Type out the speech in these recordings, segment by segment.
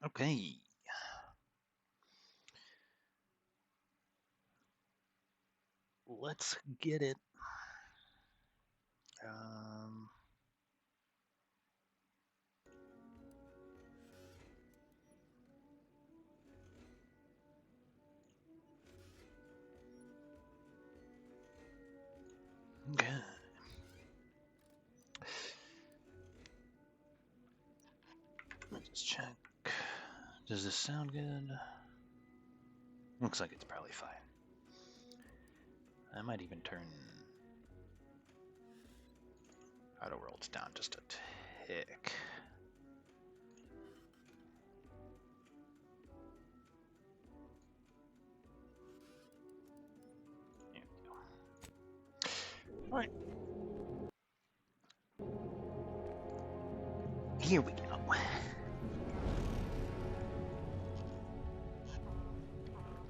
Okay. Let's get it. Um, okay. Let's check. Does this sound good? Looks like it's probably fine. I might even turn auto worlds down just a tick. There we go. All right. Here we go.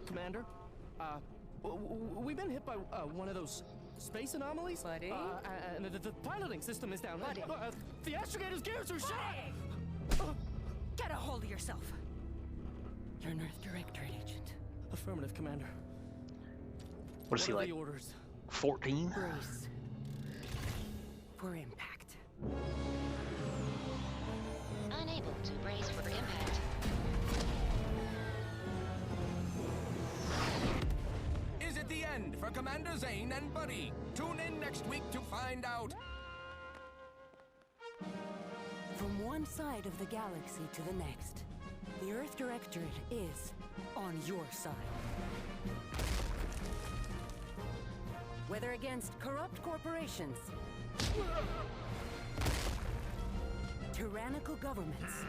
Commander, we've been hit by one of those space anomalies. Buddy? And the piloting system is down. Buddy. The astrogator's gears are shot! Get a hold of yourself. You're an Earth Directorate agent. Affirmative, Commander. What is he are like? The orders? 14? Brace for impact. Unable to brace for impact. Is it the end for Commander Zane and Buddy? Tune in next week to find out. From one side of the galaxy to the next, the Earth Directorate is on your side. Whether against corrupt corporations, tyrannical governments,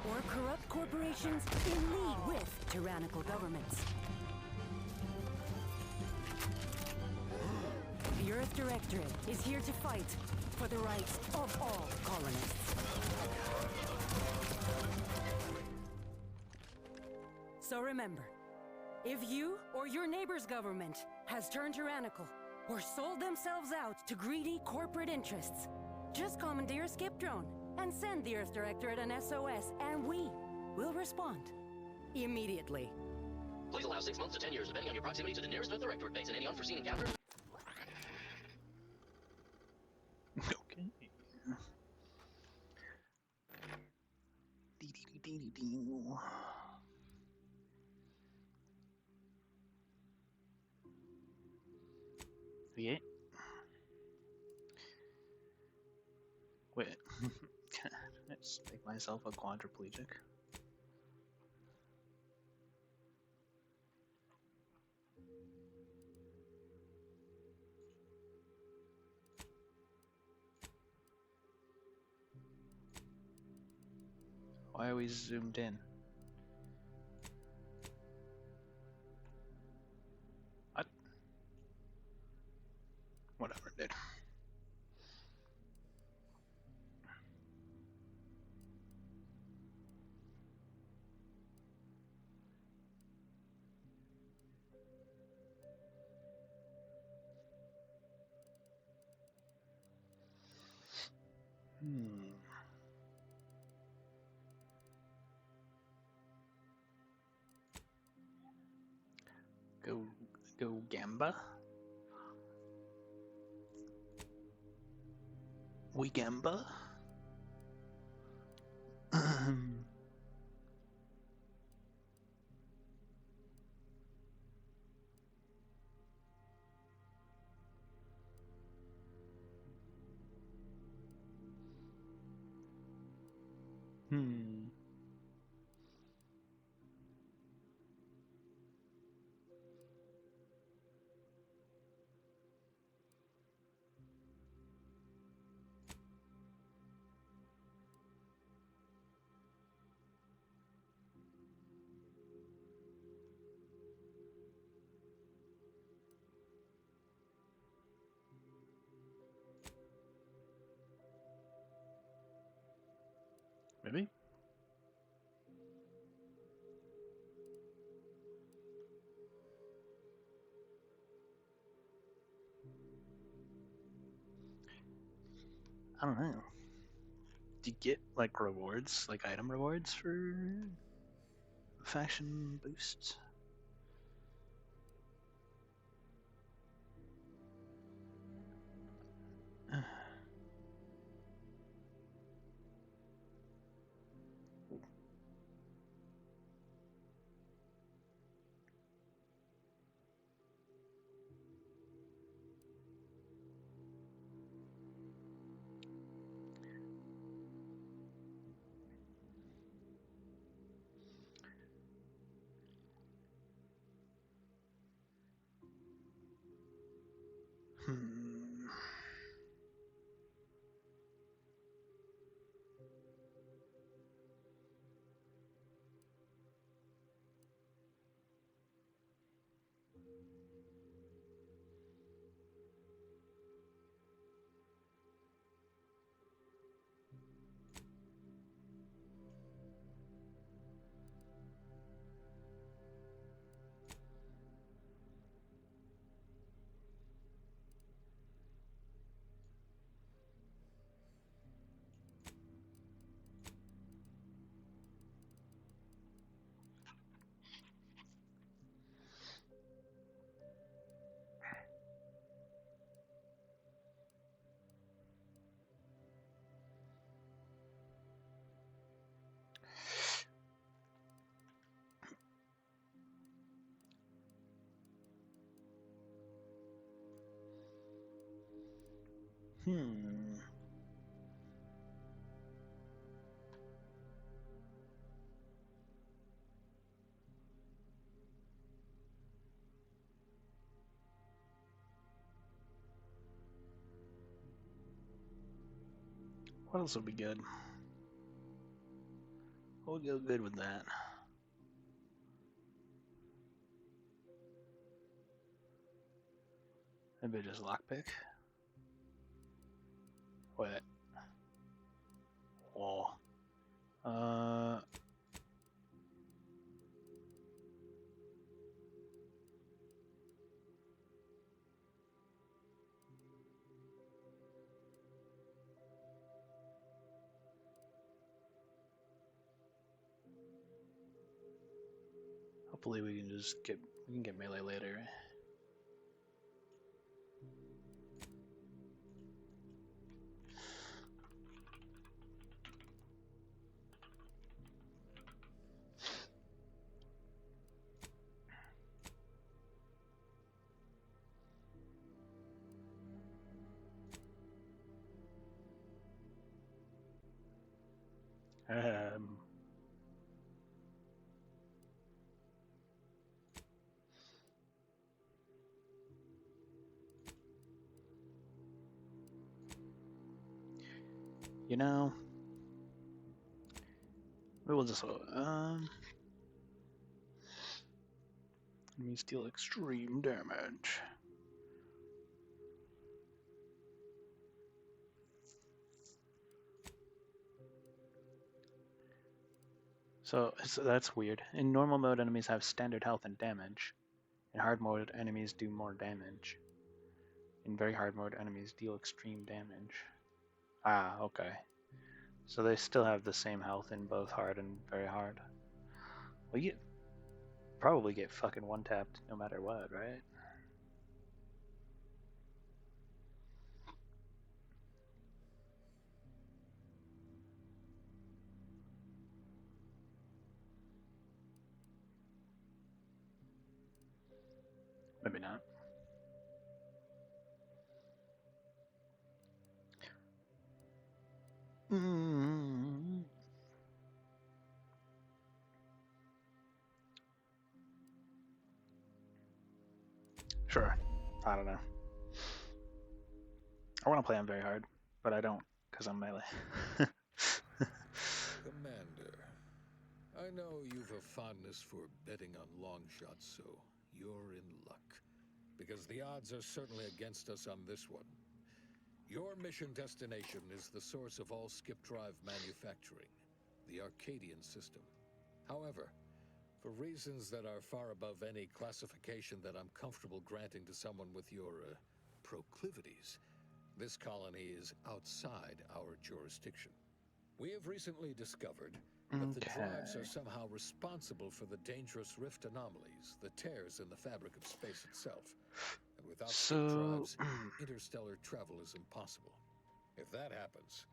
or corrupt corporations in league with tyrannical governments. The Earth Directorate is here to fight for the rights of all colonists. So remember, if you or your neighbor's government has turned tyrannical or sold themselves out to greedy corporate interests, just commandeer a skip drone and send the Earth Directorate an SOS, and we will respond immediately. Please allow 6 months to 10 years, depending on your proximity to the nearest Earth Directorate base and any unforeseen encounter. Okay. Dee-dee-dee-dee-dee. Yeah. Wait. Can I just make myself a quadriplegic? Why are we zoomed in? What? Whatever, dude. Hmm. Go Gamba? We Gamba? Hmm. Maybe? I don't know. Do you get like rewards, like item rewards for faction boosts? Hmm. Hmm. What else would be good? What would go good with that? Maybe just lockpick. What? Wall. Hopefully we can get melee later. Um, you know, we will just enemies deal extreme damage. So that's weird. In normal mode, enemies have standard health and damage. In hard mode, enemies do more damage. In very hard mode, enemies deal extreme damage. Ah, okay. So they still have the same health in both hard and very hard. Well, you probably get fucking one-tapped no matter what, right? Maybe not. Sure. I don't know. I want to play on very hard, but I don't because I'm melee. Commander, I know you've a fondness for betting on long shots, so you're in luck. Because the odds are certainly against us on this one. Your mission destination is the source of all skip drive manufacturing, the Arcadian system. However, for reasons that are far above any classification that I'm comfortable granting to someone with your proclivities, this colony is outside our jurisdiction. We have recently discovered that the drives are Okay. somehow responsible for the dangerous rift anomalies, the tears in the fabric of space itself. And without skip So, drives, interstellar travel is impossible. If that happens,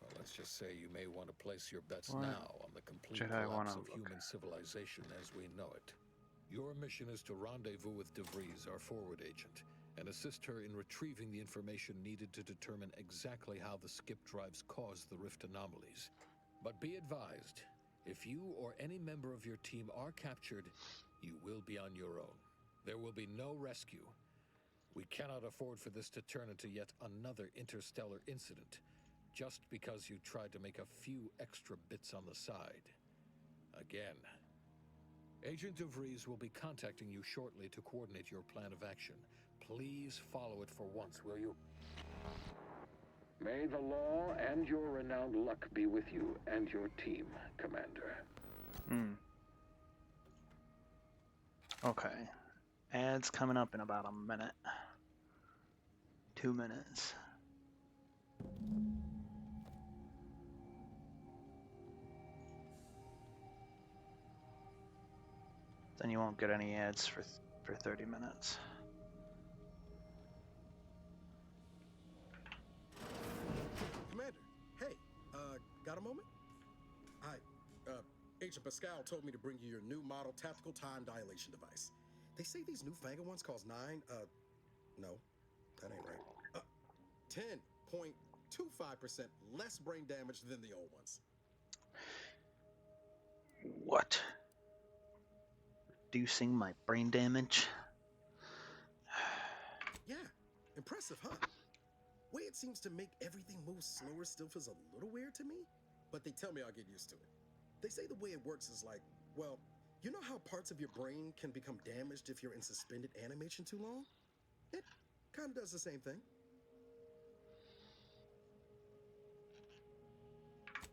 well, let's just say you may want to place your bets what now on the complete should I want collapse to of look? human civilization as we know it. Your mission is to rendezvous with DeVries, our forward agent, and assist her in retrieving the information needed to determine exactly how the skip drives cause the rift anomalies. But be advised, if you or any member of your team are captured, you will be on your own. There will be no rescue. We cannot afford for this to turn into yet another interstellar incident, just because you tried to make a few extra bits on the side. Again. Agent DeVries will be contacting you shortly to coordinate your plan of action. Please follow it for once, will you? May the law and your renowned luck be with you and your team, Commander. Hmm. Okay. Ads coming up in about a minute. 2 minutes. Then you won't get any ads for 30 minutes. Commander, hey, got a moment? Hi, Agent Pascal told me to bring you your new model tactical time dilation device. They say these newfangled ones cause no, that ain't right. 10.25% less brain damage than the old ones. What? Reducing my brain damage? Yeah, impressive, huh? Way it seems to make everything move slower still feels a little weird to me, but they tell me I'll get used to it. They say the way it works is like, well, you know how parts of your brain can become damaged if you're in suspended animation too long? It kind of does the same thing.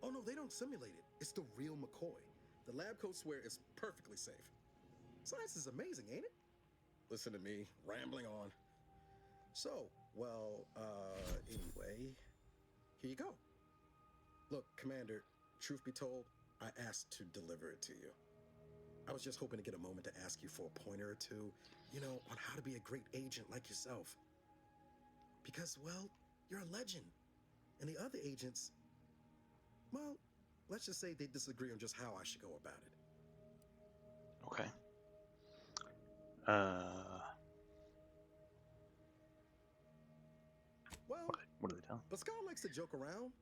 Oh no, they don't simulate it. It's the real McCoy. The lab coats swear it's perfectly safe. Science is amazing, ain't it? Listen to me, rambling on. So, well, anyway, here you go. Look, Commander, truth be told, I asked to deliver it to you. I was just hoping to get a moment to ask you for a pointer or two, you know, on how to be a great agent like yourself. Because, well, you're a legend. And the other agents, well, let's just say they disagree on just how I should go about it. Okay. Well, What do they tell? Pascal likes to joke around,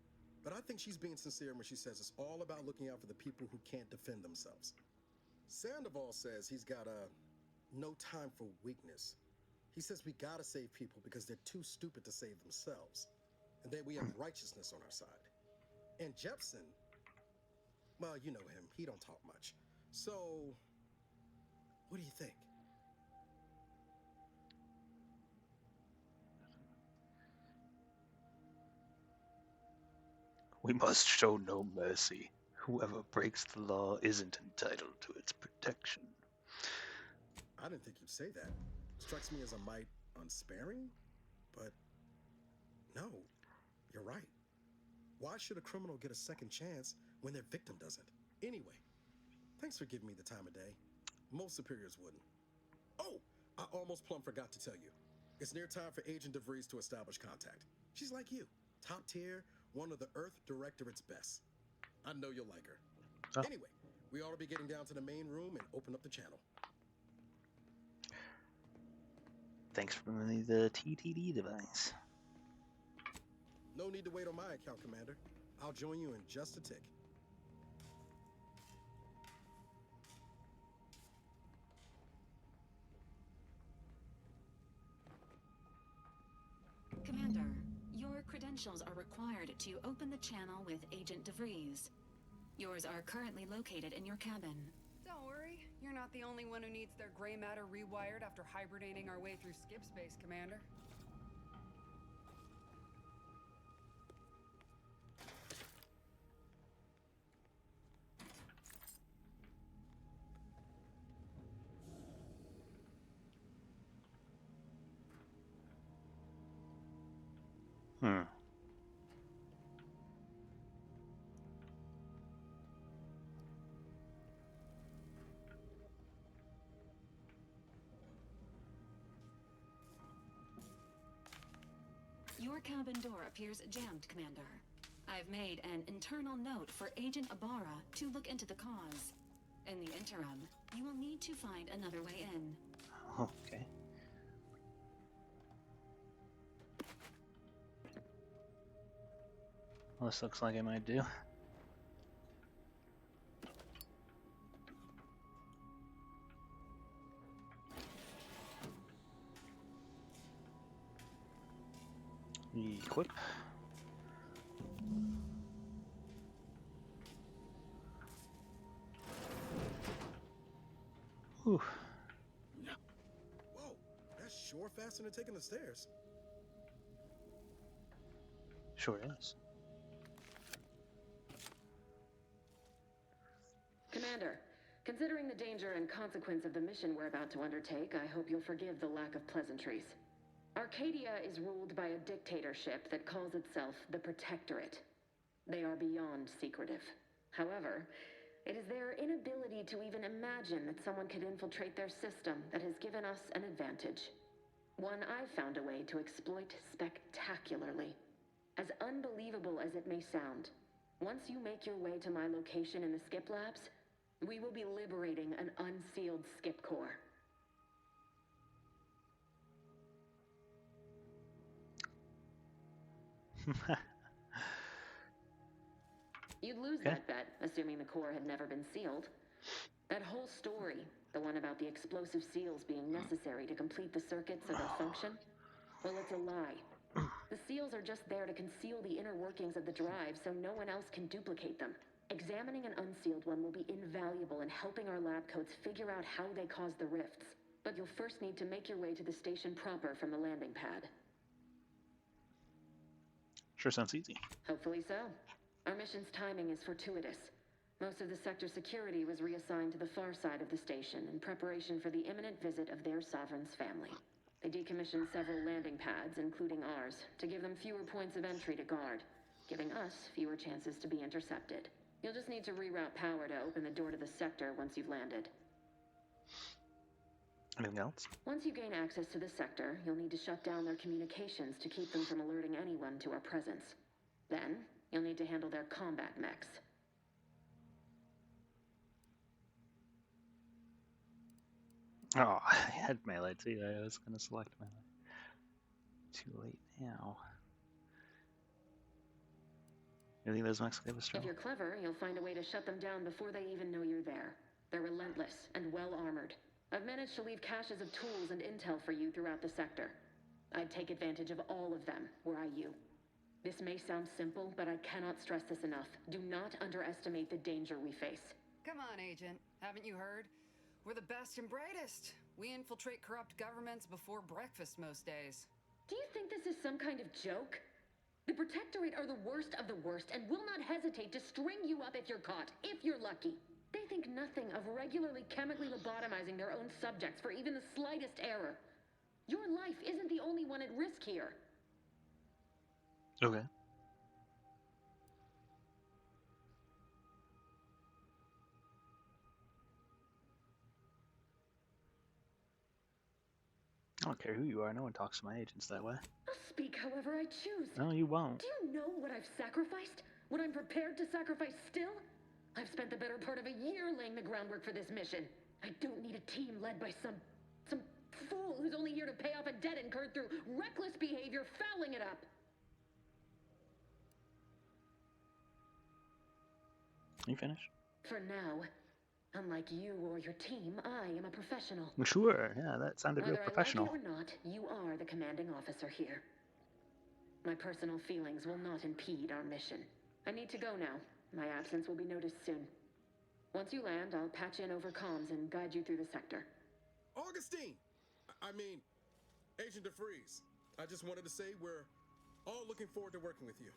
but I think she's being sincere when she says it's all about looking out for the people who can't defend themselves. Sandoval says he's got no time for weakness. He says we gotta save people because they're too stupid to save themselves, and that we have righteousness on our side. And Jepson, well, you know him, he don't talk much. So, what do you think? We must show no mercy. Whoever breaks the law isn't entitled to its protection. I didn't think you'd say that. Strikes me as a mite unsparing, but no, you're right. Why should a criminal get a second chance when their victim doesn't? Anyway, thanks for giving me the time of day. Most superiors wouldn't. Oh, I almost plumb forgot to tell you. It's near time for Agent DeVries to establish contact. She's like you, top tier, one of the Earth Directorate's best. I know you'll like her. Oh. Anyway, we ought to be getting down to the main room and open up the channel. Thanks for the TTD device. No need to wait on my account, Commander. I'll join you in just a tick. Commander, your credentials are required to open the channel with Agent DeVries. Yours are currently located in your cabin. Don't worry, you're not the only one who needs their gray matter rewired after hibernating our way through skip space, Commander. Your cabin door appears jammed, Commander. I've made an internal note for Agent Ibarra to look into the cause. In the interim, you will need to find another way in. Okay. Well, this looks like it might do. Equip. Whew. Whoa, that's sure faster than taking the stairs. Sure is. Commander, considering the danger and consequence of the mission we're about to undertake, I hope you'll forgive the lack of pleasantries. Arcadia is ruled by a dictatorship that calls itself the Protectorate. They are beyond secretive. However, it is their inability to even imagine that someone could infiltrate their system that has given us an advantage. One I've found a way to exploit spectacularly. As unbelievable as it may sound, once you make your way to my location in the Skip Labs, we will be liberating an unsealed Skip core. You'd lose that bet, assuming the core had never been sealed. That whole story, the one about the explosive seals being necessary to complete the circuits of their function, well, it's a lie. The seals are just there to conceal the inner workings of the drive so no one else can duplicate them. Examining an unsealed one will be invaluable in helping our lab coats figure out how they cause the rifts. But you'll first need to make your way to the station proper from the landing pad. Sure sounds easy. Hopefully so. Our mission's timing is fortuitous. Most of the sector security was reassigned to the far side of the station in preparation for the imminent visit of their sovereign's family. They decommissioned several landing pads, including ours, to give them fewer points of entry to guard, giving us fewer chances to be intercepted. You'll just need to reroute power to open the door to the sector once you've landed. Anything else? Once you gain access to the sector, you'll need to shut down their communications to keep them from alerting anyone to our presence. Then, you'll need to handle their combat mechs. Oh, I had melee too. I was going to select melee. Too late now. You think those mechs give us If trouble? you're clever, you'll find a way to shut them down before they even know you're there. They're relentless and well-armored. I've managed to leave caches of tools and intel for you throughout the sector. I'd take advantage of all of them, were I you. This may sound simple, but I cannot stress this enough. Do not underestimate the danger we face. Come on, Agent. Haven't you heard? We're the best and brightest. We infiltrate corrupt governments before breakfast most days. Do you think this is some kind of joke? The Protectorate are the worst of the worst and will not hesitate to string you up if you're caught, if you're lucky. They think nothing of regularly chemically lobotomizing their own subjects for even the slightest error. Your life isn't the only one at risk here. Okay. I don't care who you are. No one talks to my agents that way. I'll speak however I choose. No, you won't. Do you know what I've sacrificed? What I'm prepared to sacrifice still? I've spent the better part of a year laying the groundwork for this mission. I don't need a team led by some fool who's only here to pay off a debt incurred through reckless behavior, fouling it up. You finished? For now, unlike you or your team, I am a professional. Sure. Yeah, that sounded real Whether professional. I like it or not, you are the commanding officer here. My personal feelings will not impede our mission. I need to go now. My absence will be noticed soon. Once you land, I'll patch in over comms and guide you through the sector. Augustine! I mean, Agent DeFreeze. I just wanted to say we're all looking forward to working with you.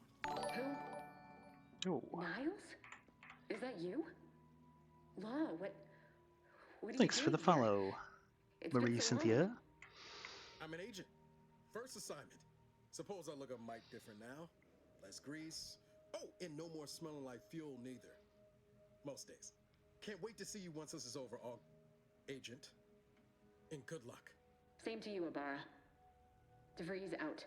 Who? Oh. Niles? Is that you? Law, what are you Thanks for the doing here? follow, It's been Marie so long. Cynthia. I'm an agent. First assignment. Suppose I look a mite different now. Less grease. Oh, and no more smelling like fuel neither. Most days. Can't wait to see you once this is over, Agent. And good luck. Same to you, Ibarra. DeVries out.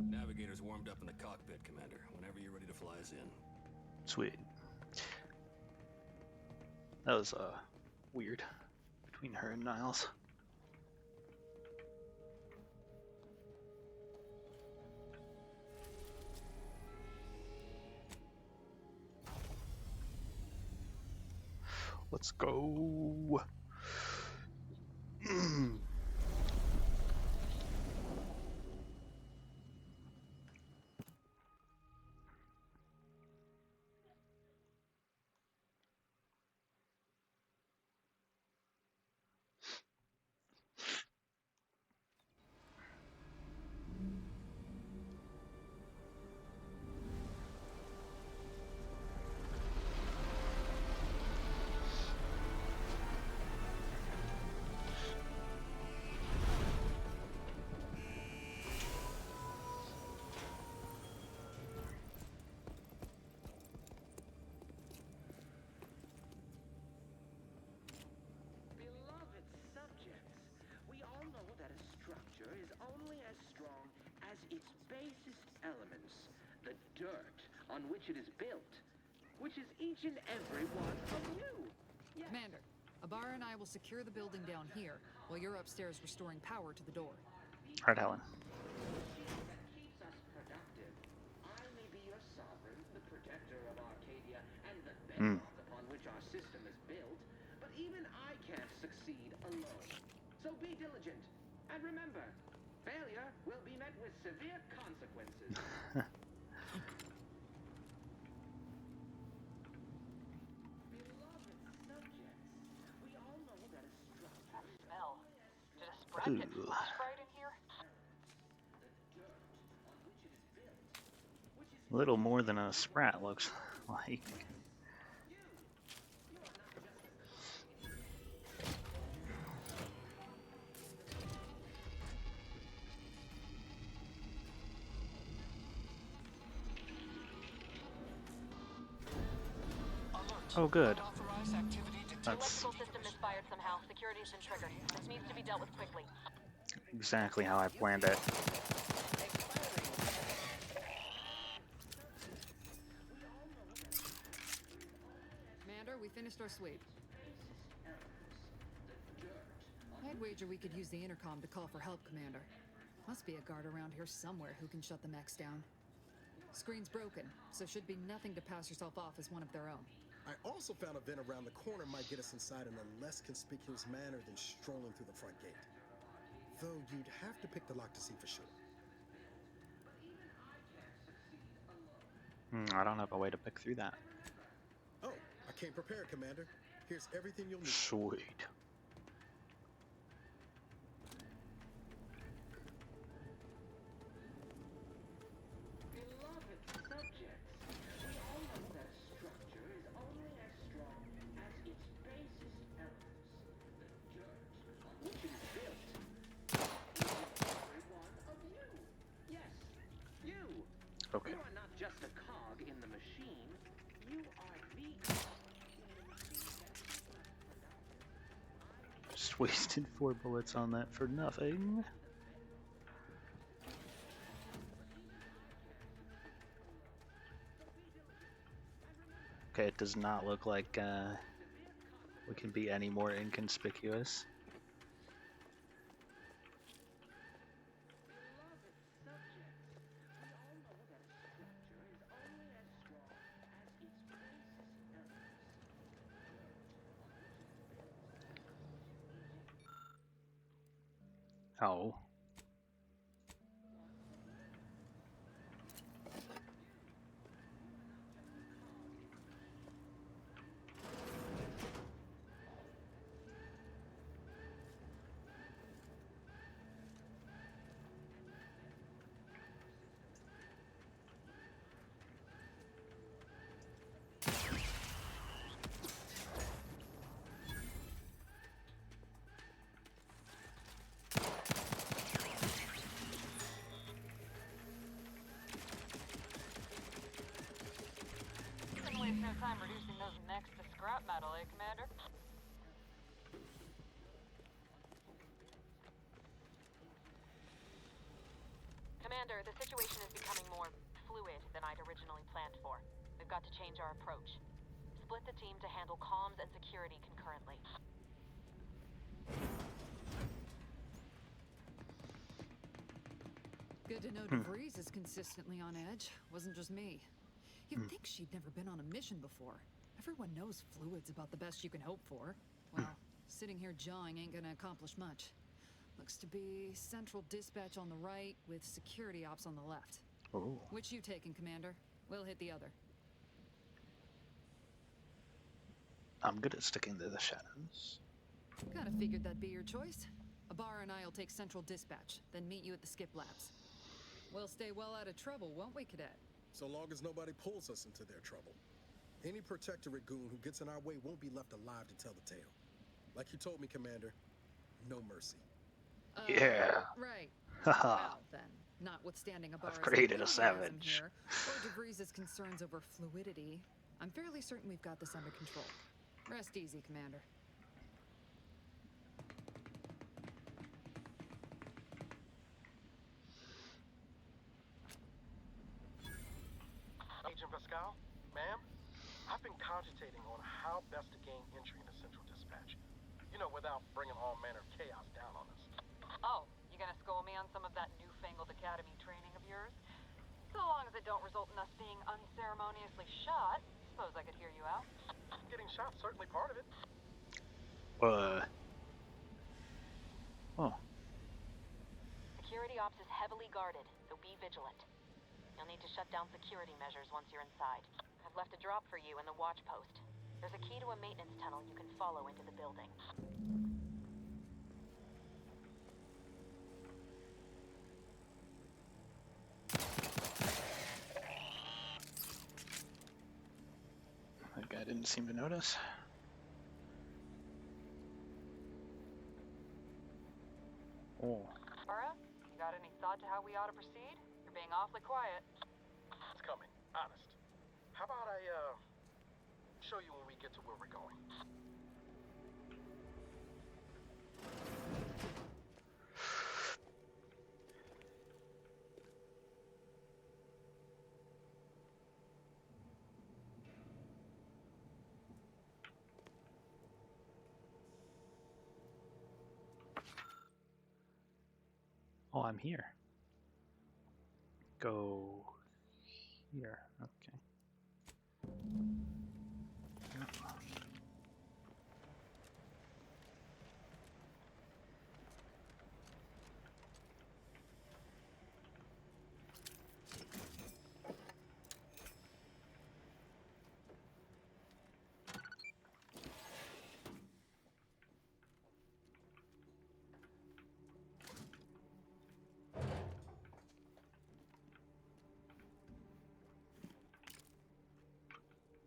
Navigator's warmed up in the cockpit, Commander. Whenever you're ready to fly us in. Sweet. That was weird between her and Niles. Let's go. Beloved subjects, we all know that a structure is only as strong as its basest elements, the dirt on which it is built, which is each and every one of you. Yes. Commander, Ibarra and I will secure the building down here, while you're upstairs restoring power to the door. Alright, Helen. That keeps us productive. I may be your sovereign, the protector of Arcadia, and the bedrock upon which our system is built, but even I can't succeed alone. So be diligent, and remember, failure will be met with severe consequences. Beloved subjects, we all know that a structure That smell. Did a Sprat get flash fried in here? A little more than a Sprat looks like. Oh, good. That's Electrical system misfired somehow. Security's been triggered. This needs to be dealt with quickly. exactly how I planned it. Commander, we finished our sweep. I'd wager we could use the intercom to call for help, Commander. Must be a guard around here somewhere who can shut the mechs down. Screen's broken, so should be nothing to pass yourself off as one of their own. I also found a vent around the corner might get us inside in a less conspicuous manner than strolling through the front gate. Though you'd have to pick the lock to see for sure. I don't have a way to pick through that. Oh, I came prepared, Commander. Here's everything you'll need. Sweet. Beloved subjects, we all know that a structure is only as strong as its basest elements, the dirt on which it is built. Every one of you. Yes, you. Okay. You are not just a cog in the machine. You are the... Just wasted 4 bullets on that for nothing. Okay, it does not look like we can be any more inconspicuous. Oh. Couldn't waste no time reducing those mechs to scrap metal, eh, Commander? Commander, this we've got to change our approach. Split the team to handle comms and security concurrently. Good to know DeVries is consistently on edge. Wasn't just me. You'd think she'd never been on a mission before. Everyone knows fluid's about the best you can hope for. Well, sitting here jawing ain't gonna accomplish much. Looks to be central dispatch on the right with security ops on the left. Oh. Which you taking, Commander? We'll hit the other. I'm good at sticking to the shadows. Kinda figured that'd be your choice. Ibarra and I'll take central dispatch, then meet you at the skip labs. We'll stay well out of trouble, won't we, Cadet? So long as nobody pulls us into their trouble. Any Protectorate goon who gets in our way won't be left alive to tell the tale. Like you told me, Commander, no mercy. Yeah. Right. Haha. Well, then, notwithstanding Ibarra's I've created a enthusiasm savage. here, or DeVries' concerns over fluidity, I'm fairly certain we've got this under control. Rest easy, Commander. Agent Pascal, ma'am, I've been cogitating on how best to gain entry into Central Dispatch. You know, without bringing all manner of chaos down on us. Oh, you gonna school me on some of that newfangled academy training of yours? So long as it don't result in us being unceremoniously shot, suppose I could hear you out. Getting shot certainly part of it. Oh. Security ops is heavily guarded, so be vigilant. You'll need to shut down security measures once you're inside. I've left a drop for you in the watch post. There's a key to a maintenance tunnel you can follow into the building. That guy didn't seem to notice. Oh. Laura, you got any thought to how we ought to proceed? You're being awfully quiet. It's coming, honest. How about I, show you when we get to where we're going? Oh, I'm here. Go here. Okay.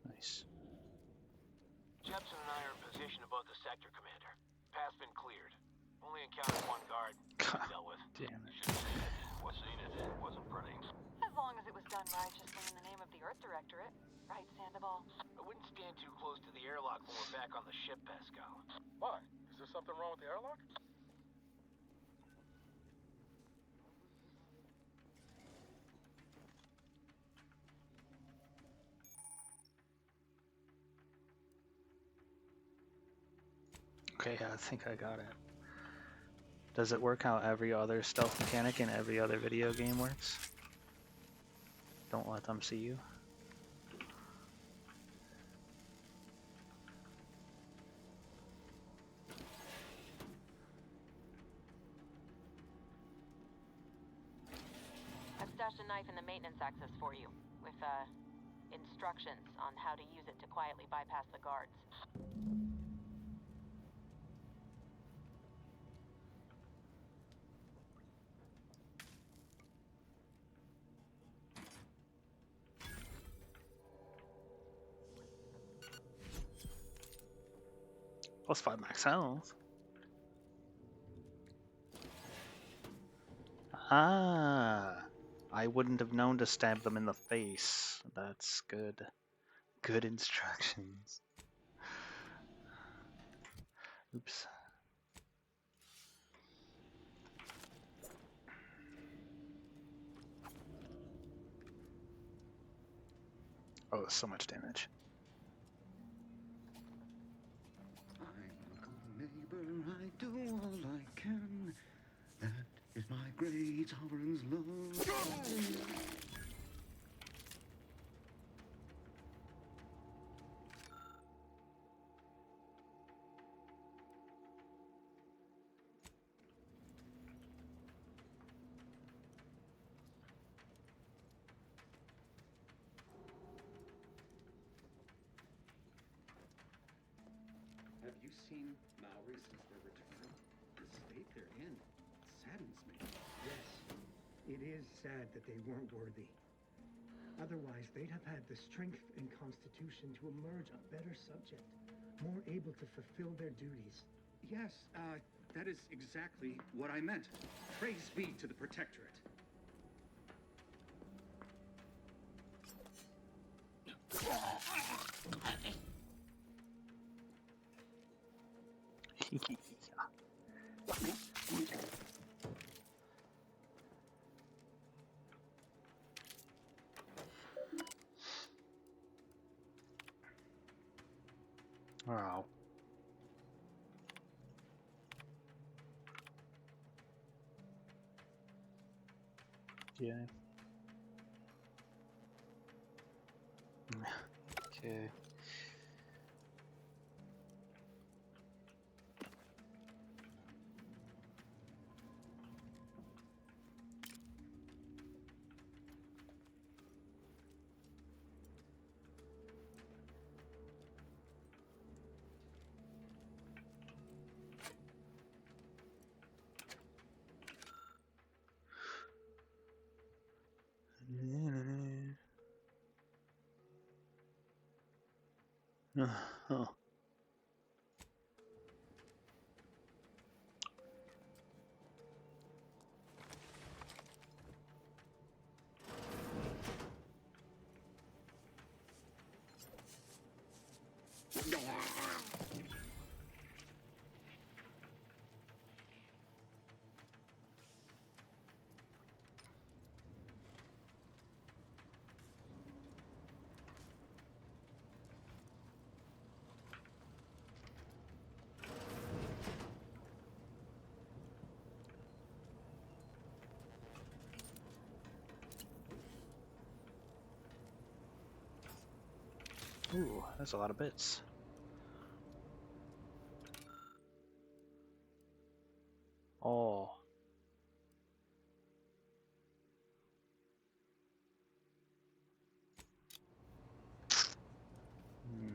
Nice. Jepson and I are in position above the sector, Commander. Path's been cleared. Only encountered one guard. Dealt with. Damn it. Should've seen it. What's seen it? Wasn't pretty. As long as it was done righteously in the name of the Earth Directorate. Right, Sandoval? I wouldn't stand too close to the airlock when we're back on the ship, Pascal. Why? Is there something wrong with the airlock? Okay, I think I got it. Does it work how every other stealth mechanic in every other video game works? Don't let them see you. I've stashed a knife in the maintenance access for you, with, instructions on how to use it to quietly bypass the guards. +5 max health. Ah, I wouldn't have known to stab them in the face. That's good. Good instructions. Oops. Oh, so much damage. I'm a good neighbor, I do all I can. That is my great sovereign's love. Have you seen Maori since their return? The state they're in saddens me. Yes, it is sad that they weren't worthy. Otherwise, they'd have had the strength and constitution to emerge a better subject, more able to fulfill their duties. Yes, that is exactly what I meant. Praise be to the Protectorate. Wow. Yeah. Okay. Oh. Ooh, that's a lot of bits. Oh. Hmm.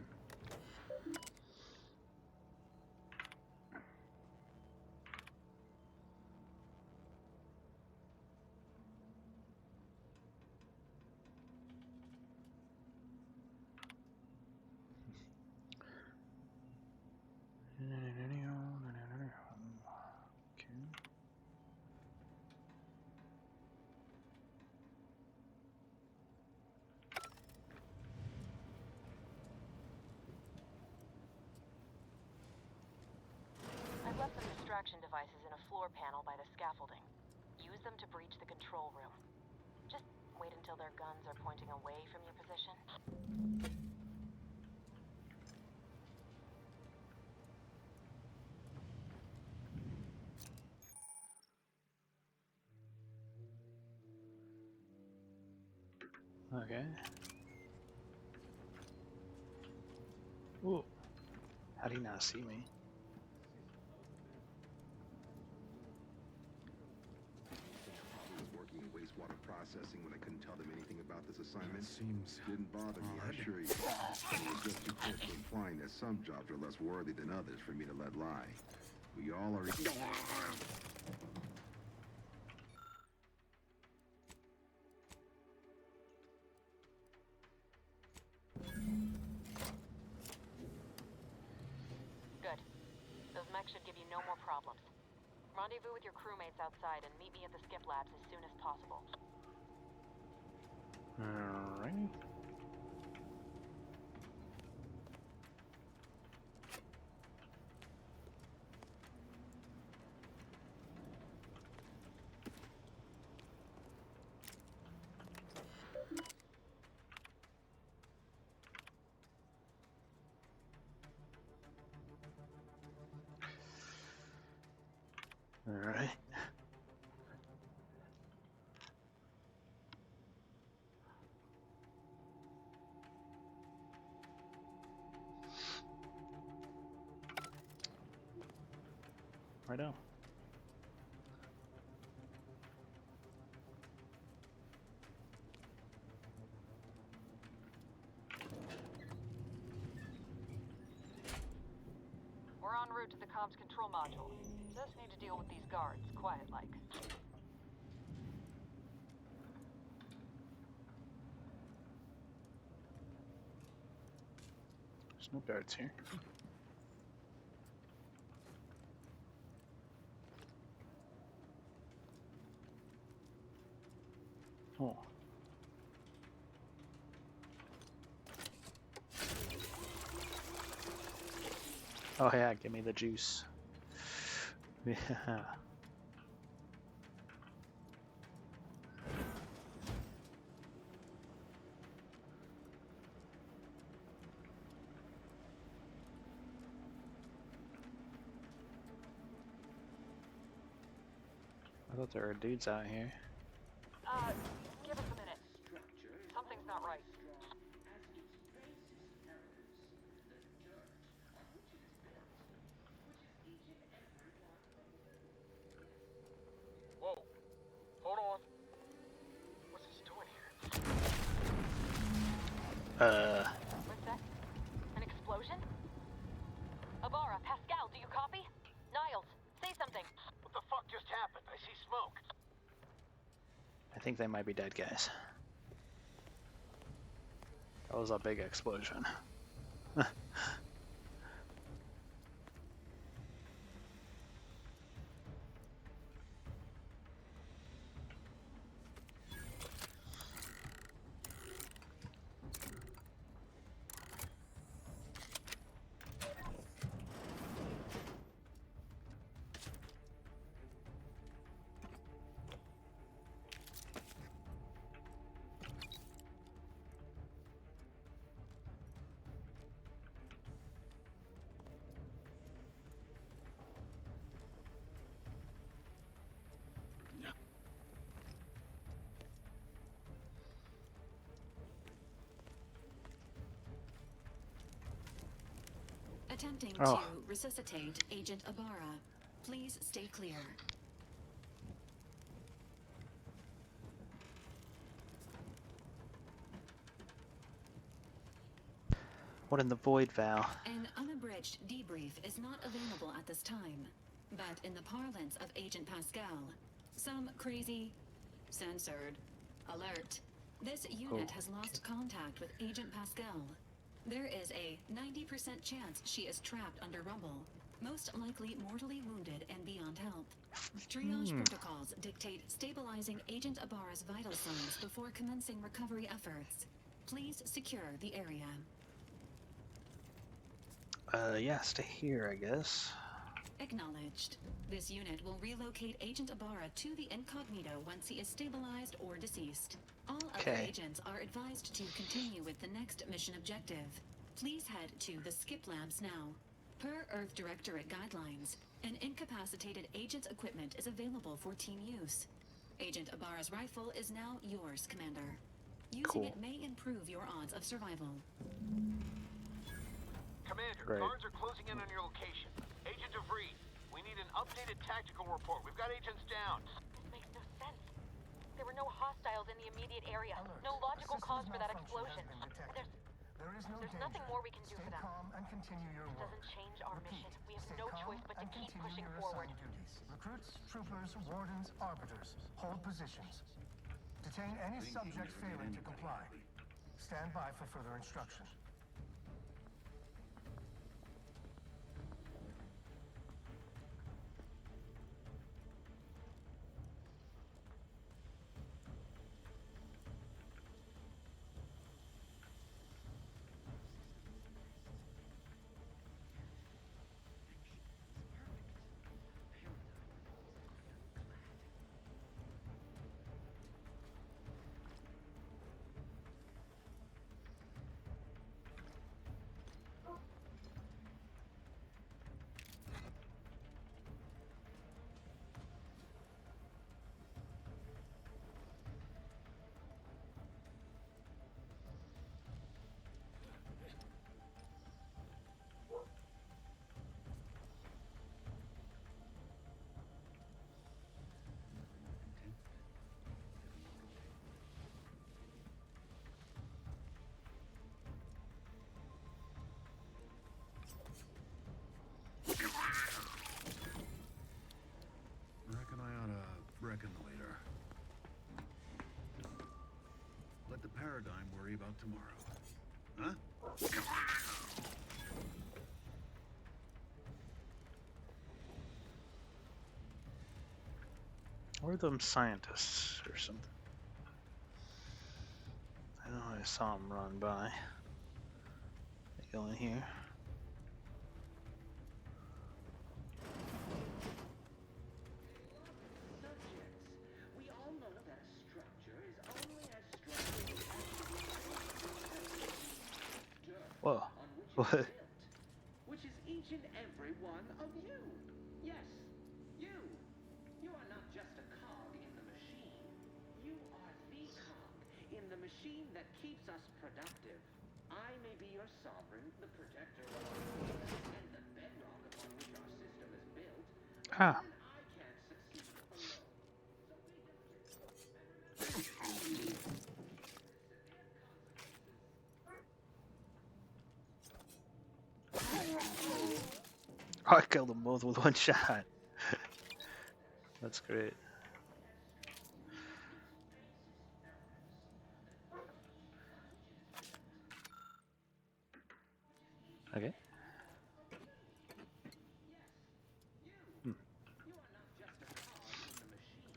Okay. I've left some distraction devices in a floor panel by the scaffolding. Use them to breach the control room. Just wait until their guns are pointing away from your position. Okay. Ooh. How do you not see me? Working in wastewater processing when I couldn't tell them anything about this assignment. Didn't bother me, I assure you. It was just too close to implying that some jobs are less worthy than others for me to let lie. We all are. Good. Those mechs should give you no more problems. Rendezvous with your crewmates outside and meet me at the skip labs as soon as possible. Alright. Alright. Right on. We're en route to the comms control module. Just need to deal with these guards, quiet-like. There's no guards here. Oh. Oh yeah, give me the juice. Yeah. I thought there were dudes out here. Give us a minute. Something's not right. Whoa. Hold on. What's this doing here? What's that? An explosion? Abara, Pascal, do you copy? Niles, say something. What the fuck just happened? I see smoke. I think they might be dead guys. That was a big explosion. Attempting Oh. to resuscitate Agent Abara. Please stay clear. What in the void, Val? An unabridged debrief is not available at this time, but in the parlance of Agent Pascal, some crazy, censored, alert. This unit has lost contact with Agent Pascal. There is a 90% chance she is trapped under rubble, most likely mortally wounded and beyond help. Triage protocols dictate stabilizing Agent Abara's vital signs before commencing recovery efforts. Please secure the area. Yeah, stay here, I guess. Acknowledged. This unit will relocate Agent Abara to the incognito once he is stabilized or deceased. All other agents are advised to continue with the next mission objective. Please head to the Skip Labs now. Per Earth Directorate guidelines, an incapacitated agent's equipment is available for team use. Agent Abara's rifle is now yours, Commander. Using it may improve your odds of survival. Commander, guards are closing in on your location. Agent DeVries, we need an updated tactical report. We've got agents down. This makes no sense. There were no hostiles in the immediate area. No logical cause for that explosion. There's nothing more we can do for them. It doesn't change our mission. We have no choice but to keep pushing forward. Recruits, troopers, wardens, arbiters, hold positions. Detain any subject failing to comply. Stand by for further instruction. paradigm worry about tomorrow. Huh? Or them scientists or something. I know I saw them run by. They go in here. We all know that a structure is only as strong as dirt Whoa. on which What? it's built, which is each and every one of you. Yes, you. You are not just a cog in the machine. You are the cog in the machine that keeps us productive. I may be your sovereign, the protector of our kingdom, and the bedrock upon which our system is built. Ah. Even I can't succeed alone. Oh, I killed them both with one shot. That's great. Okay.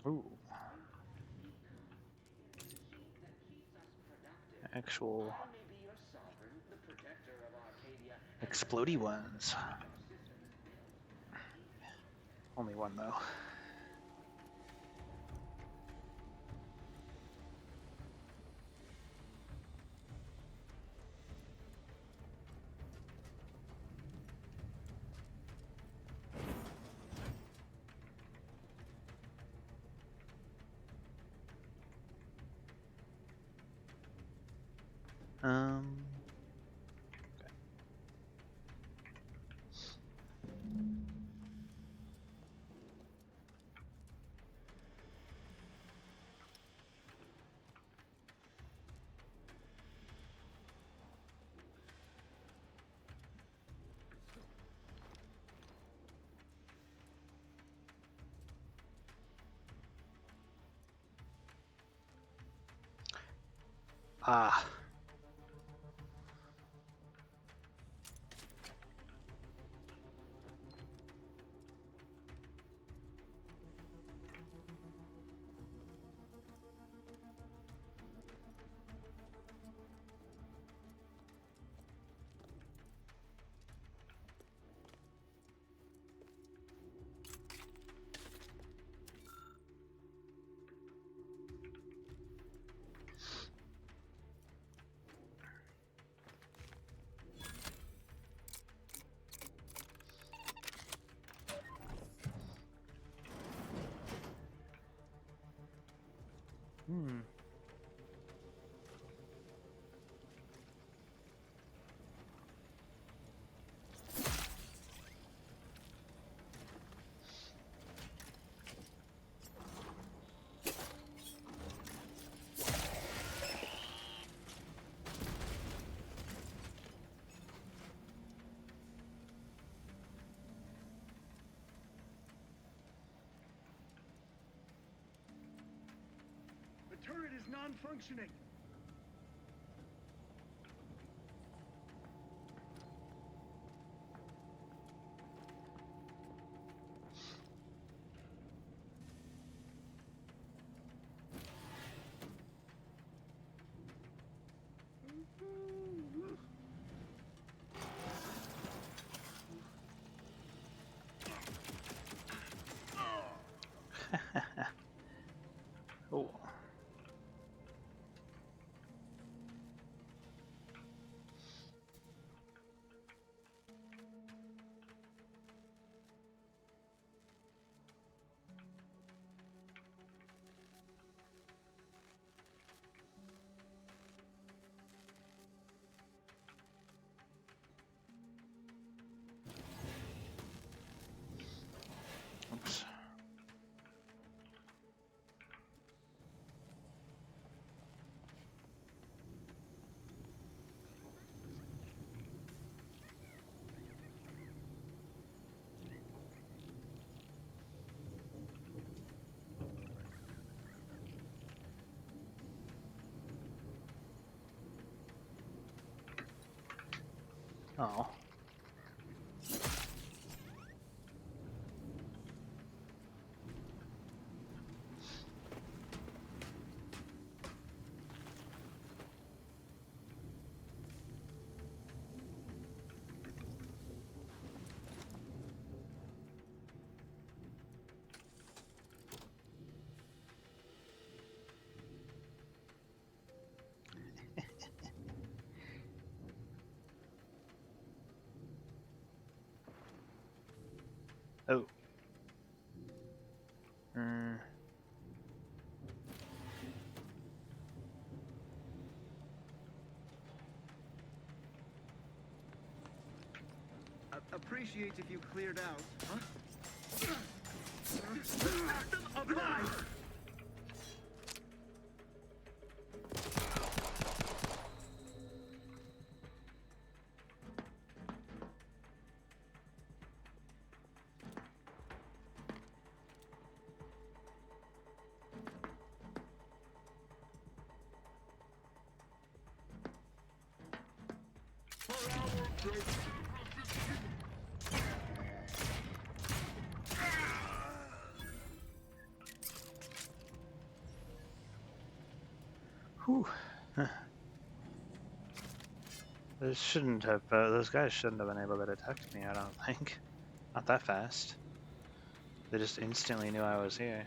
Ooh. Actual explodey ones. Only one though. Okay. Ah. Hmm. The turret is non-functioning. Oh. Oh. Oh. Appreciate if you cleared out, huh? Apply! Whew. This shouldn't have. Those guys shouldn't have been able to detect me. I don't think. Not that fast. They just instantly knew I was here.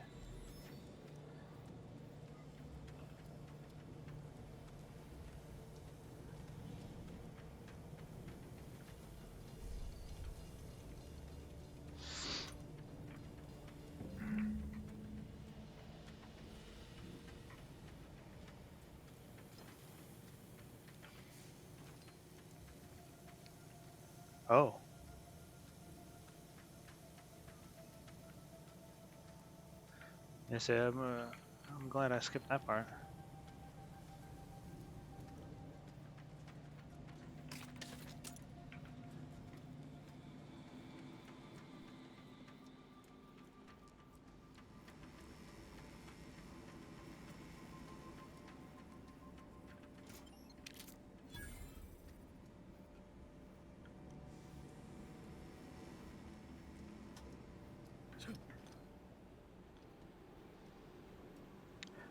Oh. Yes, I'm glad I skipped that part.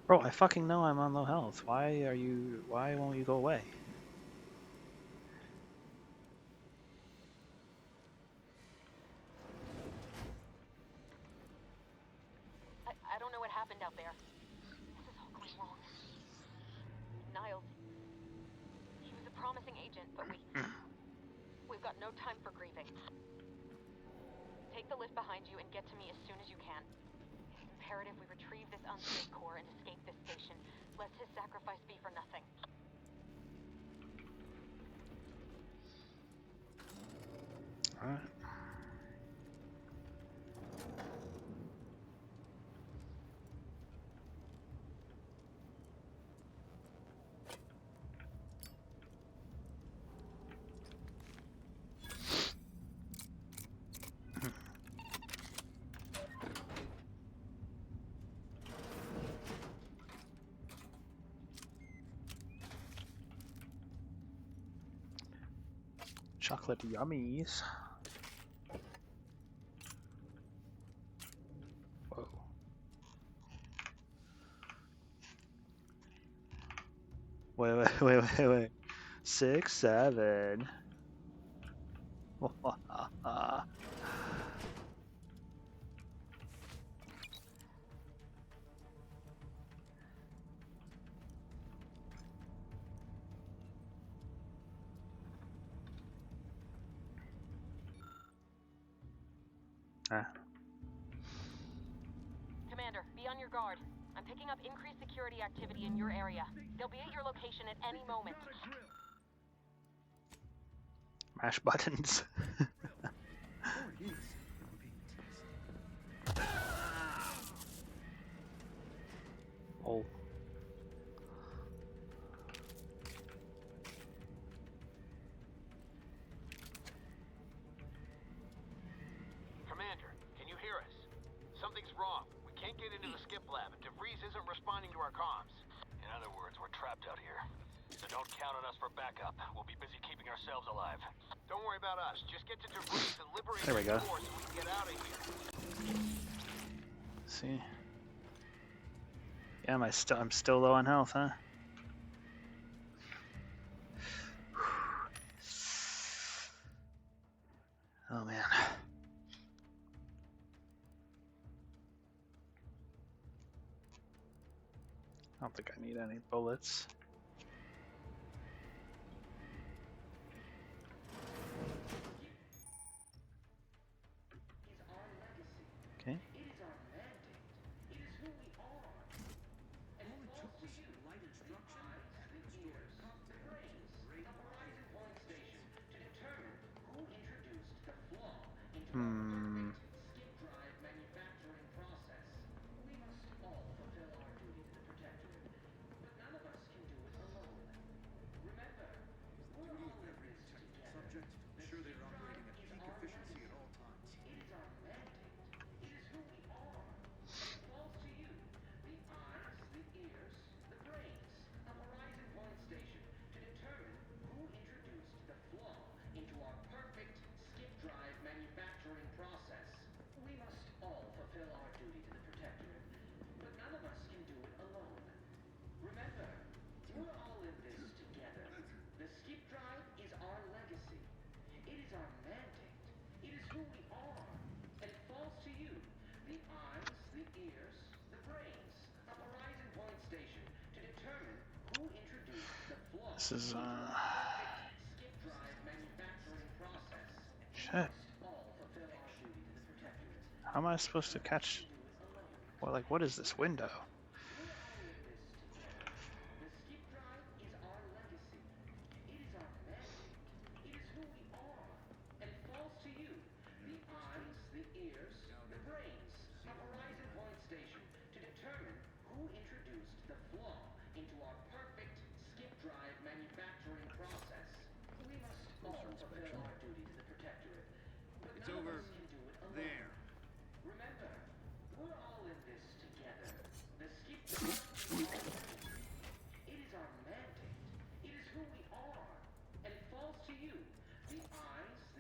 Bro, I fucking know I'm on low health. Why won't you go away? I don't know what happened out there. This is all going wrong. Niles. He was a promising agent, but we've got no time for grieving. Take the lift behind you and get to me as soon as you can. It's imperative we retrieve this unscathed core and escape this station, lest his sacrifice be for nothing. Alright. Chocolate yummies. Whoa. Wait. 6, 7. Commander, be on your guard. I'm picking up increased security activity in your area. They'll be at your location at any moment. Mash buttons. Oh. Commander, can you hear us? Something's wrong. We can't get into the skip lab, and DeVries isn't responding to our comms. In other words, we're trapped out here. So don't count on us for backup. We'll be busy keeping ourselves alive. Don't worry about us. Just get to Debris and liberate There we go. the force so we can get out of here. See? Yeah, I'm still low on health, huh? Oh man. I don't think I need any bullets. Okay. This is shit. How am I supposed to catch? Well, like, what is this window? It's over there.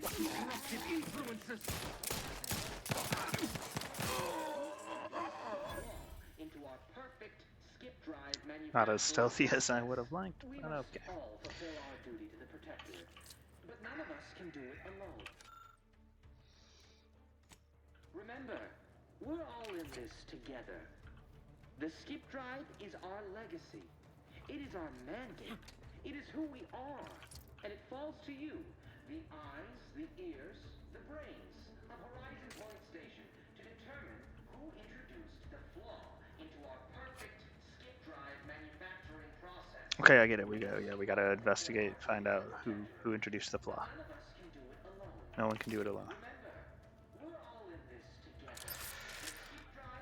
Corrupted influences. Into our perfect skip drive manufacturing. Not as stealthy as I would have liked, We but must okay. all fulfill our duty to the Protectorate, but none of us can do it alone. Remember, we're all in this together. The skip drive is our legacy. It is our mandate. It is who we are. And it falls to you, the eyes, the ears, the brains of Horizon Point Station to determine who introduced the flaw into our perfect skip drive manufacturing process. Okay, I get it. We gotta investigate, find out who introduced the flaw. No one can do it alone.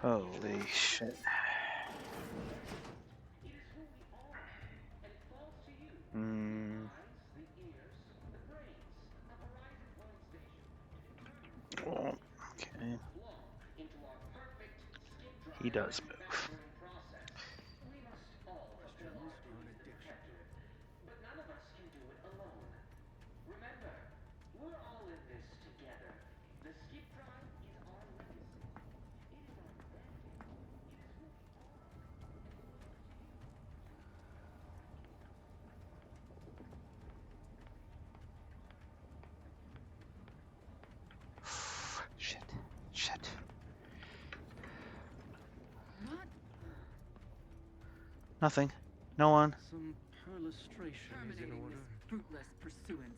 Holy shit. Oh, okay. He does move. Shit. Nothing. No one. Some perlustration is in order. Fruitless pursuance.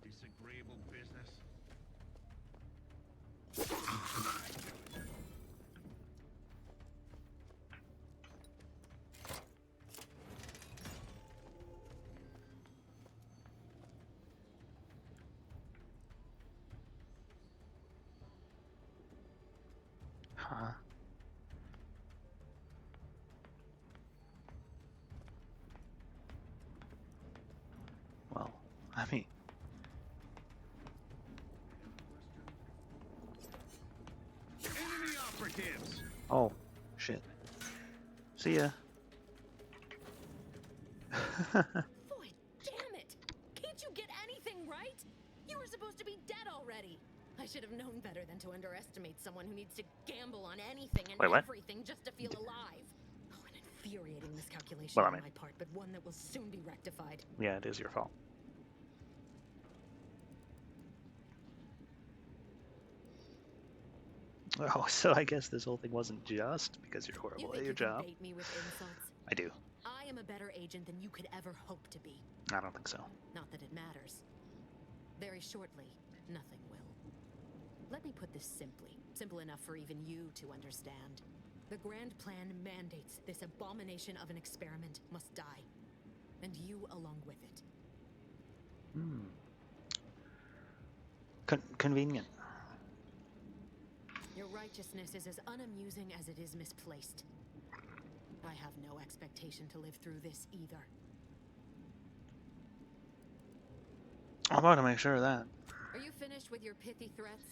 Disagreeable business. Huh. Well, I mean, Enemy operatives. oh, shit. See ya. Boy, damn it! Can't you get anything right? You were supposed to be dead already. I should have known better than to underestimate someone who needs to gamble on anything and Wait, what? everything just to feel alive. Oh, an infuriating miscalculation Well, I on mean- my part, but one that will soon be rectified. Yeah, it is your fault. Oh, so I guess this whole thing wasn't just because you're horrible You at think your you can job. bait me with insults? I do. I am a better agent than you could ever hope to be. I don't think so. Not that it matters. Very shortly, nothing will. Let me put this simply. Simple enough for even you to understand. The grand plan mandates this abomination of an experiment must die. And you along with it. Convenient. Your righteousness is as unamusing as it is misplaced. I have no expectation to live through this either. I'm about to make sure of that. Are you finished with your pithy threats?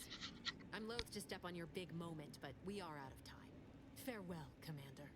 I'm loath to step on your big moment, but we are out of time. Farewell, Commander.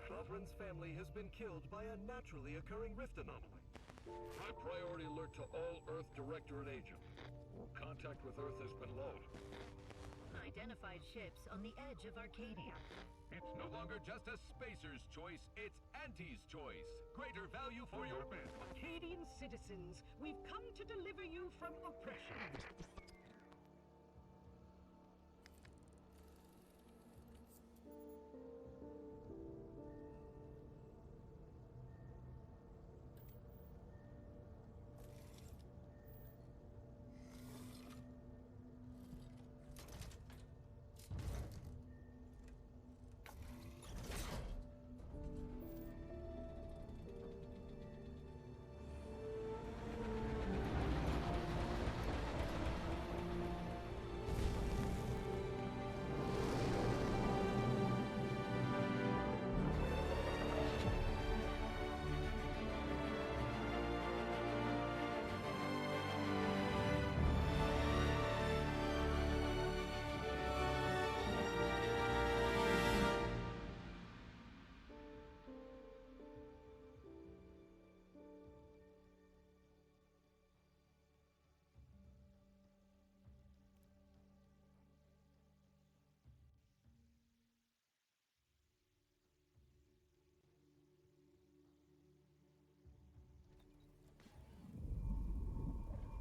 Sovereign's family has been killed by a naturally occurring rift anomaly. High priority alert to all Earth Directorate agents. Contact with Earth has been low. Identified ships on the edge of Arcadia. It's no longer just a spacer's choice, it's Auntie's choice. Greater value for your men. Arcadian citizens, we've come to deliver you from oppression.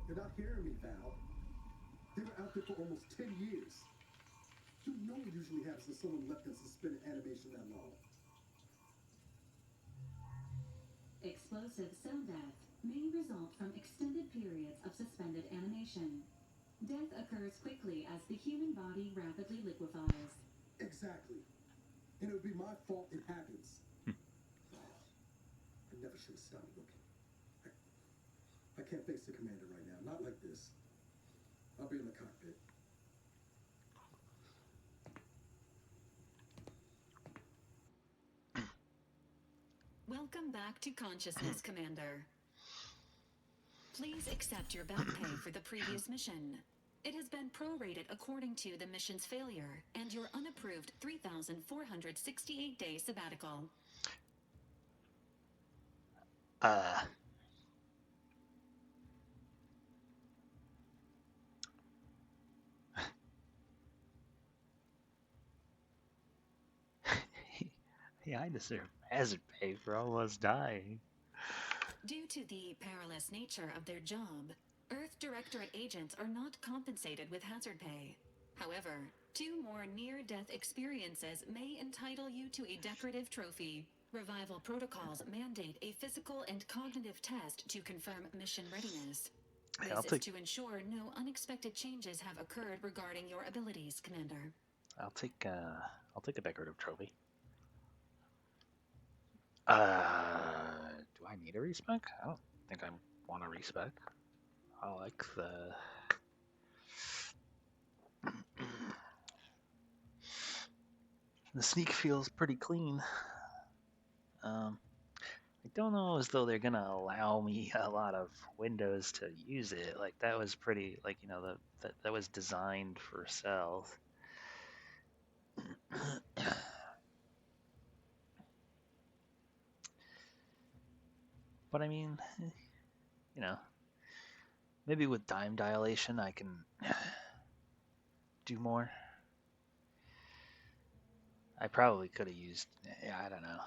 You're not hearing me, Val. They were out there for almost 10 years. You know what usually happens when someone left in suspended animation that long. Explosive cell death may result from extended periods of suspended animation. Death occurs quickly as the human body rapidly liquefies. Exactly. And it would be my fault it happens. I never should have stopped looking. I can't face the commander right now. Not like this. I'll be in the cockpit. Welcome back to consciousness, Commander. Please accept your back pay for the previous mission. It has been prorated according to the mission's failure and your unapproved 3,468-day sabbatical. Yeah, I deserve hazard pay for almost dying. Due to the perilous nature of their job, Earth Directorate agents are not compensated with hazard pay. However, 2 more near-death experiences may entitle you to a decorative trophy. Revival protocols mandate a physical and cognitive test to confirm mission readiness. Hey, This is to ensure no unexpected changes have occurred regarding your abilities, Commander. I'll take a decorative trophy. Do I need a respec? I don't think I want a respec. I like the sneak feels pretty clean. I don't know as though they're gonna allow me a lot of windows to use it. Like that was pretty, like, you know, that was designed for stealth. But I mean, you know, maybe with time dilation I can do more. I probably could have used, yeah, I don't know.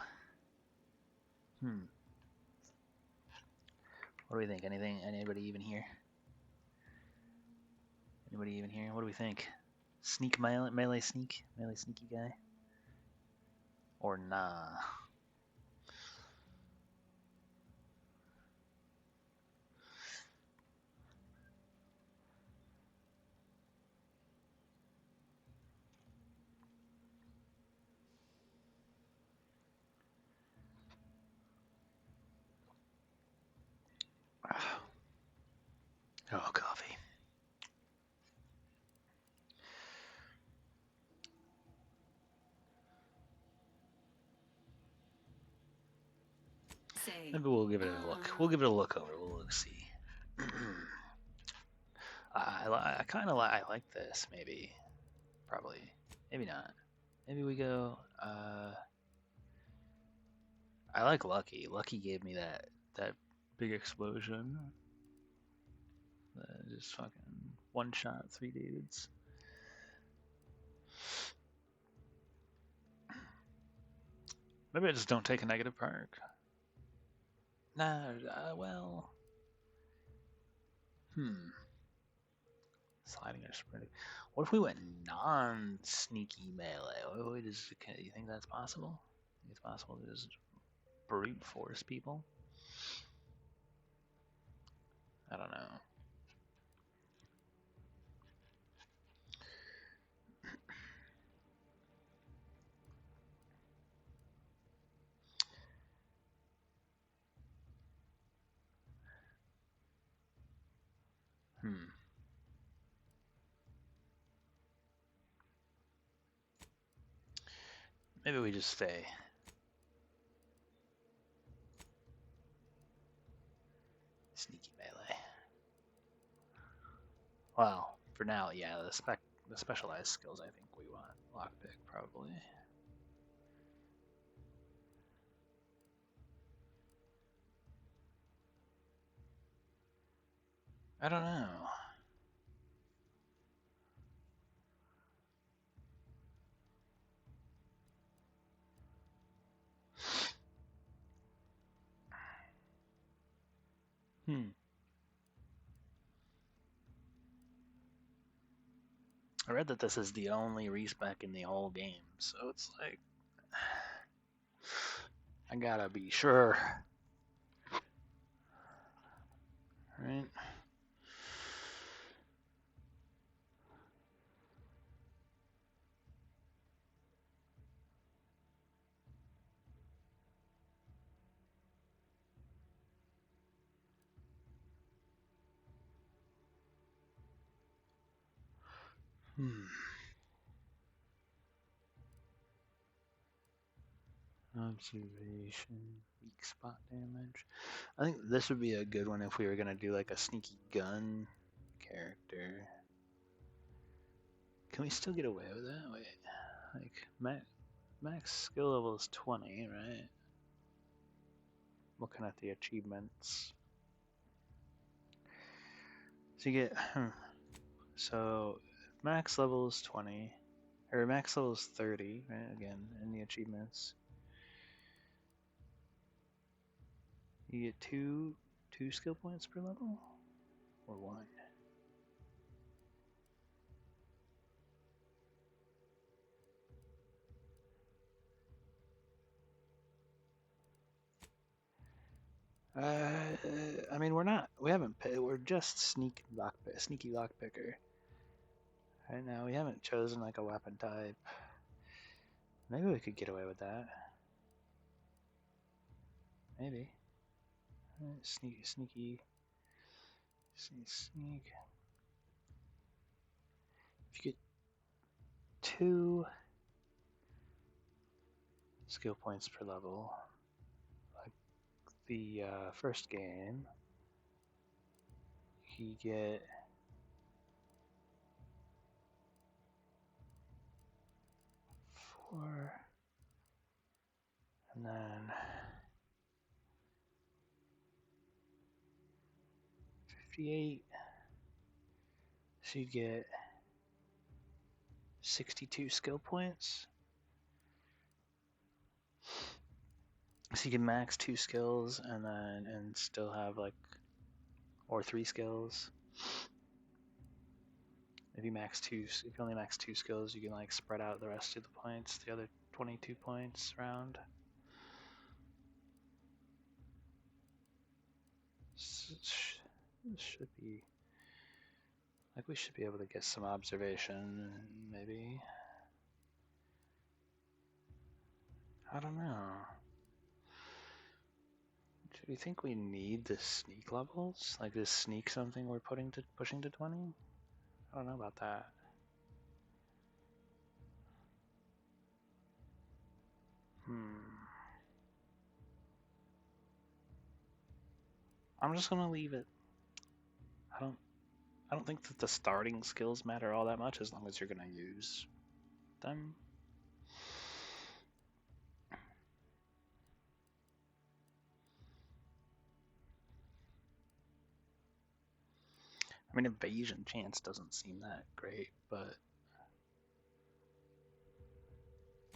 What do we think? Anything? Anybody even here? Anybody even here? What do we think? Sneak melee sneaky guy? Or nah? Oh, coffee. Maybe we'll give it a look. We'll give it a look over. We'll see. I kind of I like this. Maybe, probably, maybe not. Maybe we go. I like Lucky. Lucky gave me that big explosion. Just fucking one shot 3 dudes. Maybe I just don't take a negative perk. Nah, well. Sliding or sprinting. What if we went non-sneaky melee? Do you think that's possible? Think it's possible to just brute force people? I don't know. Maybe we just stay. Sneaky melee. Well, for now, yeah, the specialized skills I think we want. Lockpick, probably. I don't know. I read that this is the only respec in the whole game, so it's like I gotta be sure. Right? Observation, weak spot damage. I think this would be a good one if we were gonna do like a sneaky gun character. Can we still get away with that? Wait, like max skill level is 20, right? Looking at the achievements. So you get so max level is 20, or max level is 30, right? Again, in the achievements. You get two skill points per level, or one. I mean, we're just sneaky lockpicker. Right now, we haven't chosen like a weapon type. Maybe we could get away with that. Maybe. Sneak. If you get 2 skill points per level, like the first game, you get 4, and then 58. So you get 62 skill points. So you can max 2 skills and still have like, or 3 skills. If you only max 2 skills, you can like spread out the rest of the points, the other 22 points around. This should be like, we should be able to get some observation, maybe. I don't know. Do we think we need the sneak levels? Like, is sneak something we're pushing to 20? I don't know about that. I'm just gonna leave it. I don't think that the starting skills matter all that much as long as you're gonna use them. I mean, evasion chance doesn't seem that great, but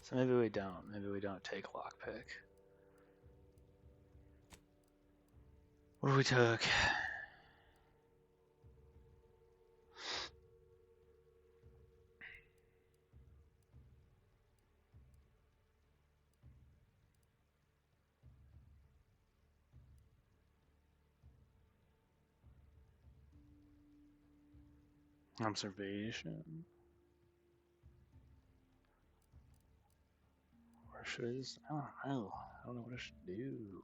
so maybe we don't. Maybe we don't take lockpick. What do we took? Observation. Or should I just, I don't know. I don't know what I should do.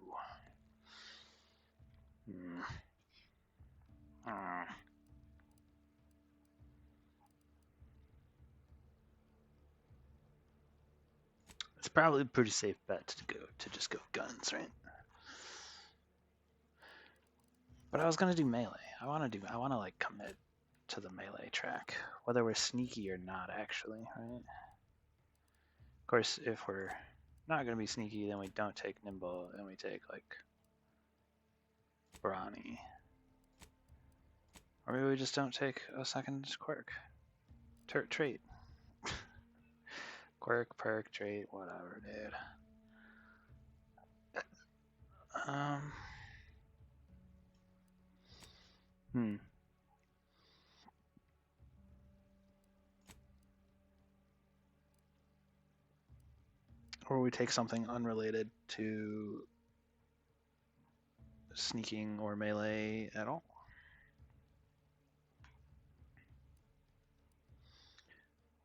It's probably a pretty safe bet to just go guns, right? But I was gonna do melee. I wanna like commit to the melee track, whether we're sneaky or not, actually, right? Of course, if we're not gonna be sneaky, then we don't take nimble, and we take like brawny. Or maybe we just don't take a second quirk. Trait. Quirk, perk, trait, whatever, dude. Or we take something unrelated to sneaking or melee at all.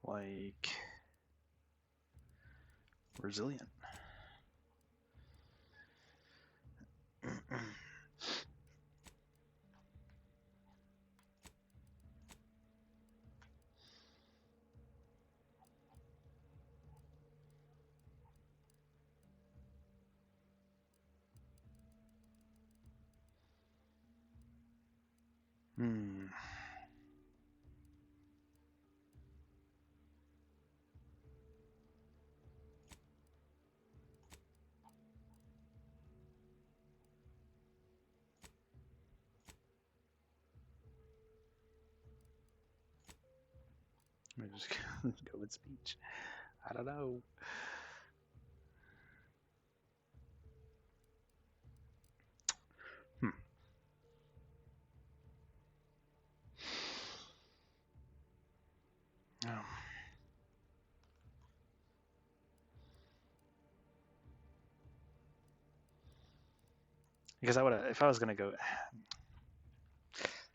Like resilient. Let me just go with speech. I don't know. Because I would have, if I was gonna go,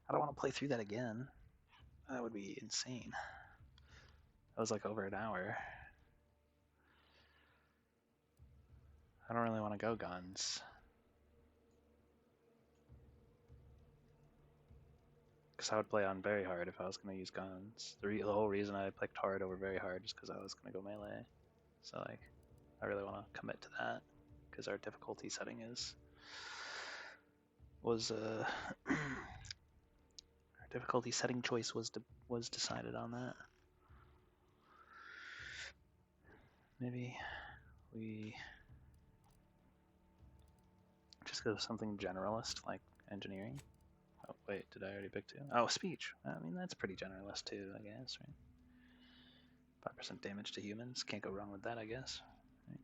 I don't want to play through that again. That would be insane. That was like over an hour. I don't really want to go guns. Because I would play on very hard if I was going to use guns. The whole reason I picked hard over very hard is because I was going to go melee. So like, I really want to commit to that because our difficulty setting was our difficulty setting choice was decided on that. Maybe we just go something generalist like engineering. Oh wait, did I already pick 2? Oh, speech. I mean, that's pretty generalist too, I guess, right? 5% damage to humans. Can't go wrong with that, I guess. Right.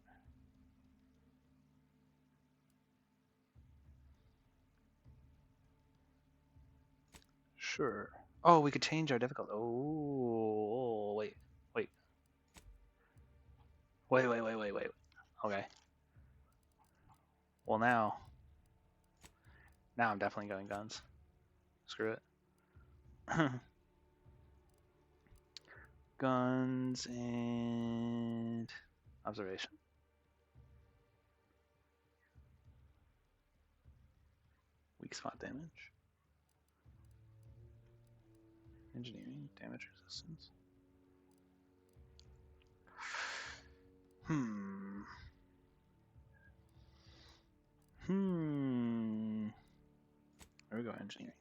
Sure. Oh, we could change our difficulty. Oh, wait. Wait. Okay. Well, now I'm definitely going guns. Screw it. Guns and observation. Weak spot damage. Engineering, damage resistance. There we go, engineering.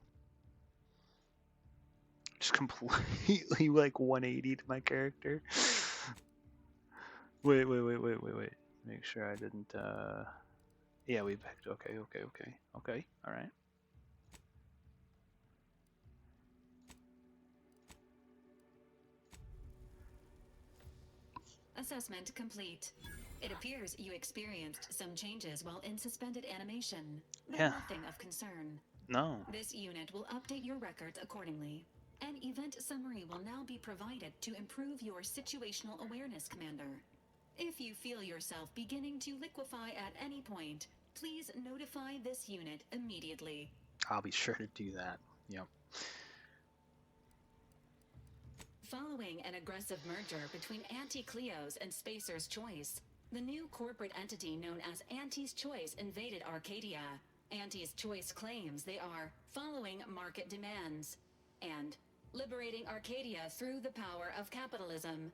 Just completely like 180 to my character. Wait. Make sure I didn't, yeah, we picked, okay, alright. Assessment complete. It appears you experienced some changes while in suspended animation, but nothing of concern. No. This unit will update your records accordingly. An event summary will now be provided to improve your situational awareness, Commander. If you feel yourself beginning to liquefy at any point, please notify this unit immediately. I'll be sure to do that. Yep. Following an aggressive merger between Anti-Cleo's and Spacer's Choice, the new corporate entity known as Anti's Choice invaded Arcadia. Anti's Choice claims they are following market demands and liberating Arcadia through the power of capitalism.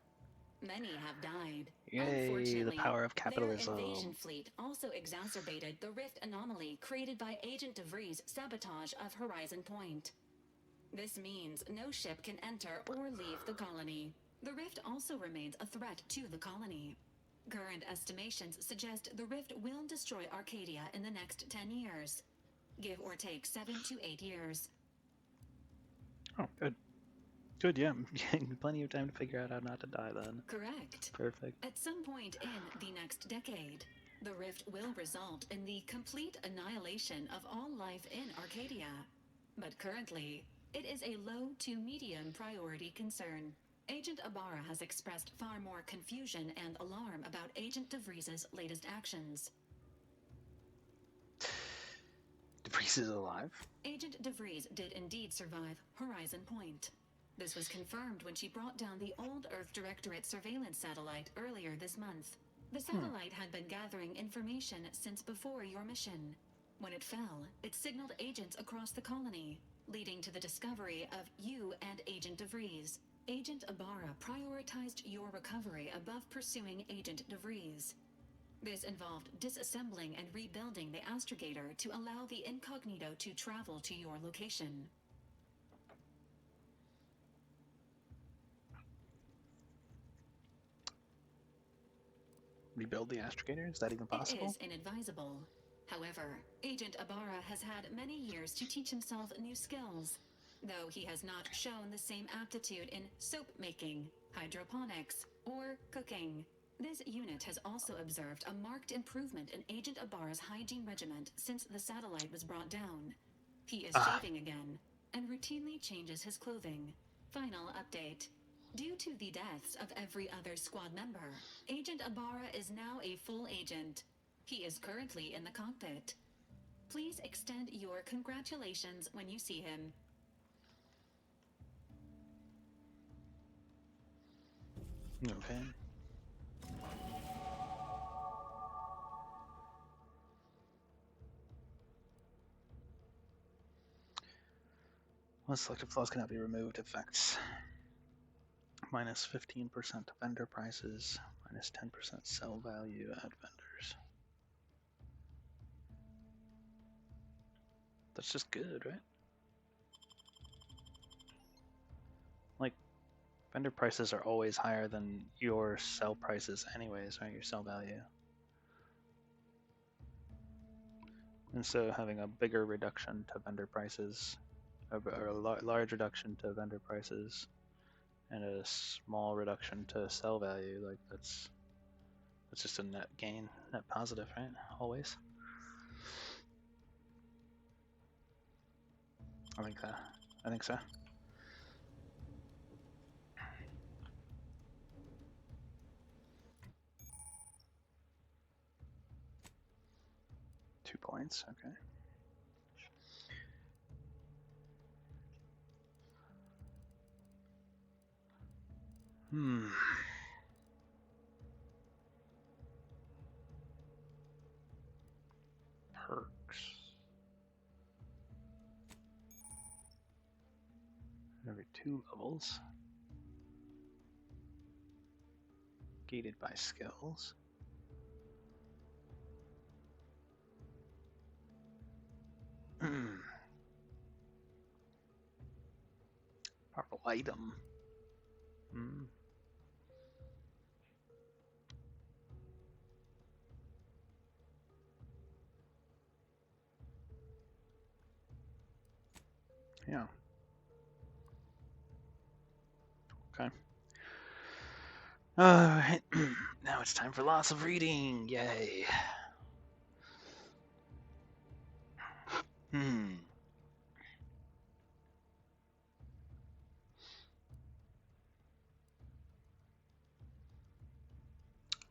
Many have died. Yay, the power of capitalism. Their invasion fleet also exacerbated the rift anomaly created by Agent DeVries' sabotage of Horizon Point. This means no ship can enter or leave the colony. The rift also remains a threat to the colony. Current estimations suggest the rift will destroy Arcadia in the next 10 years. Give or take 7 to 8 years. Oh, good. Good, yeah. Plenty of time to figure out how not to die then. Correct. Perfect. At some point in the next decade, the rift will result in the complete annihilation of all life in Arcadia. But currently, it is a low to medium priority concern. Agent Ibarra has expressed far more confusion and alarm about Agent DeVries' latest actions. DeVries is alive? Agent DeVries did indeed survive Horizon Point. This was confirmed when she brought down the old Earth Directorate surveillance satellite earlier this month. The satellite had been gathering information since before your mission. When it fell, it signaled agents across the colony, leading to the discovery of you and Agent DeVries. Agent Ibarra prioritized your recovery above pursuing Agent DeVries. This involved disassembling and rebuilding the astrogator to allow the incognito to travel to your location. Rebuild the astrogator? Is that even possible? It is inadvisable. However, Agent Ibarra has had many years to teach himself new skills, though he has not shown the same aptitude in soap making, hydroponics, or cooking. This unit has also observed a marked improvement in Agent Ibarra's hygiene regiment since the satellite was brought down. He is shaving again, and routinely changes his clothing. Final update. Due to the deaths of every other squad member, Agent Ibarra is now a full agent. He is currently in the cockpit. Please extend your congratulations when you see him. Okay. Most selected flaws cannot be removed. Effects. Minus 15% vendor prices. Minus 10% sell value at vendors. That's just good, right? Like, vendor prices are always higher than your sell prices anyways, right? Your sell value. And so having a bigger reduction to vendor prices, or a large reduction to vendor prices, and a small reduction to sell value, like that's just a net gain, net positive, right? Always. I think so. Two points, okay. Perks. Every 2 levels. Gated by skills. Powerful item. Yeah. Okay. Alright. Now it's time for lots of reading. Yay.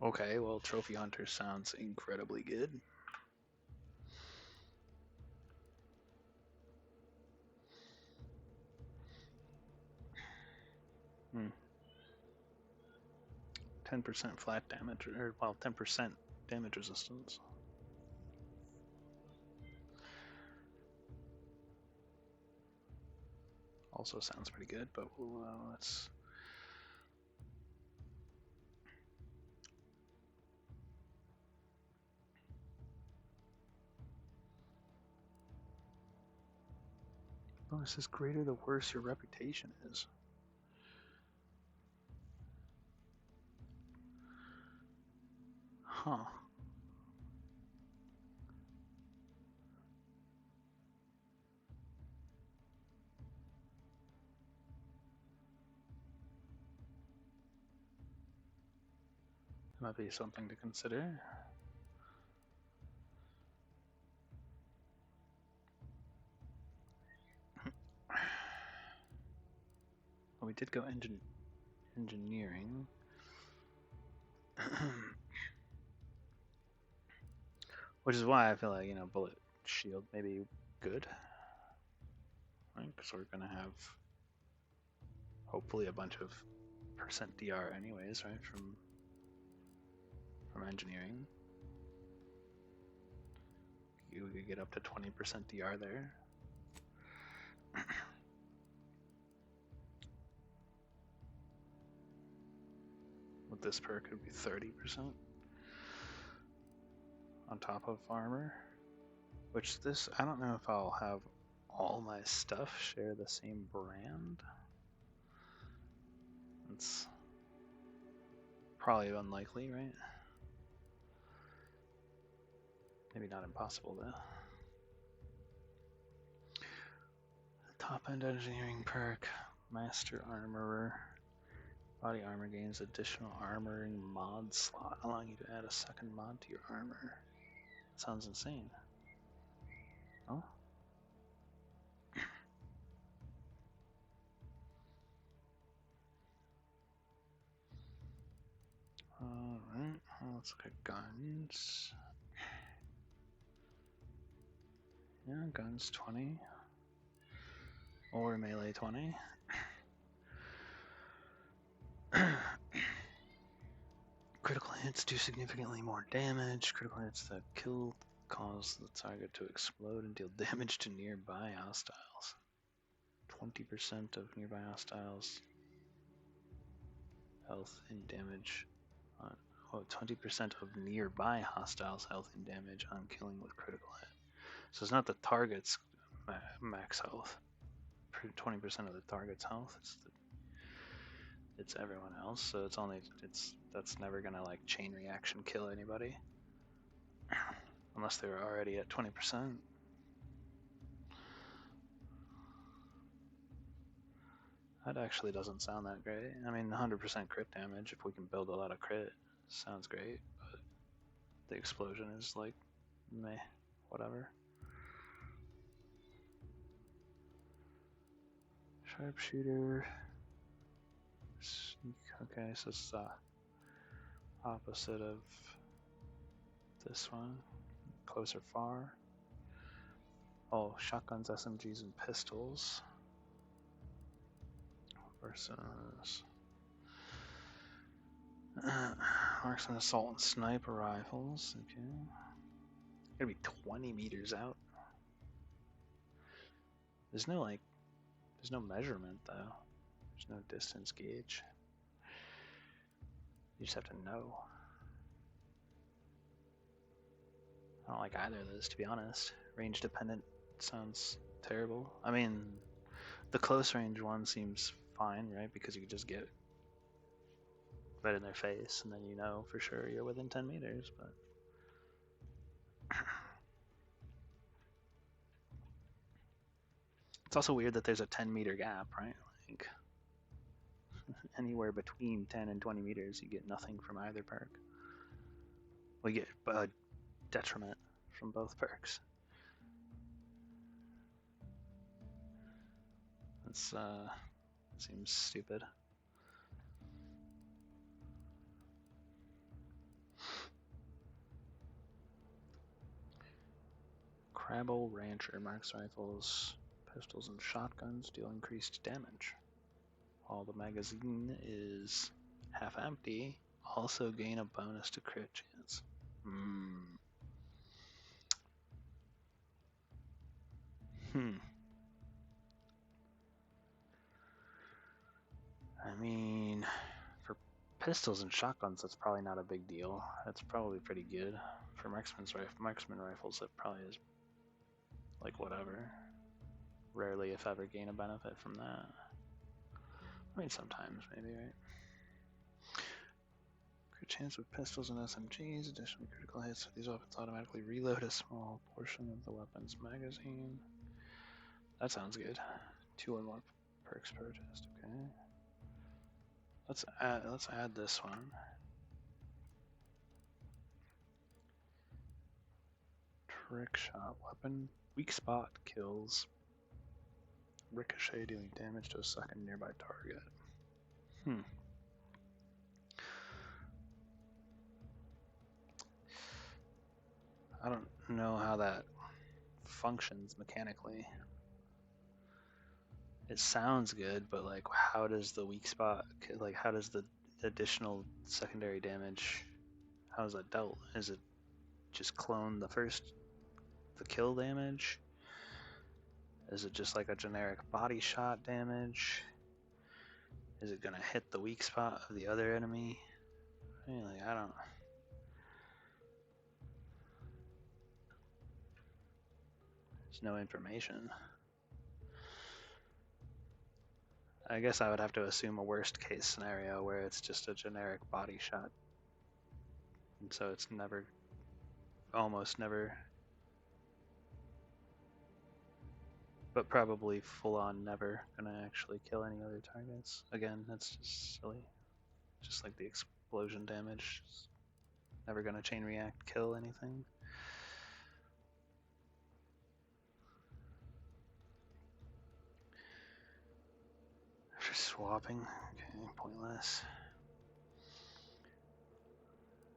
Okay, well, Trophy Hunter sounds incredibly good. 10% flat damage, or well, 10% damage resistance. Also sounds pretty good, but let's. Bonus is greater the worse your reputation is. Huh. Might be something to consider. Well, we did go engineering. Which is why I feel like, bullet shield may be good. Right? Because we're going to have hopefully a bunch of % DR anyways, right? From engineering. You could get up to 20% DR there. With this perk, it would be 30% on top of armor. Which this, I don't know if I'll have all my stuff share the same brand. It's probably unlikely, right? Maybe not impossible though. Top end engineering perk, Master Armorer. Body armor gains additional armoring mod slot, allowing you to add a second mod to your armor. Sounds insane. Oh? Alright, let's look at guns. Yeah, guns 20. Or melee 20. Critical hits do significantly more damage. Critical hits that kill cause the target to explode and deal damage to nearby hostiles. 20% of nearby hostiles health and damage on 20% of nearby hostiles health and damage on killing with critical hit. So it's not the target's max health. 20% of the target's health. It's everyone else. So that's never gonna like chain reaction kill anybody unless they were already at 20%. That actually doesn't sound that great. I mean, 100% crit damage, if we can build a lot of crit, sounds great, but the explosion is like, meh, whatever. Sharpshooter. Sneak, okay, so it's the opposite of this one. Close or far. Oh, shotguns, SMGs, and pistols. Versus marksman, assault, and sniper rifles. Okay, gonna be 20 meters out. There's no measurement though. There's no distance gauge. You just have to know. I don't like either of those, to be honest. Range dependent sounds terrible. I mean, the close range one seems fine, right? Because you can just get right in their face and then you know for sure you're within 10 meters, but it's also weird that there's a 10-meter gap, right? Like anywhere between 10 and 20 meters you get nothing from either perk. We get a detriment from both perks. That's seems stupid. Crabble Rancher marks rifles, pistols, and shotguns deal increased damage. While the magazine is half empty, also gain a bonus to crit chance. I mean, for pistols and shotguns, that's probably not a big deal. That's probably pretty good. For marksman rifles, that probably is like whatever. Rarely, if ever, gain a benefit from that. I mean, sometimes maybe, right? Crit chance with pistols and SMGs. Additionally, critical hits with these weapons automatically reload a small portion of the weapon's magazine. That sounds good. 2 or more perks purchased. Okay. Let's add this one. Trick shot weapon. Weak spot kills. Ricochet dealing damage to a second nearby target. I don't know how that functions mechanically. It sounds good, but like, how does the weak spot, like, how does the additional secondary damage, how is that dealt? Is it just clone the kill damage? Is it just like a generic body shot damage? Is it gonna hit the weak spot of the other enemy? I mean, like, I don't. There's no information. I guess I would have to assume a worst case scenario where it's just a generic body shot. And so it's never, almost never, but probably full on never gonna actually kill any other targets. Again, that's just silly. Just like the explosion damage. It's never gonna chain react, kill anything. For swapping, okay, pointless.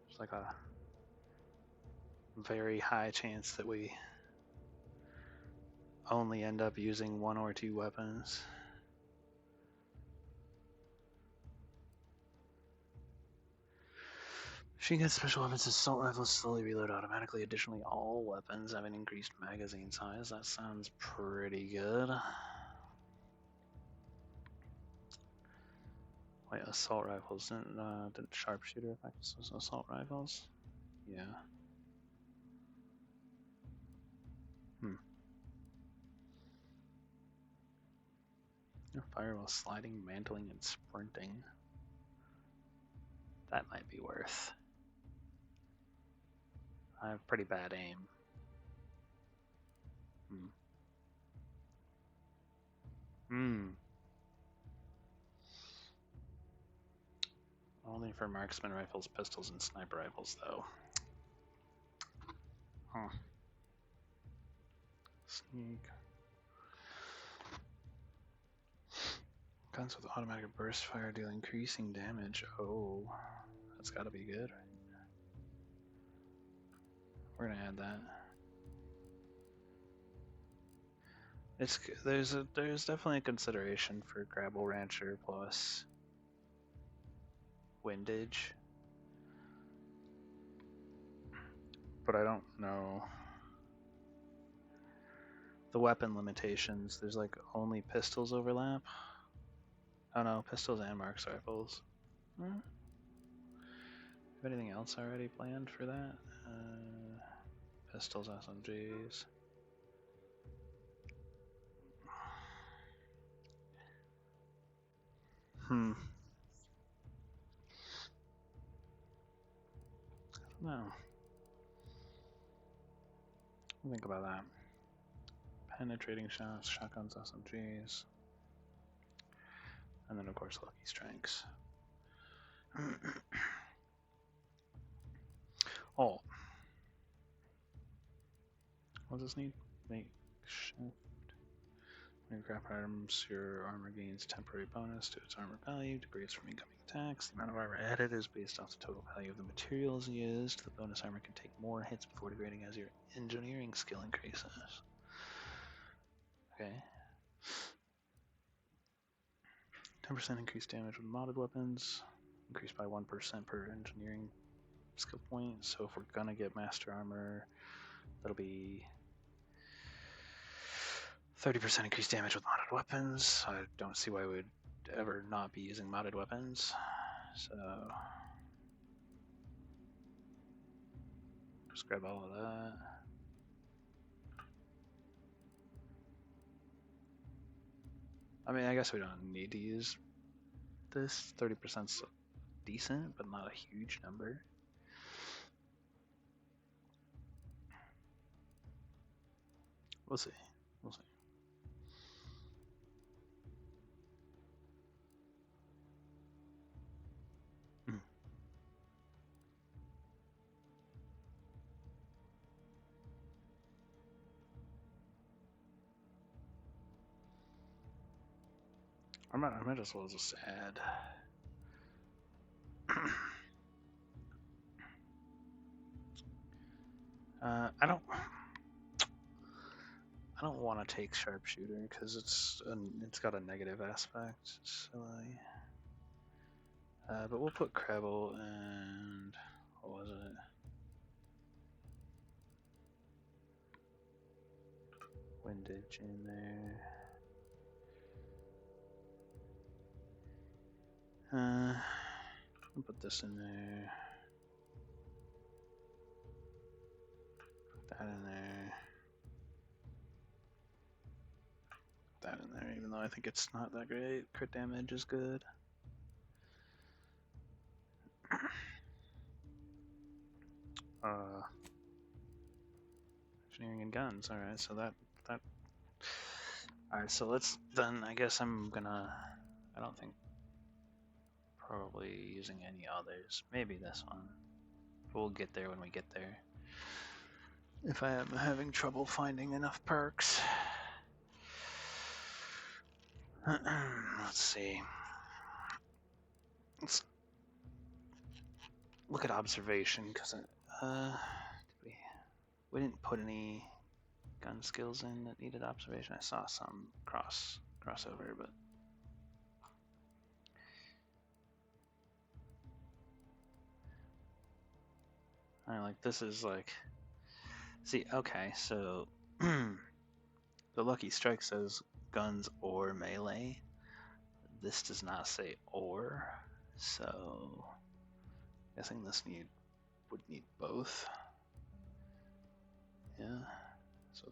It's like a very high chance that we only end up using 1 or 2 weapons. Machine gun special weapons, assault rifles slowly reload automatically. Additionally, all weapons have an increased magazine size. That sounds pretty good. Wait, assault rifles. Didn't sharpshooter affect assault rifles? Yeah. Fire while sliding, mantling, and sprinting. That might be worth. I have pretty bad aim. Only for marksman rifles, pistols, and sniper rifles, though. Huh. Sneak. Guns with automatic burst fire deal increasing damage. Oh, that's gotta be good. We're gonna add that. There's definitely a consideration for Grapple Rancher plus Windage, but I don't know the weapon limitations. There's like only pistols overlap. Oh no, pistols and marks rifles. Have anything else already planned for that? Pistols, SMGs. No. Think about that. Penetrating shots, shotguns, SMGs. And then of course Lucky Strikes. Oh. What does this need? Makeshift. When you grab items, your armor gains temporary bonus to its armor value, degrades from incoming attacks. The amount of armor added is based off the total value of the materials used. The bonus armor can take more hits before degrading as your engineering skill increases. Okay. 10% increased damage with modded weapons, increased by 1% per engineering skill point. So if we're gonna get master armor, that'll be 30% increased damage with modded weapons. I don't see why we would ever not be using modded weapons. So just grab all of that. I mean, I guess we don't need to use this. 30%'s decent, but not a huge number. We'll see. We'll see. I might as well just add. I don't want to take sharpshooter because it's got a negative aspect. So but we'll put Krevel and what was it? Windage in there. I'll put this in there. Put that in there. Put that in there, even though I think it's not that great. Crit damage is good. Engineering and guns. Alright, so that. Alright, so let's then. I guess I'm gonna. I don't think. Probably using any others. Maybe this one. We'll get there when we get there. If I am having trouble finding enough perks. Let's see. Let's look at observation because we didn't put any gun skills in that needed observation. I saw some crossover, but I like this is like, see, okay, so the Lucky Strike says guns or melee. This does not say or, so guessing this would need both. Yeah, so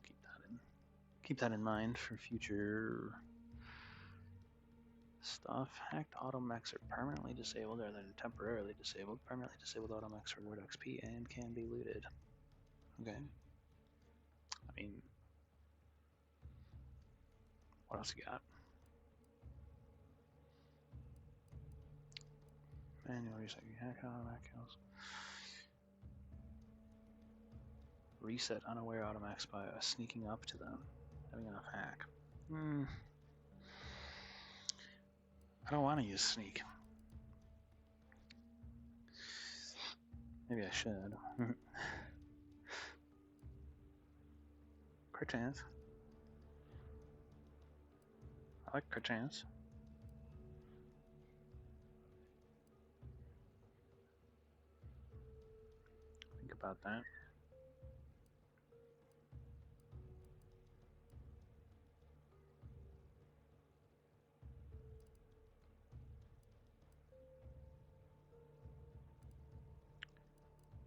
keep that in mind for future stuff. Hacked automechs are permanently disabled rather than temporarily disabled. Permanently disabled automechs reward XP and can be looted. Okay. I mean, what else you got? Manual reset. Hacked automech kills. Reset unaware automechs by sneaking up to them. Having enough hack. I don't want to use sneak. Maybe I should. Perchance. I like perchance. Think about that.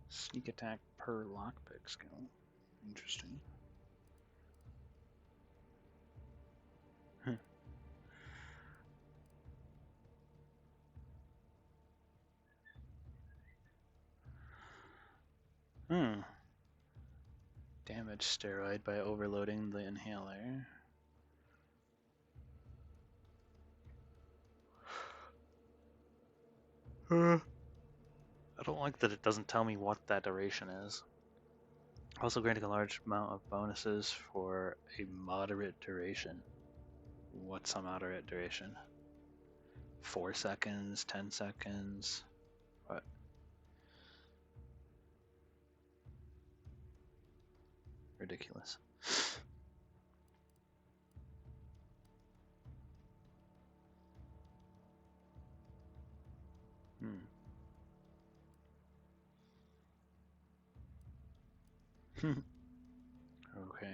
Sneak attack per lockpick skill. Interesting. Damage steroid by overloading the inhaler. I don't like that it doesn't tell me what that duration is. Also granting a large amount of bonuses for a moderate duration. What's a moderate duration? 4 seconds, 10 seconds, what? Ridiculous. Okay.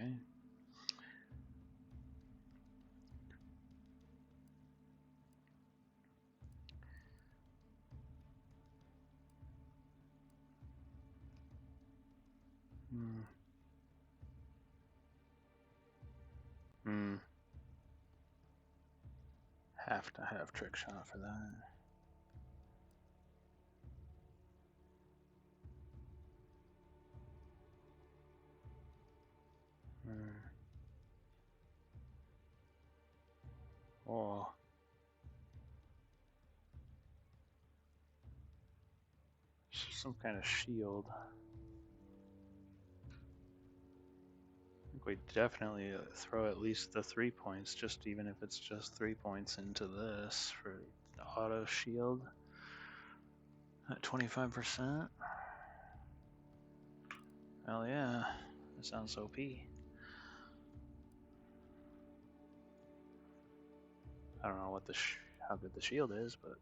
Have to have trick shot for that. Oh. Some kind of shield. I think we definitely throw at least the 3 points, just even if it's just 3 points into this for the auto shield at 25%. Hell yeah, that sounds OP. I don't know what how good the shield is, but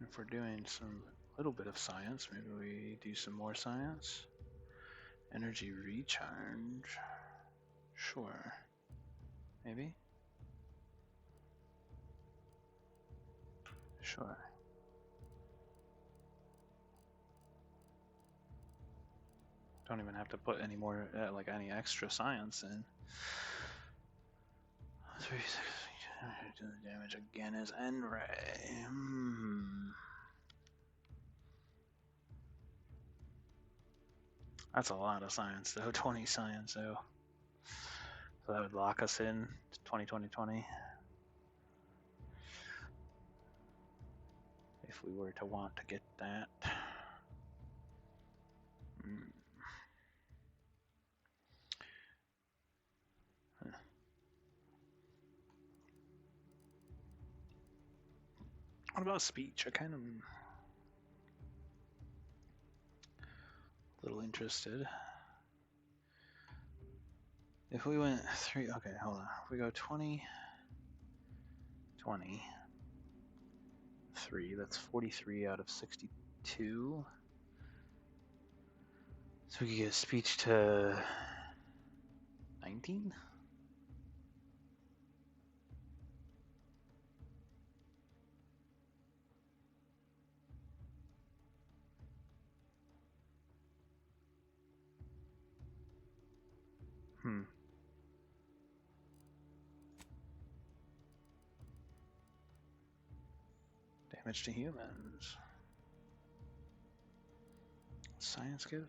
if we're doing some little bit of science, maybe we do some more science. Energy recharge. Sure. Maybe? Sure. Don't even have to put any more, like any extra science in. 3 seconds. Damage again is N-Ray. That's a lot of science though, 20 science though. So that would lock us in to 2020. If we were to want to get that. What about speech? I kind of little interested. If we went 3, okay, hold on. If we go 20, 20, 3, that's 43 out of 62. So we could get speech to 19? Damage to humans. Science give?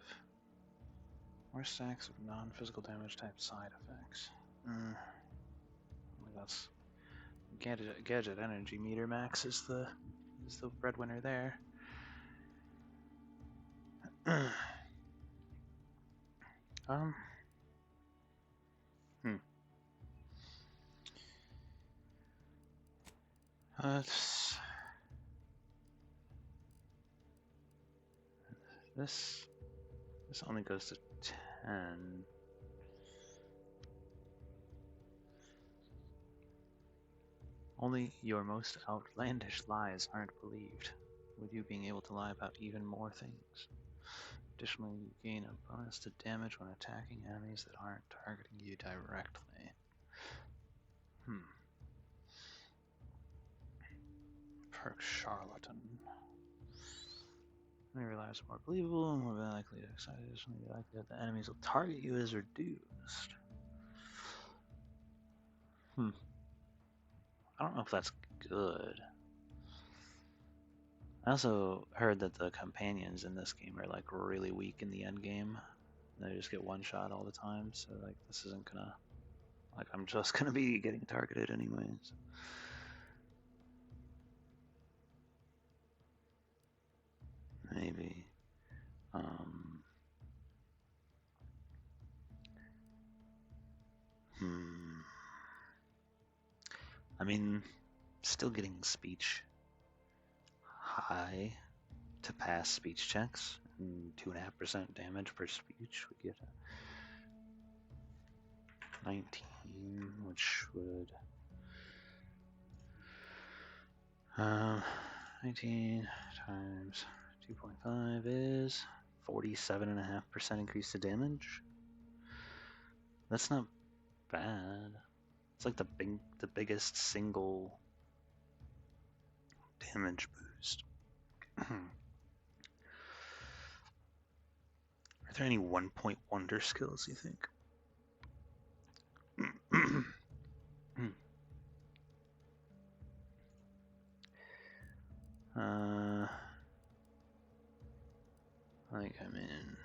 More stacks of non-physical damage type side effects. That's gadget energy meter max is the breadwinner there. This only goes to 10. Only your most outlandish lies aren't believed, with you being able to lie about even more things. Additionally, you gain a bonus to damage when attacking enemies that aren't targeting you directly. Perk Charlatan. Your lives are more believable and more likely to excite. Additionally, the likelihood that the enemies will target you is reduced. I don't know if that's good. I also heard that the companions in this game are like really weak in the end game. They just get one shot all the time, so like this isn't gonna, like I'm just gonna be getting targeted anyways. Maybe. I mean, still getting speech high to pass speech checks, and 2.5% damage per speech. We get a 19, which would 19 times 2.5 is 47.5% increase to damage. That's not bad. It's like the biggest single damage boost. Are there any 1-point wonder skills, you think? I think I'm in.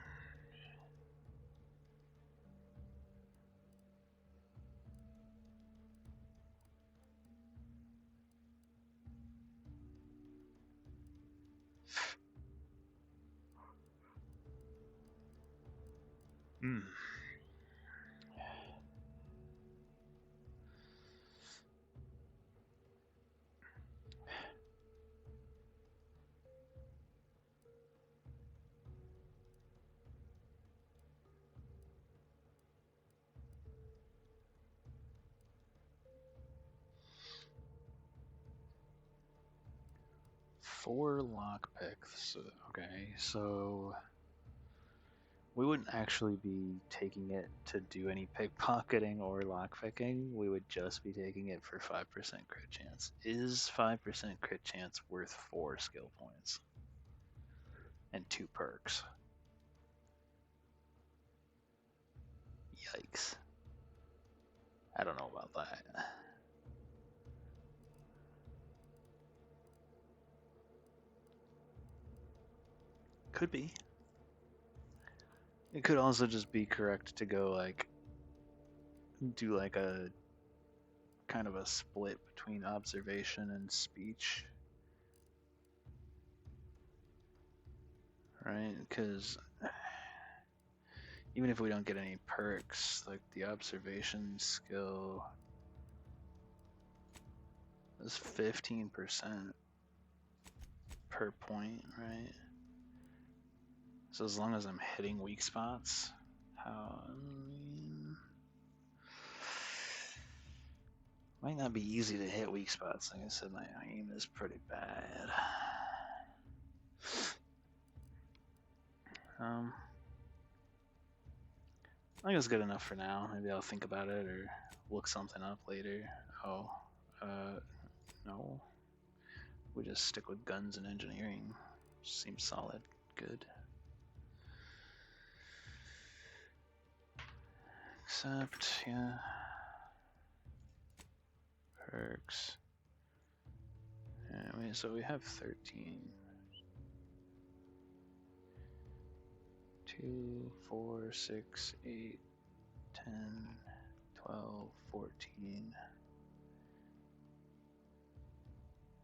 Four lockpicks. Okay, so we wouldn't actually be taking it to do any pickpocketing or lockpicking. We would just be taking it for 5% crit chance. Is 5% crit chance worth 4 skill points and 2 perks? Yikes. I don't know about that. Could be. It could also just be correct to go like do like a kind of a split between observation and speech, right? Because even if we don't get any perks, like the observation skill is 15% per point, right? So as long as I'm hitting weak spots, might not be easy to hit weak spots. Like I said, my aim is pretty bad. I think it's good enough for now. Maybe I'll think about it or look something up later. Oh, no. We just stick with guns and engineering. Seems solid. Good. Except, yeah. Perks. Anyway, so we have 13. 2, 4, 6, 8, 10, 12, 14,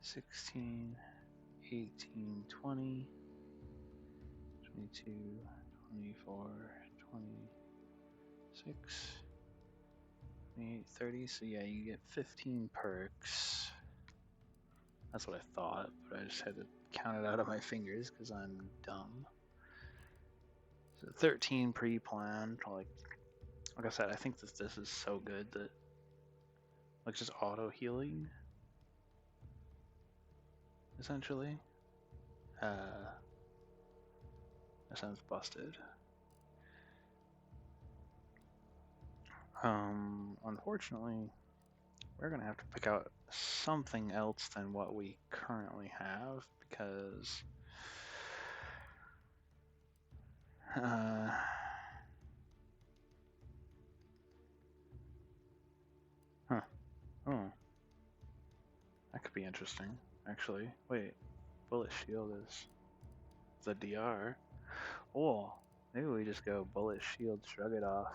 16, 18, 20, 22, 24, 26, 28, 30. So yeah, you get 15 perks. That's what I thought, but I just had to count it out of my fingers because I'm dumb. So 13 pre-planned. Like I said, I think that this is so good that like just auto healing essentially. That sounds busted. Unfortunately, we're gonna have to pick out something else than what we currently have because oh, that could be interesting, actually. Wait, bullet shield is the DR. Oh, maybe we just go bullet shield, shrug it off.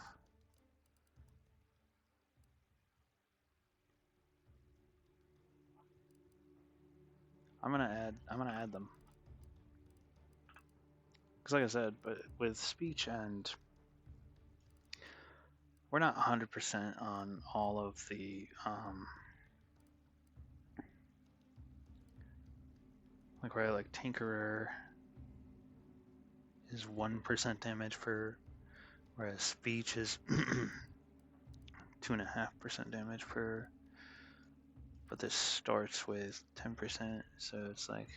I'm gonna add them. Because like I said, but with speech and we're not 100% on all of the like Tinkerer is 1% damage per, whereas speech is 2.5% damage per. But this starts with 10%, so it's like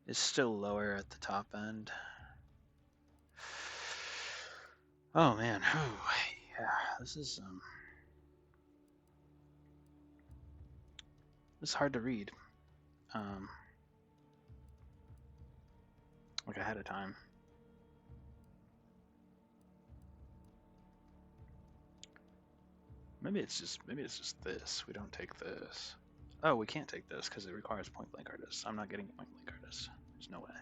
it's still lower at the top end. Oh man, yeah, this is hard to read. Like ahead of time. Maybe it's just this. We don't take this. Oh, we can't take this because it requires point blank artist. I'm not getting point blank artist. There's no way.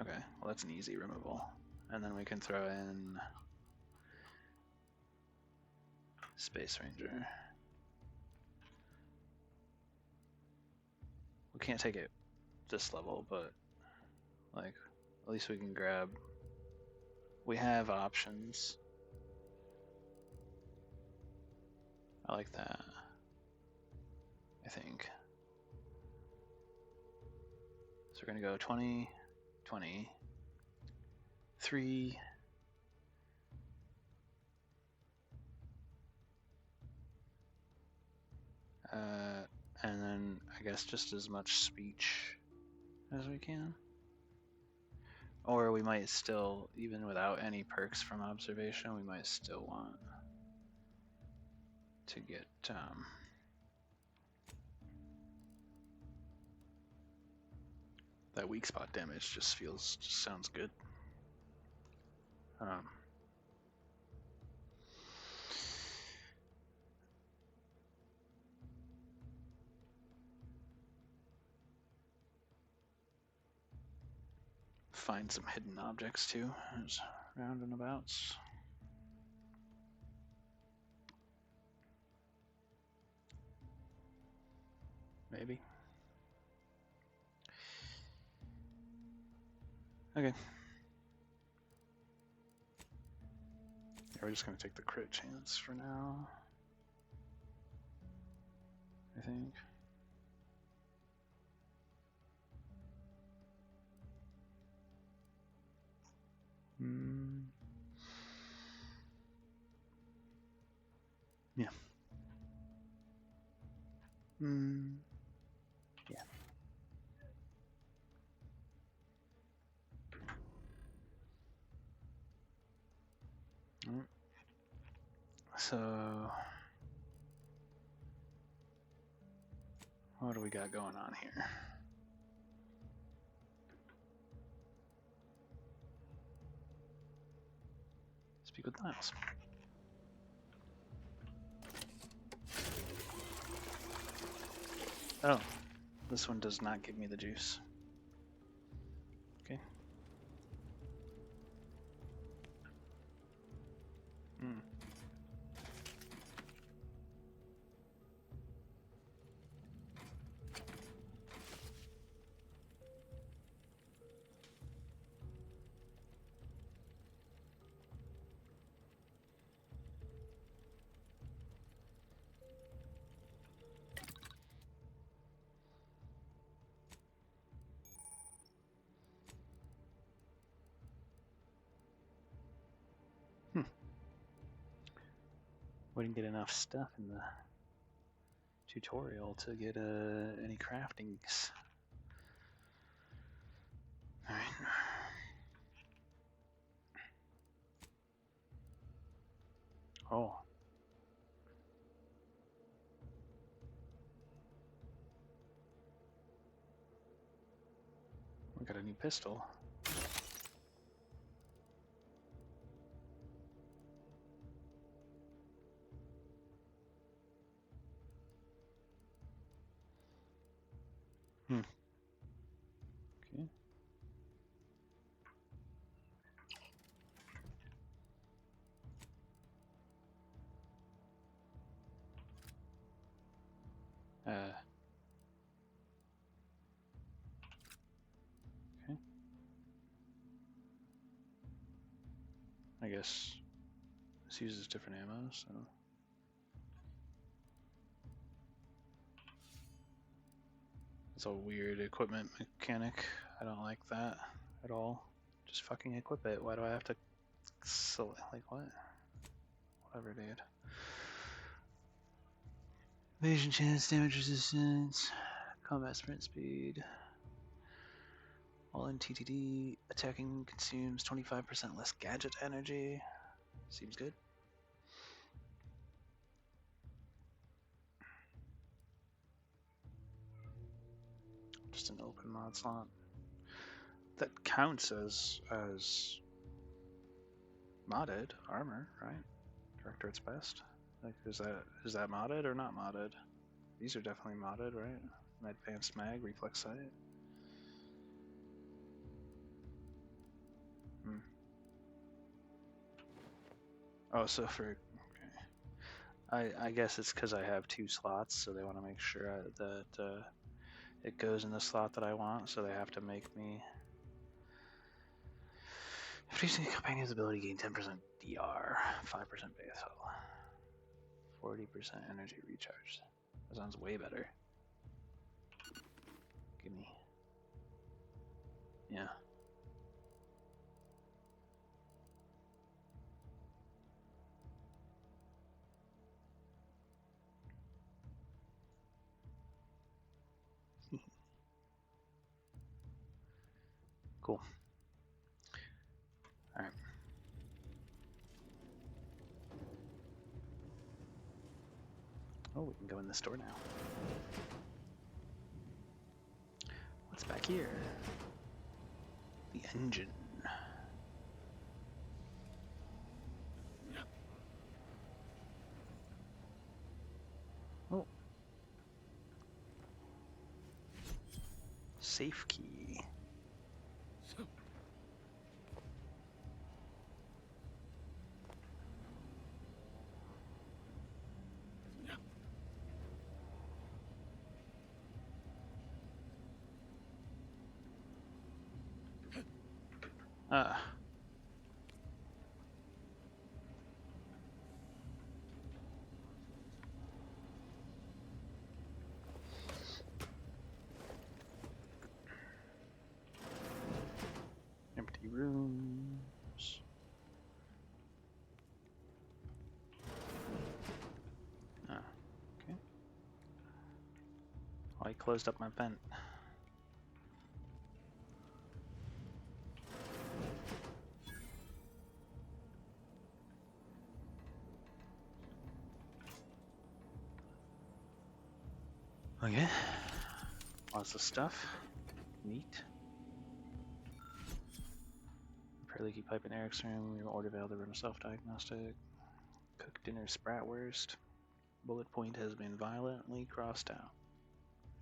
Okay, well that's an easy removal. And then we can throw in Space Ranger. We can't take it this level, but like at least we can grab. We have options. I like that. I think. So we're gonna go 20, 20, 3. And then I guess just as much speech as we can. Or we might still, even without any perks from observation, we might still want to get that weak spot damage. Just sounds good. Find some hidden objects too, as round and abouts. Maybe. Okay. Yeah, we're just gonna take the crit chance for now, I think. Hmm. Yeah. Hmm. Yeah. Mm. So, what do we got going on here? Speak with Niles. Oh, this one does not give me the juice. Okay. Hmm. Wouldn't get enough stuff in the tutorial to get any craftings. All right. Oh. We got a new pistol. Hmm. Okay. Okay. I guess this uses different ammo, so. It's a weird equipment mechanic. I don't like that at all. Just fucking equip it. Why do I have to select, like, what? Whatever, dude. Evasion chance, damage resistance, combat sprint speed. All in TTD, attacking consumes 25% less gadget energy. Seems good. Just an open mod slot. That counts as modded armor, right? Director its best. Like, is that modded or not modded? These are definitely modded, right? Advanced mag, reflex sight. Hmm. Oh, so for okay. I guess it's because I have 2 slots, so they want to make sure that it goes in the slot that I want, so they have to make me. If using a companion's ability, gain 10% DR, 5% base health, 40% energy recharge. That sounds way better. Give me. Yeah. Cool. Alright. Oh, we can go in this door now. What's back here? The engine. Oh. Safe key. Empty rooms. closed up my vent. Okay. Lots of stuff. Neat. Repair leaky pipe in Eric's room. Order veil the room self-diagnostic. Cook dinner spratwurst. Bullet point has been violently crossed out.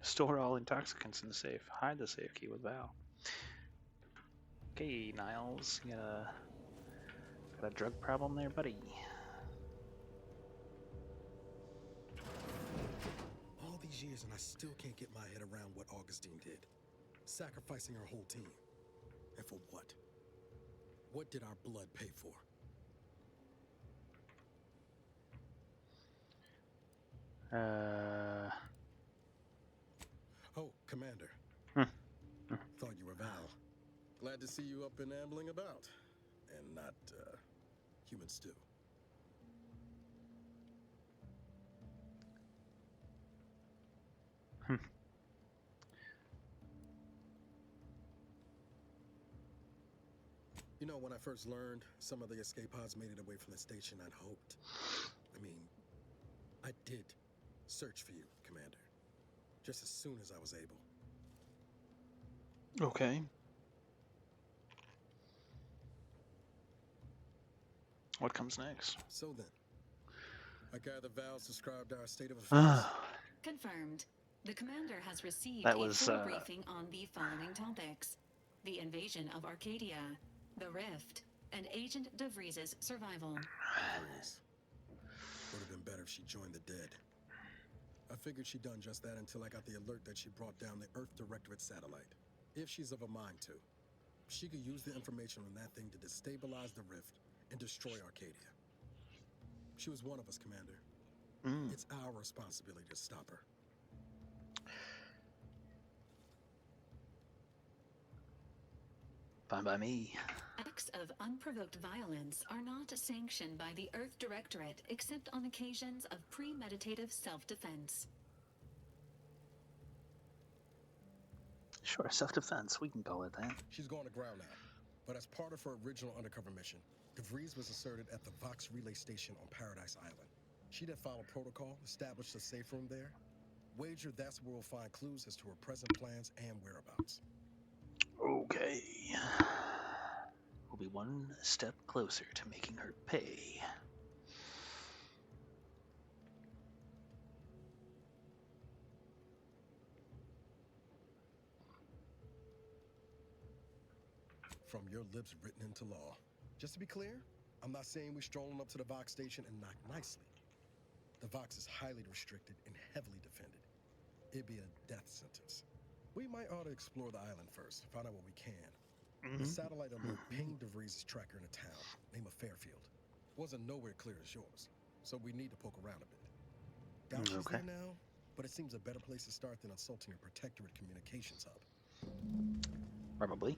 Store all intoxicants in the safe. Hide the safe key with Val. Okay, Niles, you got a drug problem there, buddy? All these years and I still can't get my head around what Augustine did. Sacrificing her whole team. And for what? What did our blood pay for? Oh, Commander. Thought you were Val. Glad to see you up and ambling about. And not, human stew. You know, when I first learned some of the escape pods made it away from the station, I'd hoped. I did search for you, Commander. Just as soon as I was able. Okay. What comes next? So then, I gather Val's described our state of affairs. Confirmed. The commander has received That a was, full briefing on the following topics: the invasion of Arcadia, the Rift, and Agent DeVries's survival. DeVries. Would have been better if she joined the dead. I figured she'd done just that until I got the alert that she brought down the Earth Directorate satellite. If she's of a mind to, she could use the information on that thing to destabilize the Rift and destroy Arcadia. She was one of us, Commander. It's our responsibility to stop her. Fine by me. Acts of unprovoked violence are not sanctioned by the Earth Directorate except on occasions of premeditative self-defense. Sure, self-defense. We can call it that. She's going to ground now. But as part of her original undercover mission, DeVries was asserted at the Vox Relay Station on Paradise Island. She'd have followed protocol, established a safe room there. Wager that's where we'll find clues as to her present plans and whereabouts. Okay. We'll be one step closer to making her pay. From your lips written into law. Just to be clear, I'm not saying we're strolling up to the Vox station and knock nicely. The Vox is highly restricted and heavily defended. It'd be a death sentence. We might ought to explore the island first, find out what we can. The satellite alert pinged DeVries' tracker in a town, named Fairfield. Wasn't nowhere clear as yours, so we need to poke around a bit. Doubt she's there now, but it seems a better place to start than assaulting a Protectorate communications hub. Probably.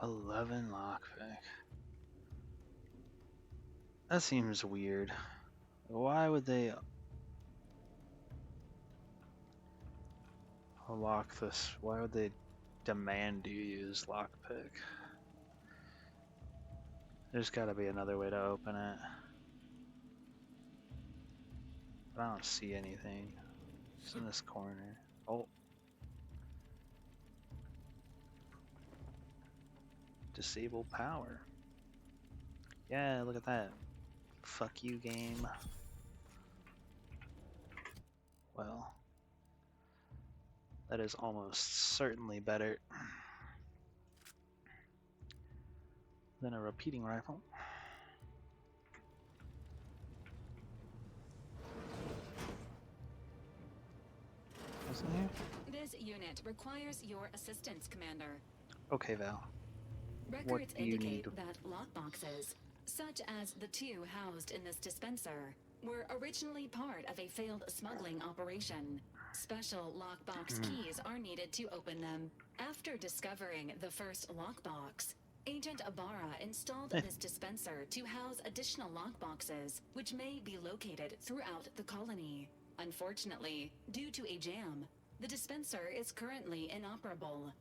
$11 lockpick. That seems weird. Why would they lock this? Why would they demand you use lockpick? There's gotta be another way to open it. I don't see anything. It's in this corner. Oh. Disable power. Yeah, look at that. Fuck you, game. Well, that is almost certainly better than a repeating rifle. This This unit requires your assistance, Commander. Okay, Val. Records do you indicate need? that lockboxes, such as the two housed in this dispenser, were originally part of a failed smuggling operation. Special lockbox keys are needed to open them. After discovering the first lockbox, Agent Ibarra installed this dispenser to house additional lockboxes, which may be located throughout the colony. Unfortunately, due to a jam, the dispenser is currently inoperable.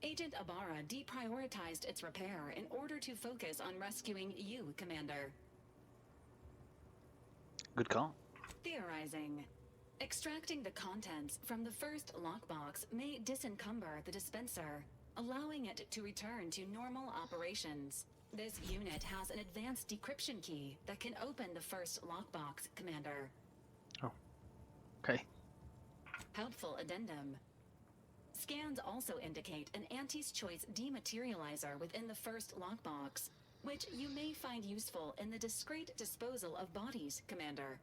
Agent Ibarra deprioritized its repair in order to focus on rescuing you, Commander. Good call. Theorizing. Extracting the contents from the first lockbox may disencumber the dispenser, allowing it to return to normal operations. This unit has an advanced decryption key that can open the first lockbox, Commander. Okay. Helpful addendum. Scans also indicate an Auntie's Choice dematerializer within the first lockbox, which you may find useful in the discreet disposal of bodies, Commander.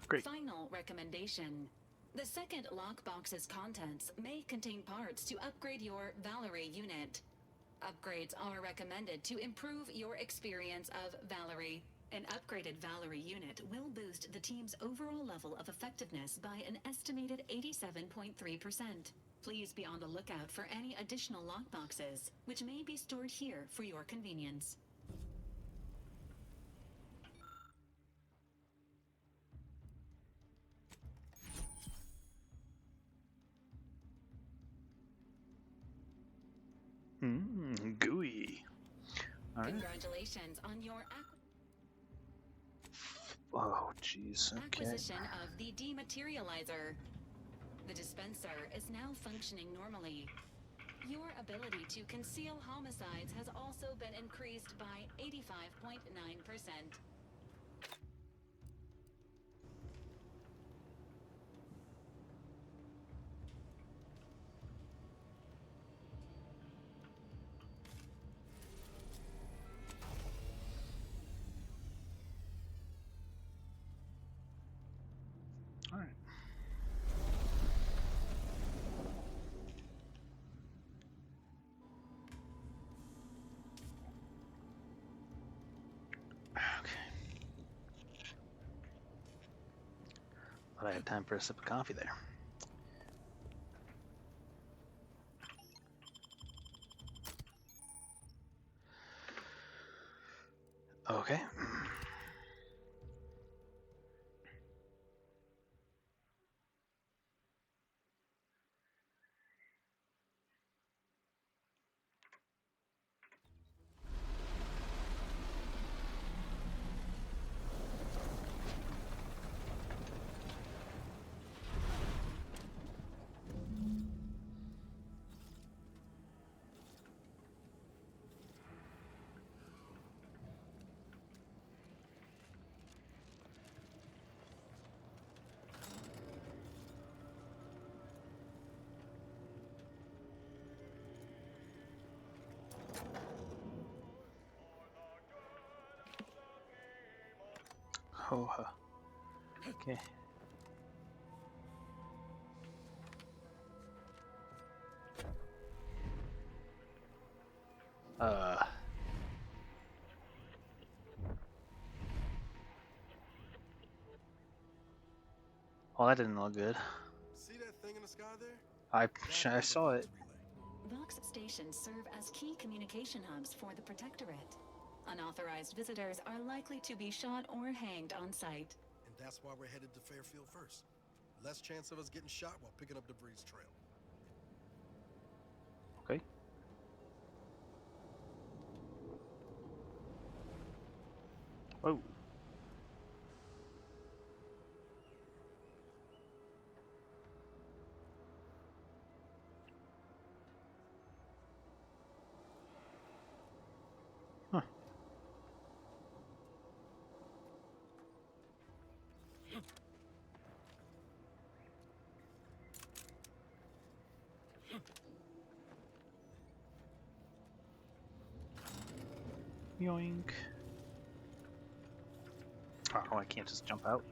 Great. Final recommendation. The second lockbox's contents may contain parts to upgrade your Valerie unit. Upgrades are recommended to improve your experience of Valerie. An upgraded Valerie unit will boost the team's overall level of effectiveness by an estimated 87.3%. Please be on the lookout for any additional lockboxes, which may be stored here for your convenience. Gooey. All right. Congratulations on your Oh, jeez. Okay. acquisition of the dematerializer. The dispenser is now functioning normally. Your ability to conceal homicides has also been increased by 85.9%. All right. Okay. Thought I had time for a sip of coffee there. Okay. Oh, okay. Well, that didn't look good. See that thing in the sky there? I saw it. Vox stations serve as key communication hubs for the Protectorate. Unauthorized visitors are likely to be shot or hanged on sight. And that's why we're headed to Fairfield first. Less chance of us getting shot while picking up debris trail. Okay. Whoa. Huh. Yoink. Oh, I can't just jump out.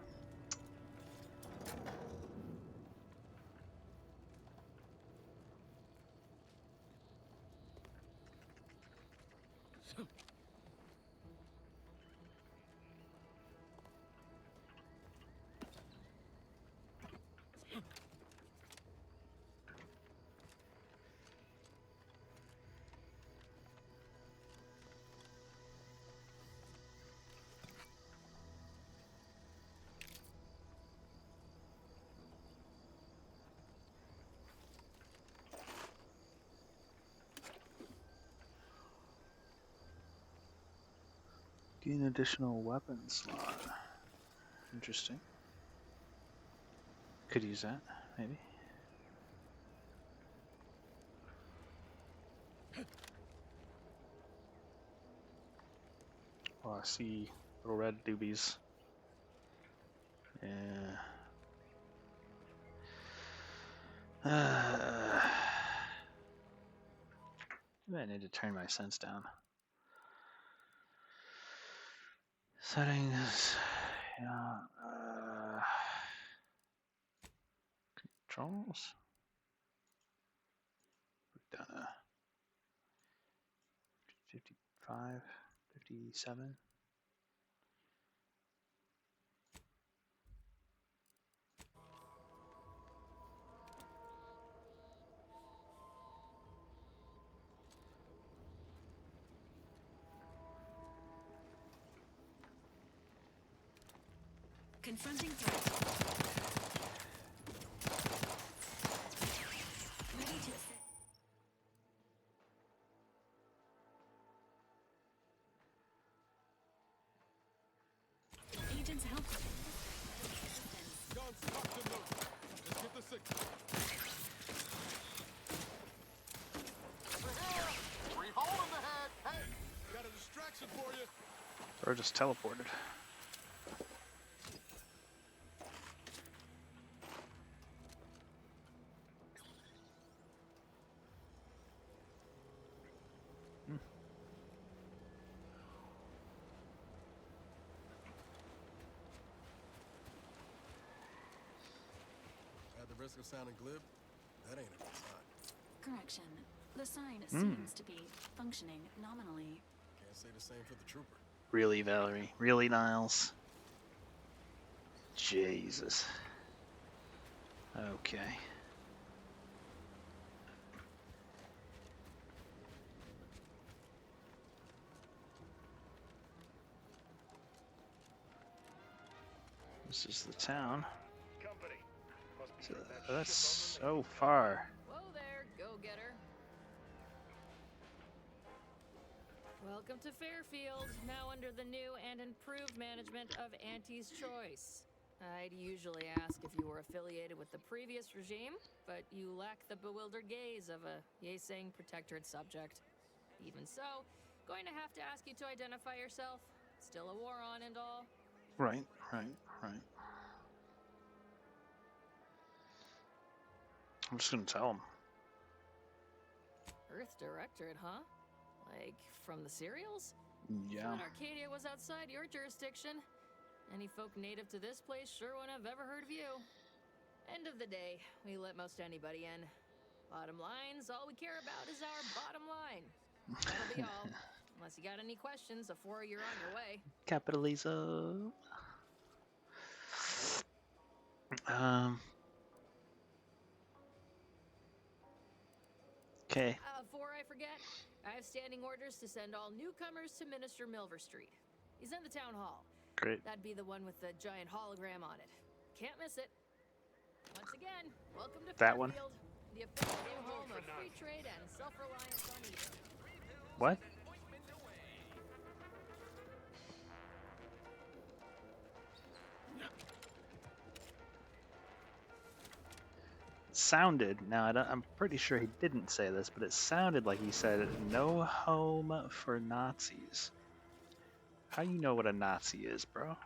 Gain additional weapon slot. Interesting. Could use that, maybe. Oh, I see little red doobies. Yeah. Maybe I need to turn my sense down. Settings. Yeah. Controls. Put down a 55, 57. Confronting threat. Ready to assist. Agents help. Guns cocked and loaded. Let's get the signal. We're here. 3 hole in the head. Hey, Got a distraction for you. Or just teleported. At the risk of sounding glib, that ain't a good sign. Correction. The sign seems to be functioning nominally. Can't say the same for the trooper. Really, Valerie? Really, Niles? Jesus. Okay. This is the town. So that's so far. Whoa there, go-getter. Welcome to Fairfield, now under the new and improved management of Auntie's Choice. I'd usually ask if you were affiliated with the previous regime, but you lack the bewildered gaze of a yay-saying protectorate subject. Even so, going to have to ask you to identify yourself. Still a war on and all. Right. I'm just gonna tell him. Earth Directorate, huh? Like, from the serials? Yeah. When Arcadia was outside your jurisdiction, any folk native to this place sure wouldn't have ever heard of you. End of the day, we let most anybody in. Bottom line's all we care about is our bottom line. That'll be all. Unless you got any questions before you're on your way. Capitalism. Okay. Before I forget, I have standing orders to send all newcomers to Minister Milver Street. He's in the town hall. Great. That'd be the one with the giant hologram on it. Can't miss it. Once again, welcome to That one? Fairfield, the official new home of free trade and self-reliance on Eden. What? Sounded, now I'm pretty sure he didn't say this, but it sounded like he said no home for Nazis. How do you know what a Nazi is, bro?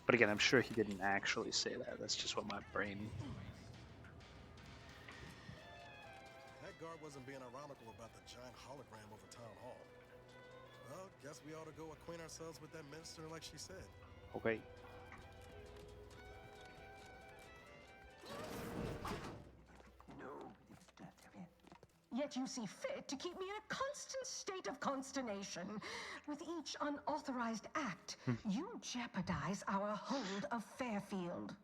But again, I'm sure he didn't actually say that. That's just what my brain... That guard wasn't being ironical about the giant hologram over town hall. Well, guess we ought to go acquaint ourselves with that minister like she said. Okay. yet you see fit to keep me in a constant state of consternation. With each unauthorized act, you jeopardize our hold of Fairfield.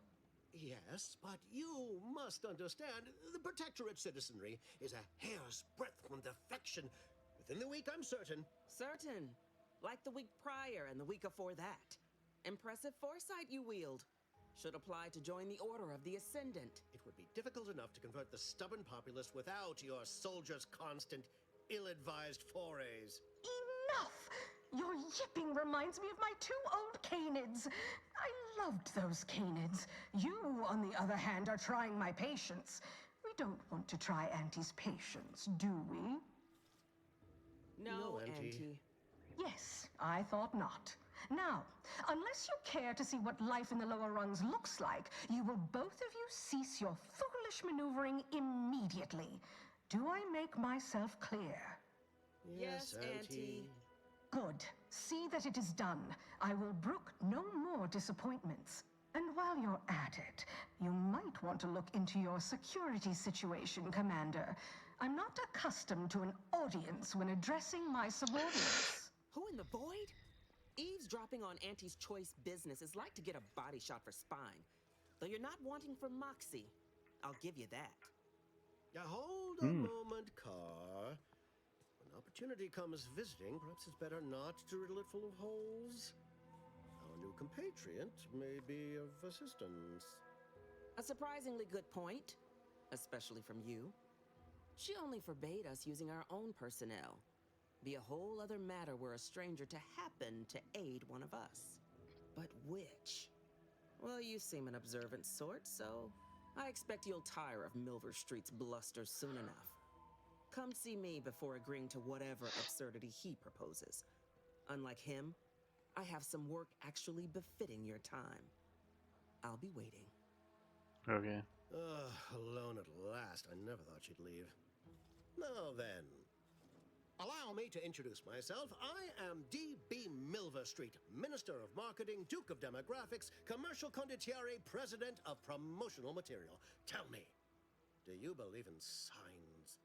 Yes, but you must understand, the Protectorate citizenry is a hair's breadth from defection. Within the week, I'm certain. Certain. Like the week prior and the week before that. Impressive foresight you wield. Should apply to join the Order of the Ascendant. It would be difficult enough to convert the stubborn populace without your soldiers' constant, ill-advised forays. Enough! Your yipping reminds me of my 2 old canids. I loved those canids. You, on the other hand, are trying my patience. We don't want to try Auntie's patience, do we? No, Auntie. Auntie. Yes, I thought not. Now, unless you care to see what life in the lower rungs looks like, you will both of you cease your foolish maneuvering immediately. Do I make myself clear? Yes, Auntie. Good. See that it is done. I will brook no more disappointments. And while you're at it, you might want to look into your security situation, Commander. I'm not accustomed to an audience when addressing my subordinates. Who in the void? Eavesdropping on Auntie's choice business is like to get a body shot for spine. Though you're not wanting for moxie. I'll give you that. Now hold a moment, Carr. When opportunity comes visiting, perhaps it's better not to riddle it full of holes. Our new compatriot may be of assistance. A surprisingly good point. Especially from you. She only forbade us using our own personnel. Be a whole other matter were a stranger to happen to aid one of us. But which? Well, you seem an observant sort, so I expect you'll tire of Milver Street's bluster soon enough. Come see me before agreeing to whatever absurdity he proposes. Unlike him, I have some work actually befitting your time. I'll be waiting. Okay. Alone at last. I never thought she'd leave. Now then, allow me to introduce myself. I am D.B. Milver Street, Minister of Marketing, Duke of Demographics, Commercial Condottiere, President of Promotional Material. Tell me, do you believe in signs?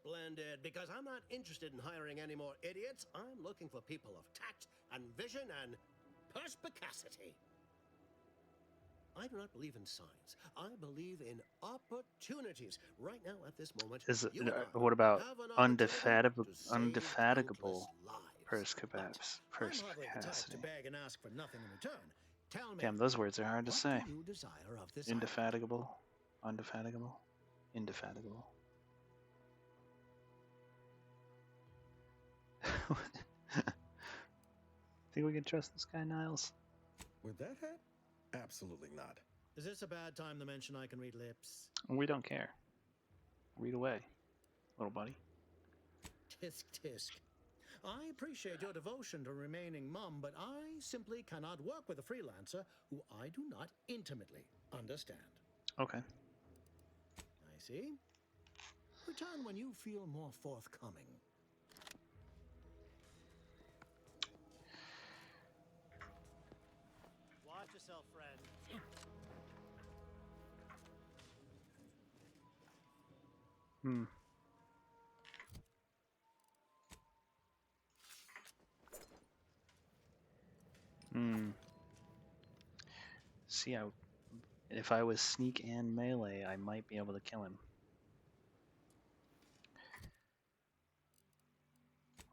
Splendid, because I'm not interested in hiring any more idiots. I'm looking for people of tact and vision and perspicacity. I do not believe in signs. I believe in opportunities. Right now, at this moment, Is you and I what about have an undefatigable countless perspicacity? I'm hardly the type to beg and ask for nothing in return. Tell me, Damn, those words are hard to what say. do you desire of this Indefatigable, undefatigable, indefatigable. Think we can trust this guy, Niles? With that hat? Absolutely not. Is this a bad time to mention I can read lips? We don't care. Read away, little buddy. Tisk tisk. I appreciate your devotion to remaining mum, but I simply cannot work with a freelancer who I do not intimately understand. Okay. I see. Return when you feel more forthcoming. Watch yourself, friend. Hmm. Hmm. See, if I was sneak and melee, I might be able to kill him.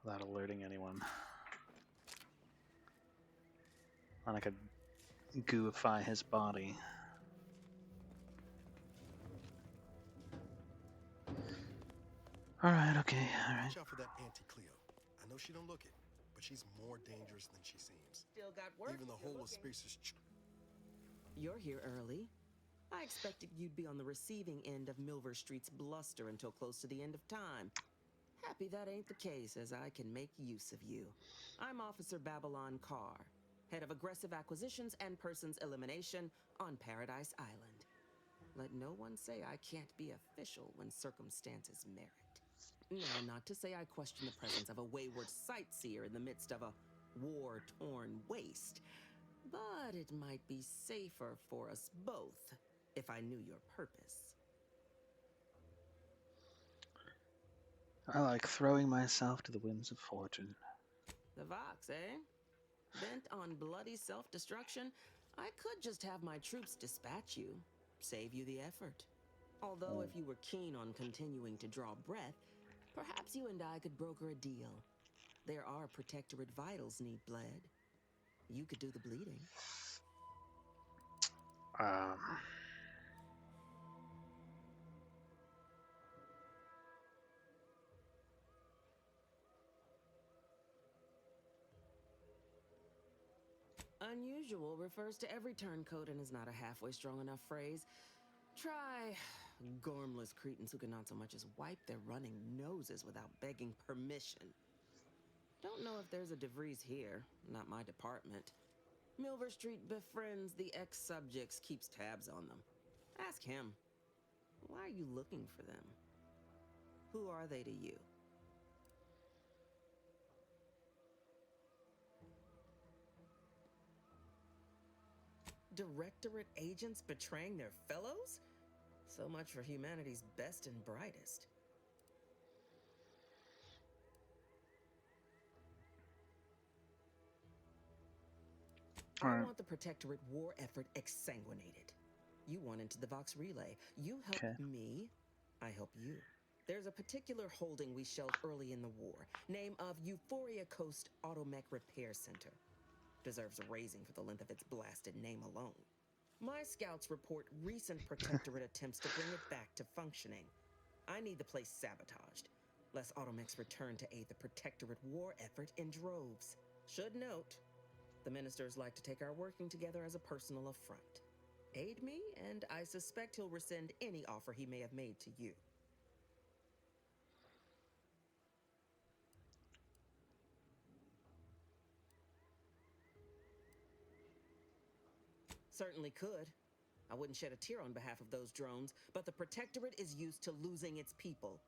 Without alerting anyone. And I could gooify his body. Alright, okay, alright. Watch out for that Auntie Cleo. I know she don't look it, but she's more dangerous than she seems. Still got work. Even the whole of space is You're here early. I expected you'd be on the receiving end of Milver Street's bluster until close to the end of time. Happy that ain't the case, as I can make use of you. I'm Officer Babylon Carr, head of aggressive acquisitions and persons elimination on Paradise Island. Let no one say I can't be official when circumstances merit. Now, not to say I question the presence of a wayward sightseer in the midst of a war-torn waste, but it might be safer for us both if I knew your purpose. I like throwing myself to the whims of fortune. The Vox, eh? Bent on bloody self-destruction, I could just have my troops dispatch you, save you the effort. Although if you were keen on continuing to draw breath, perhaps you and I could broker a deal. There are Protectorate vitals need bled. You could do the bleeding. Unusual refers to every turncoat and is not a halfway strong enough phrase. Try gormless cretins who can not so much as wipe their running noses without begging permission. Don't know if there's a DeVries here, not my department. Milver Street befriends the ex-subjects, keeps tabs on them. Ask him. Why are you looking for them? Who are they to you? Directorate agents betraying their fellows? So much for humanity's best and brightest. I want the Protectorate war effort exsanguinated. You want into the Vox Relay. You help me, I help you. There's a particular holding we shelved early in the war. Name of Euphoria Coast Automech Repair Center. Deserves a raising for the length of its blasted name alone. My scouts report recent Protectorate attempts to bring it back to functioning. I need the place sabotaged, lest Automechs return to aid the Protectorate war effort in droves. Should note, the ministers like to take our working together as a personal affront. Aid me, and I suspect he'll rescind any offer he may have made to you. Certainly could. I wouldn't shed a tear on behalf of those drones, but the Protectorate is used to losing its people,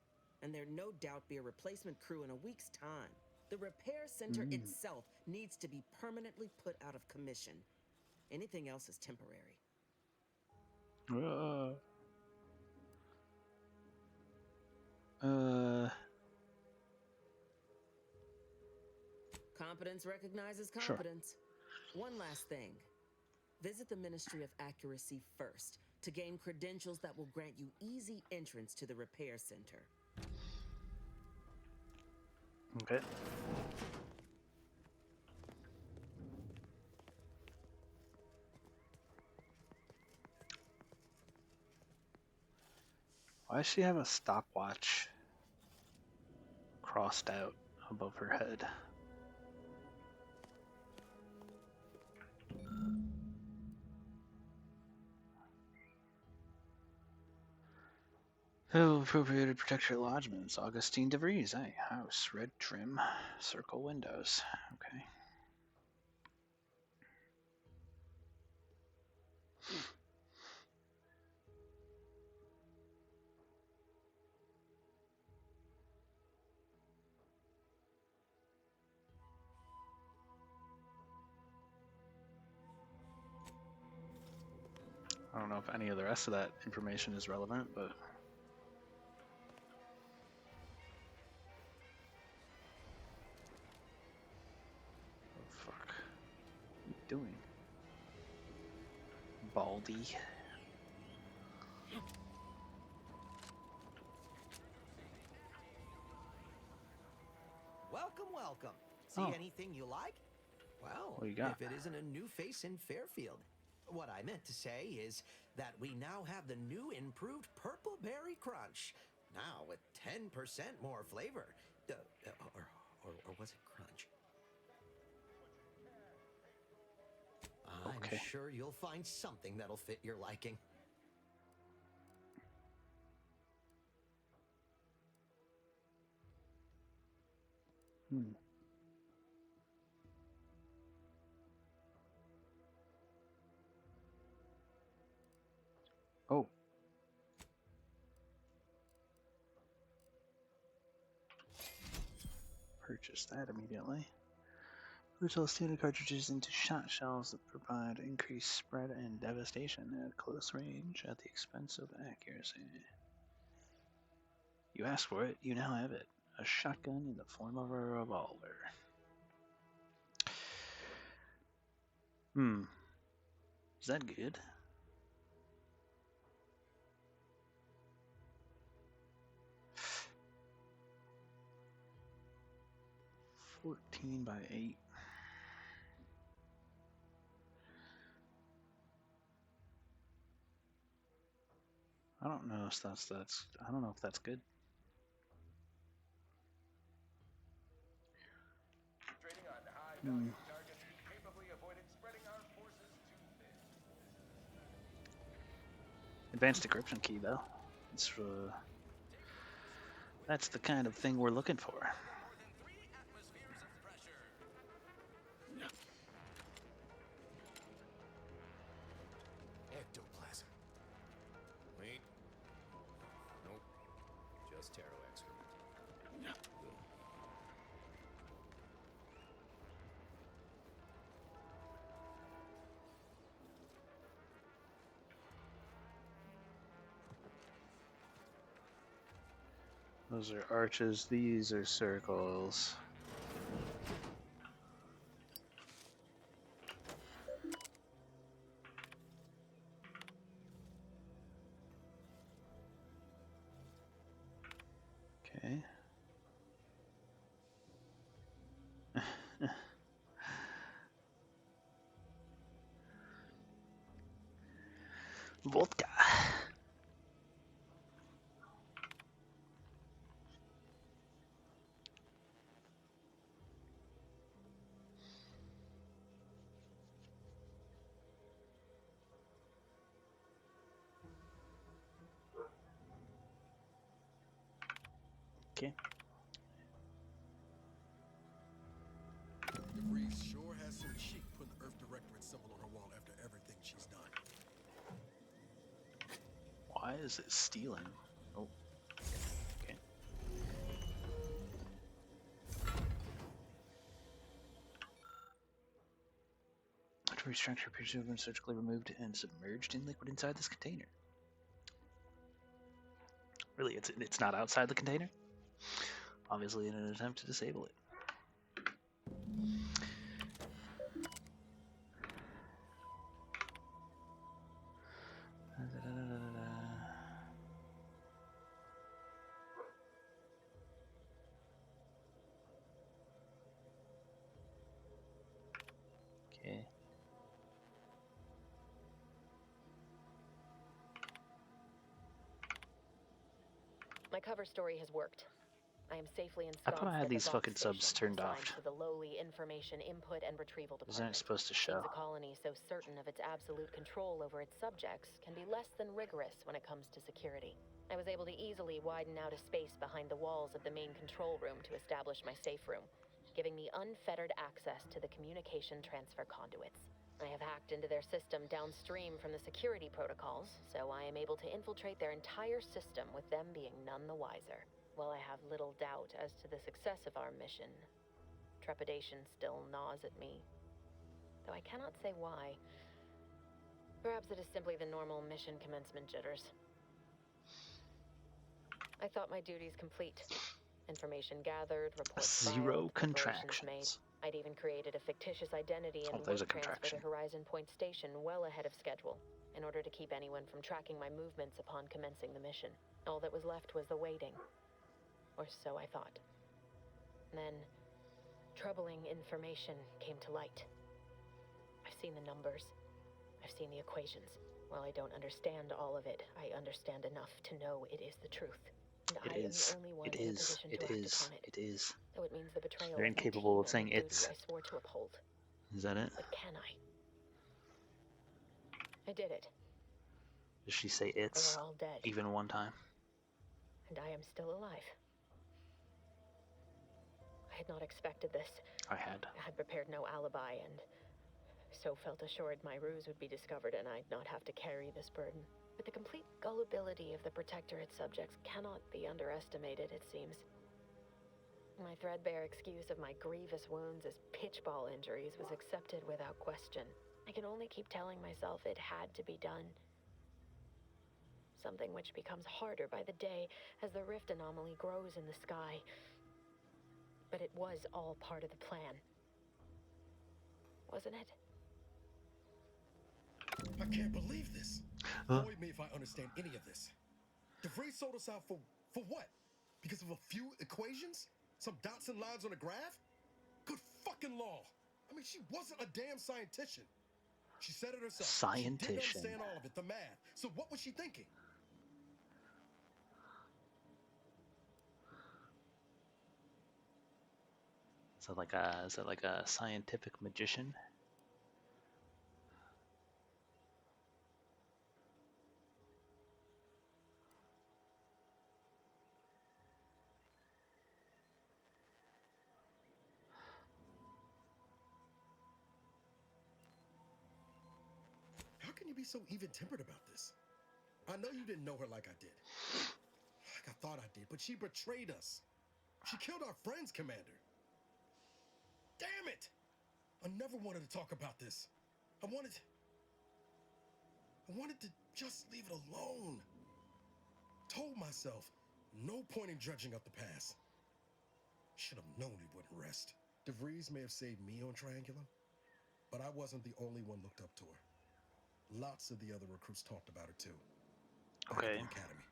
and there'd no doubt be a replacement crew in a week's time. The repair center itself needs to be permanently put out of commission. Anything else is temporary. Competence recognizes competence. Sure. One last thing. Visit the Ministry of Accuracy first to gain credentials that will grant you easy entrance to the repair center. Okay. Why does she have a stopwatch crossed out above her head? Who appropriated Protectorate lodgements? Augustine DeVries, house, red trim, circle windows. Okay. I don't know if any of the rest of that information is relevant, but... Oh, fuck. What are you doing? Baldy. Welcome, welcome. See anything you like? Well, what you got? If it isn't a new face in Fairfield. What I meant to say is that we now have the new improved Purple Berry Crunch. Now with 10% more flavor. Or was it crunch? I'm sure you'll find something that'll fit your liking. Oh. purchase that immediately. Put all standard cartridges into shot shells that provide increased spread and devastation at close range at the expense of accuracy. You asked for it, you now have it. A shotgun in the form of a revolver. Is that good? $14 by $8. I don't know if that's I don't know if that's good. Advanced decryption key though. It's that's the kind of thing we're looking for. Ectoplasm. Wait. Nope. Just taro excrement. Those are arches, these are circles. Okay. Vodka. Okay. Reese sure has some cheek putting the Earth Directorate symbol on her wall after everything she's done. Why is it stealing? Oh. Okay. Battery structure appears to have been surgically removed and submerged in liquid inside this container. Really, it's not outside the container? Obviously in an attempt to disable it. Okay. My cover story has worked. I am safely I ensconced thought I had at the these Vault fucking subs Station, turned assigned off. to the lowly information input and retrieval Isn't department. it supposed to show? Seems a colony so certain of its absolute control over its subjects can be less than rigorous when it comes to security. I was able to easily widen out a space behind the walls of the main control room to establish my safe room, giving me unfettered access to the communication transfer conduits. I have hacked into their system downstream from the security protocols, so I am able to infiltrate their entire system with them being none the wiser. While I have little doubt as to the success of our mission, trepidation still gnaws at me. Though I cannot say why. Perhaps it is simply the normal mission commencement jitters. I thought my duties complete. Information gathered, reports Zero filed, preparations made. contractions. I'd even created a fictitious identity and there's a work transfer contraction. to Horizon Point Station well ahead of schedule, in order to keep anyone from tracking my movements upon commencing the mission. All that was left was the waiting. Or so I thought. Then, troubling information came to light. I've seen the numbers. I've seen the equations. While I don't understand all of it, I understand enough to know it is the truth. And I am the only one in a position to act upon it. It is. Though it means the betrayal They're of my incapable team of saying and the duty it's. I swore to uphold. Is that it? But can I? I did it. Does she say it's They are all dead. even one time? And I am still alive. I had not expected this. I had. I had prepared no alibi and so felt assured my ruse would be discovered and I'd not have to carry this burden. But the complete gullibility of the Protectorate subjects cannot be underestimated, it seems. My threadbare excuse of my grievous wounds as pitchball injuries was accepted without question. I can only keep telling myself it had to be done. Something which becomes harder by the day as the rift anomaly grows in the sky. But it was all part of the plan. Wasn't it? I can't believe this. Avoid me if I understand any of this. DeVries sold us out for what? Because of a few equations? Some dots and lines on a graph? Good fucking law. I mean, she wasn't a damn scientician. She said it herself. She didn't understand all of it, the math. So what was she thinking? Is that like a scientific magician? How can you be so even-tempered about this? I know you didn't know her like I did. Like I thought I did, but she betrayed us. She killed our friends, Commander. Damn it! I never wanted to talk about this. I wanted to just leave it alone. Told myself, no point in dredging up the past. Should have known he wouldn't rest. DeVries may have saved me on Triangulum, but I wasn't the only one looked up to her. Lots of the other recruits talked about her too. Back at the academy.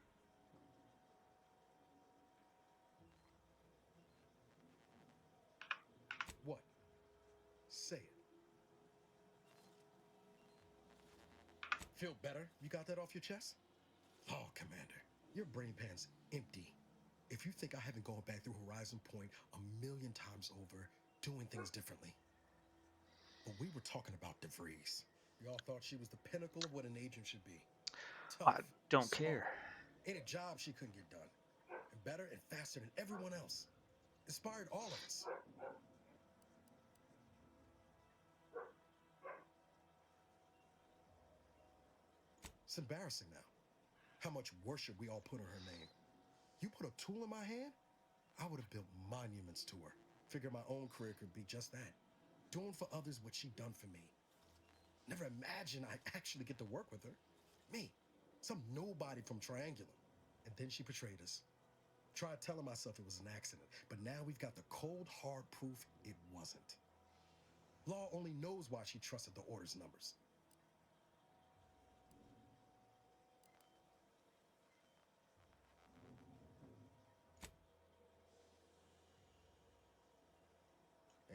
What? Say it. Feel better? You got that off your chest? Oh, Commander, your brain pan's empty. If you think I haven't gone back through Horizon Point 1,000,000 times over, doing things differently. But we were talking about DeVries. We all thought she was the pinnacle of what an agent should be. Tough, I don't smart. care. Ain't a job she couldn't get done. And better and faster than everyone else. Inspired all of us. It's embarrassing now. How much worship we all put on her name. You put a tool in my hand, I would have built monuments to her. Figured my own career could be just that. Doing for others what she done for me. Never imagined I'd actually get to work with her. Me, some nobody from Triangulum. And then she betrayed us. Tried telling myself it was an accident, but now we've got the cold, hard proof it wasn't. Law only knows why she trusted the Order's numbers.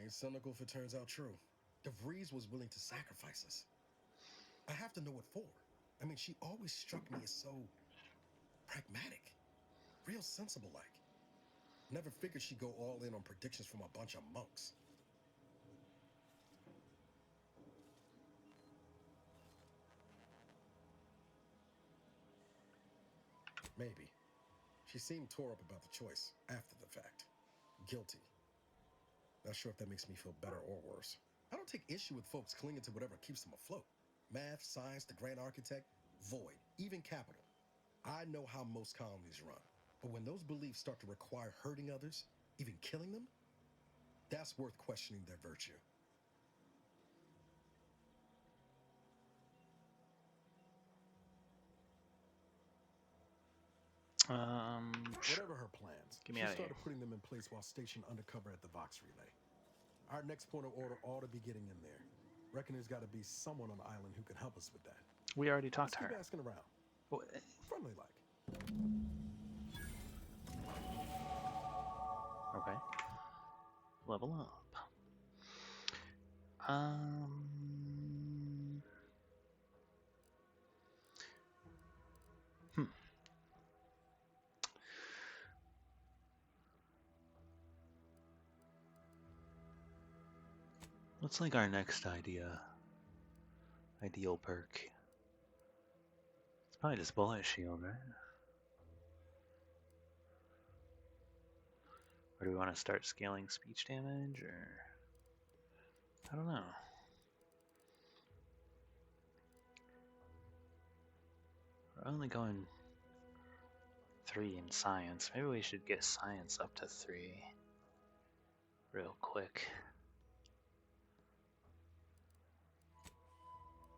Ain't cynical if it turns out true. DeVries was willing to sacrifice us. I have to know what for. I mean, she always struck me as so pragmatic. Real sensible-like. Never figured she'd go all in on predictions from a bunch of monks. Maybe. She seemed tore up about the choice after the fact. Guilty. Not sure if that makes me feel better or worse. I don't take issue with folks clinging to whatever keeps them afloat. Math, science, the grand architect, void, even capital. I know how most colonies run. But when those beliefs start to require hurting others, even killing them, that's worth questioning their virtue. Whatever her plans, Get me she out of started here. putting them in place while stationed undercover at the Vox Relay. Our next point of order ought to be getting in there. Reckon there's got to be someone on the island who can help us with that. We already talked to Keep her. asking around. Friendly like. Okay. Level up. What's like our next ideal perk? It's probably just bullet shield, right? Or do we want to start scaling speech damage, or I don't know. We're only going 3 in science. Maybe we should get science up to 3. real quick.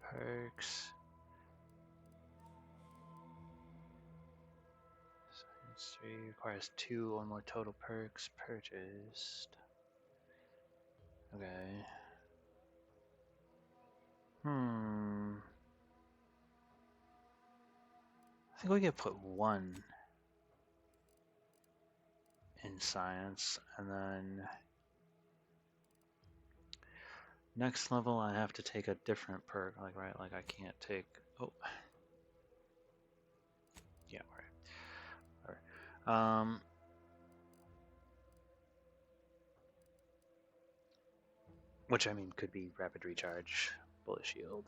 Perks. Science 3 requires 2 or more total perks purchased. Okay. I think we could put 1 in science, and then next level I have to take a different perk, like right, like I can't take, oh, yeah, right, alright, which I mean could be rapid recharge, bullet shield.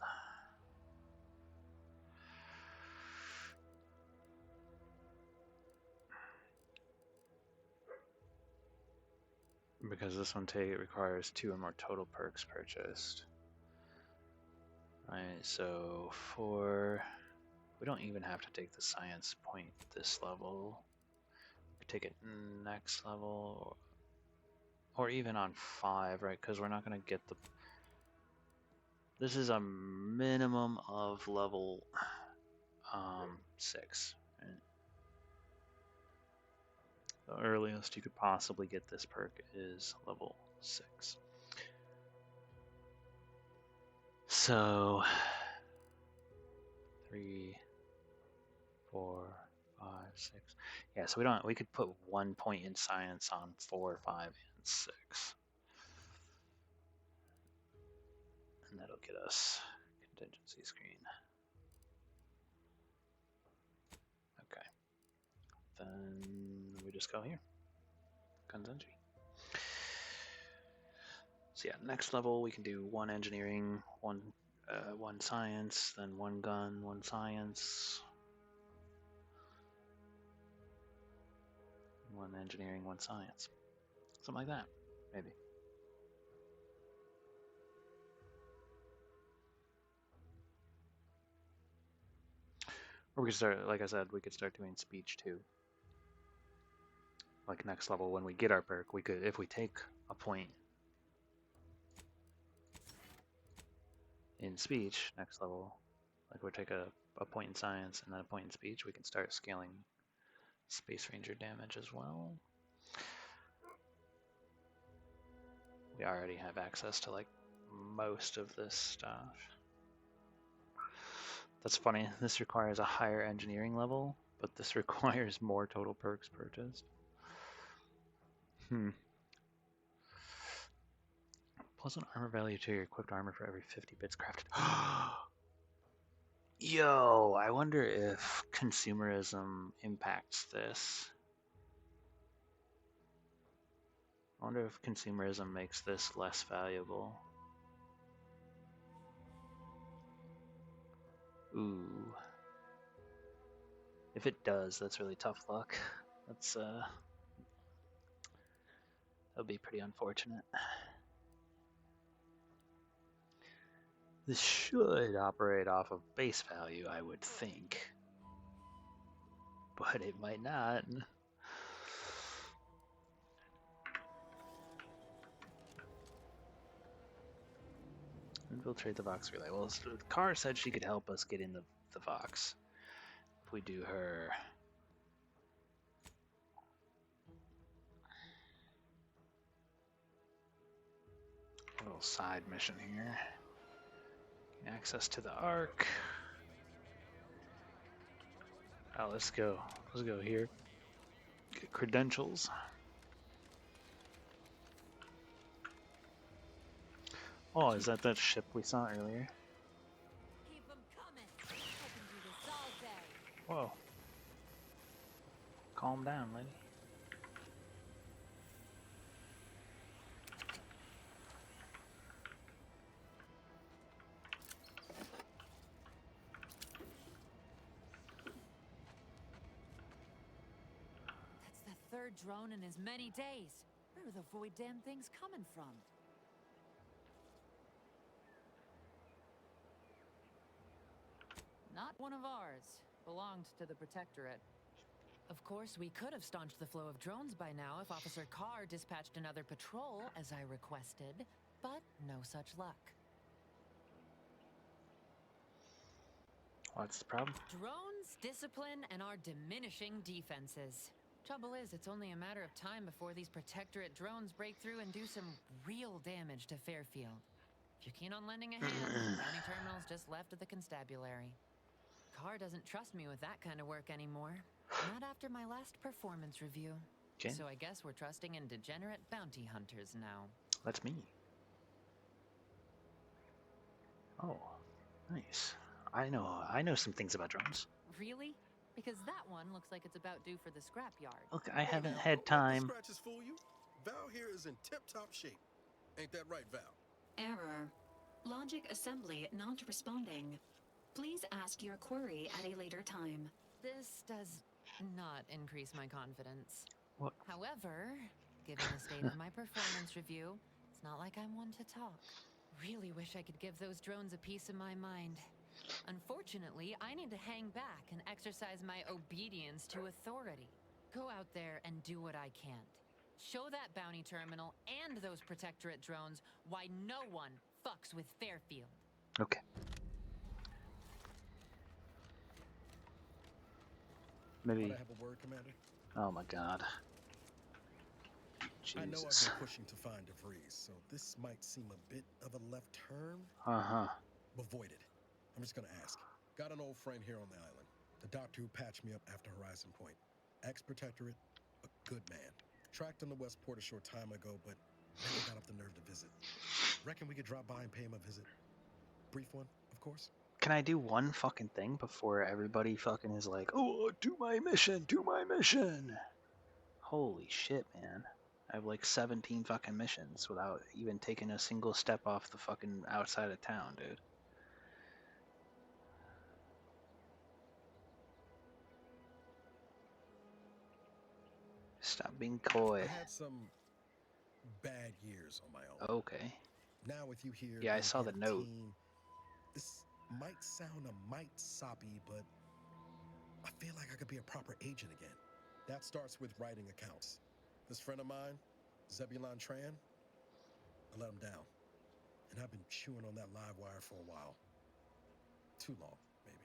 Because this one requires 2 or more total perks purchased. Right, so we don't even have to take the science point this level. We take it next level, or even on 5, right? Because we're not going to get the... This is a minimum of level 6. Right? The earliest you could possibly get this perk is level 6. So 3, 4, 5, 6. Yeah, so we could put 1 point in science on 4, 5, and 6. And that'll get us contingency screen. Okay. Then we just go here. Contingency. So yeah, next level we can do 1 engineering, 1 science, then 1 gun, 1 science. 1 engineering, 1 science. Something like that, maybe. Or we could start, like I said, we could start doing speech too. Like next level, when we get our perk, we could, if we take a point in speech, next level, like we take a point in science and then a point in speech, we can start scaling Space Ranger damage as well. We already have access to like most of this stuff. That's funny, this requires a higher engineering level, but this requires more total perks purchased. Plus an armor value to your equipped armor for every 50 bits crafted. Yo, I wonder if consumerism impacts this. I wonder if consumerism makes this less valuable. Ooh. If it does, that's really tough luck. That's that'll be pretty unfortunate. This should operate off of base value, I would think. But it might not. Infiltrate the Vox relay. Well, Kara said she could help us get in the Vox. If we do her... a little side mission here. Access to the Ark. Oh, let's go. Let's go here. Get credentials. Oh, is that ship we saw earlier? Keep them coming. I can do this all day. Whoa. Calm down, lady. That's the 3rd drone in as many days. Where are the void damn things coming from? Not one of ours. Belonged to the Protectorate. Of course, we could have staunched the flow of drones by now if Officer Carr dispatched another patrol, as I requested, but no such luck. What's the problem? Drones, discipline, and our diminishing defenses. Trouble is, it's only a matter of time before these Protectorate drones break through and do some real damage to Fairfield. If you're keen on lending a hand, Bounty Terminal's just left of the constabulary. Carr doesn't trust me with that kind of work anymore. Not after my last performance review. Okay. So I guess we're trusting in degenerate bounty hunters now. That's me. Oh, nice. I know some things about drones. Really? Because that one looks like it's about due for the scrapyard. Look, I haven't Now, had don't let the time. scratches fool you. Val here is in tip-top shape. Ain't that right, Val? Error. Logic assembly not responding. Please ask your query at a later time. This does not increase my confidence. What? However, given the state of my performance review, it's not like I'm one to talk. Really wish I could give those drones a piece of my mind. Unfortunately, I need to hang back and exercise my obedience to authority. Go out there and do what I can't. Show that bounty terminal and those Protectorate drones why no one fucks with Fairfield. Okay. Maybe. Might I have a word, Commander? Oh my God. I know I've Jesus. been pushing to find DeVries, so this might seem a bit of a left turn. Uh-huh. Avoid it. I'm just gonna ask. Got an old friend here on the island. The doctor who patched me up after Horizon Point. Ex-Protectorate, a good man. Tracked on the Westport a short time ago, but never got up the nerve to visit. Reckon we could drop by and pay him a visit. Brief one, of course. Can I do one fucking thing before everybody fucking is like, oh, do my mission, do my mission? Holy shit, man. I have like 17 fucking missions without even taking a single step off the fucking outside of town, dude. Stop being coy. I had some bad years on my own. Okay. Now with you here, Yeah, I being saw the part of note. team, this might sound a mite soppy, but I feel like I could be a proper agent again. That starts with writing accounts. This friend of mine, Zebulon Tran, I let him down. And I've been chewing on that live wire for a while. Too long, maybe.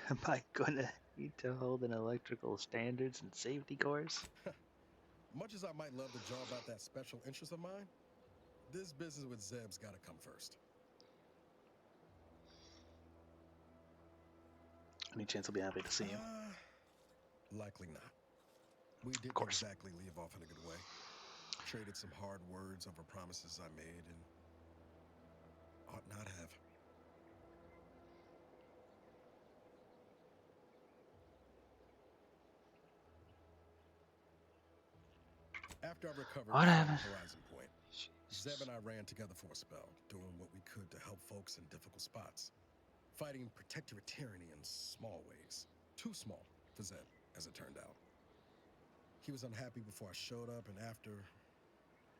Am I gonna need to hold an electrical standards and safety course? Much as I might love the job about that special interest of mine, this business with Zeb's gotta come first. Any chance I'll be happy to see you? Likely not. We didn't exactly leave off in a good way. Traded some hard words over promises I made and ought not have. After I recovered What from happened? Horizon Point, Zeb and I ran together for a spell, doing what we could to help folks in difficult spots. Fighting Protectorate tyranny in small ways. Too small for Zeb, as it turned out. He was unhappy before I showed up, and after,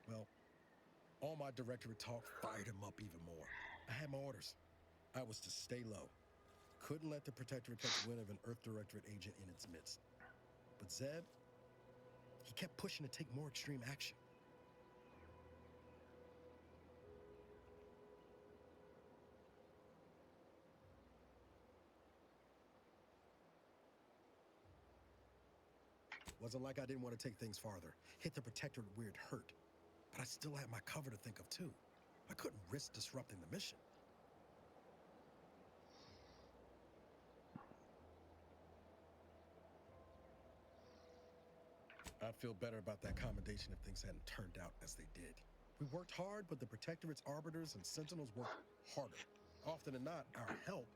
well, all my Directorate talk fired him up even more. I had my orders. I was to stay low. Couldn't let the Protectorate catch wind of an Earth Directorate agent in its midst. But Zeb, he kept pushing to take more extreme action. Wasn't like I didn't want to take things farther. Hit the Protectorate where it hurt. But I still had my cover to think of too. I couldn't risk disrupting the mission. I'd feel better about that commendation if things hadn't turned out as they did. We worked hard, but the Protectorate's arbiters and sentinels worked harder. Often than not, our help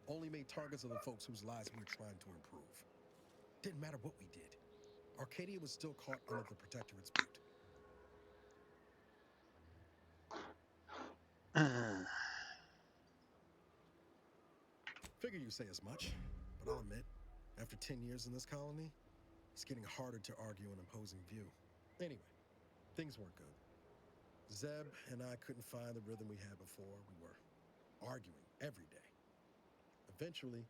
only made targets of the folks whose lives we were trying to improve. Didn't matter what we did. Arcadia was still caught under the Protectorate's boot. Figure you say as much, but I'll admit, after 10 years in this colony, it's getting harder to argue an opposing view. Anyway, things weren't good. Zeb and I couldn't find the rhythm we had before. We were arguing every day. Eventually,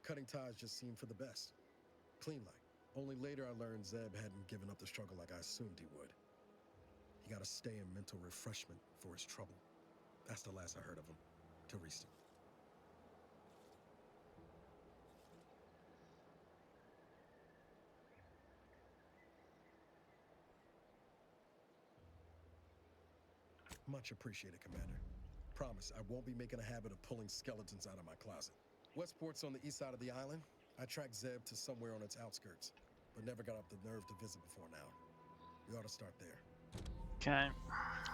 cutting ties just seemed for the best. Clean like. Only later I learned Zeb hadn't given up the struggle like I assumed he would. He got to stay in mental refreshment for his trouble. That's the last I heard of him. Till recent. Much appreciated, Commander. Promise, I won't be making a habit of pulling skeletons out of my closet. Westport's on the east side of the island. I tracked Zeb to somewhere on its outskirts, but never got up the nerve to visit before now. We ought to start there. Okay.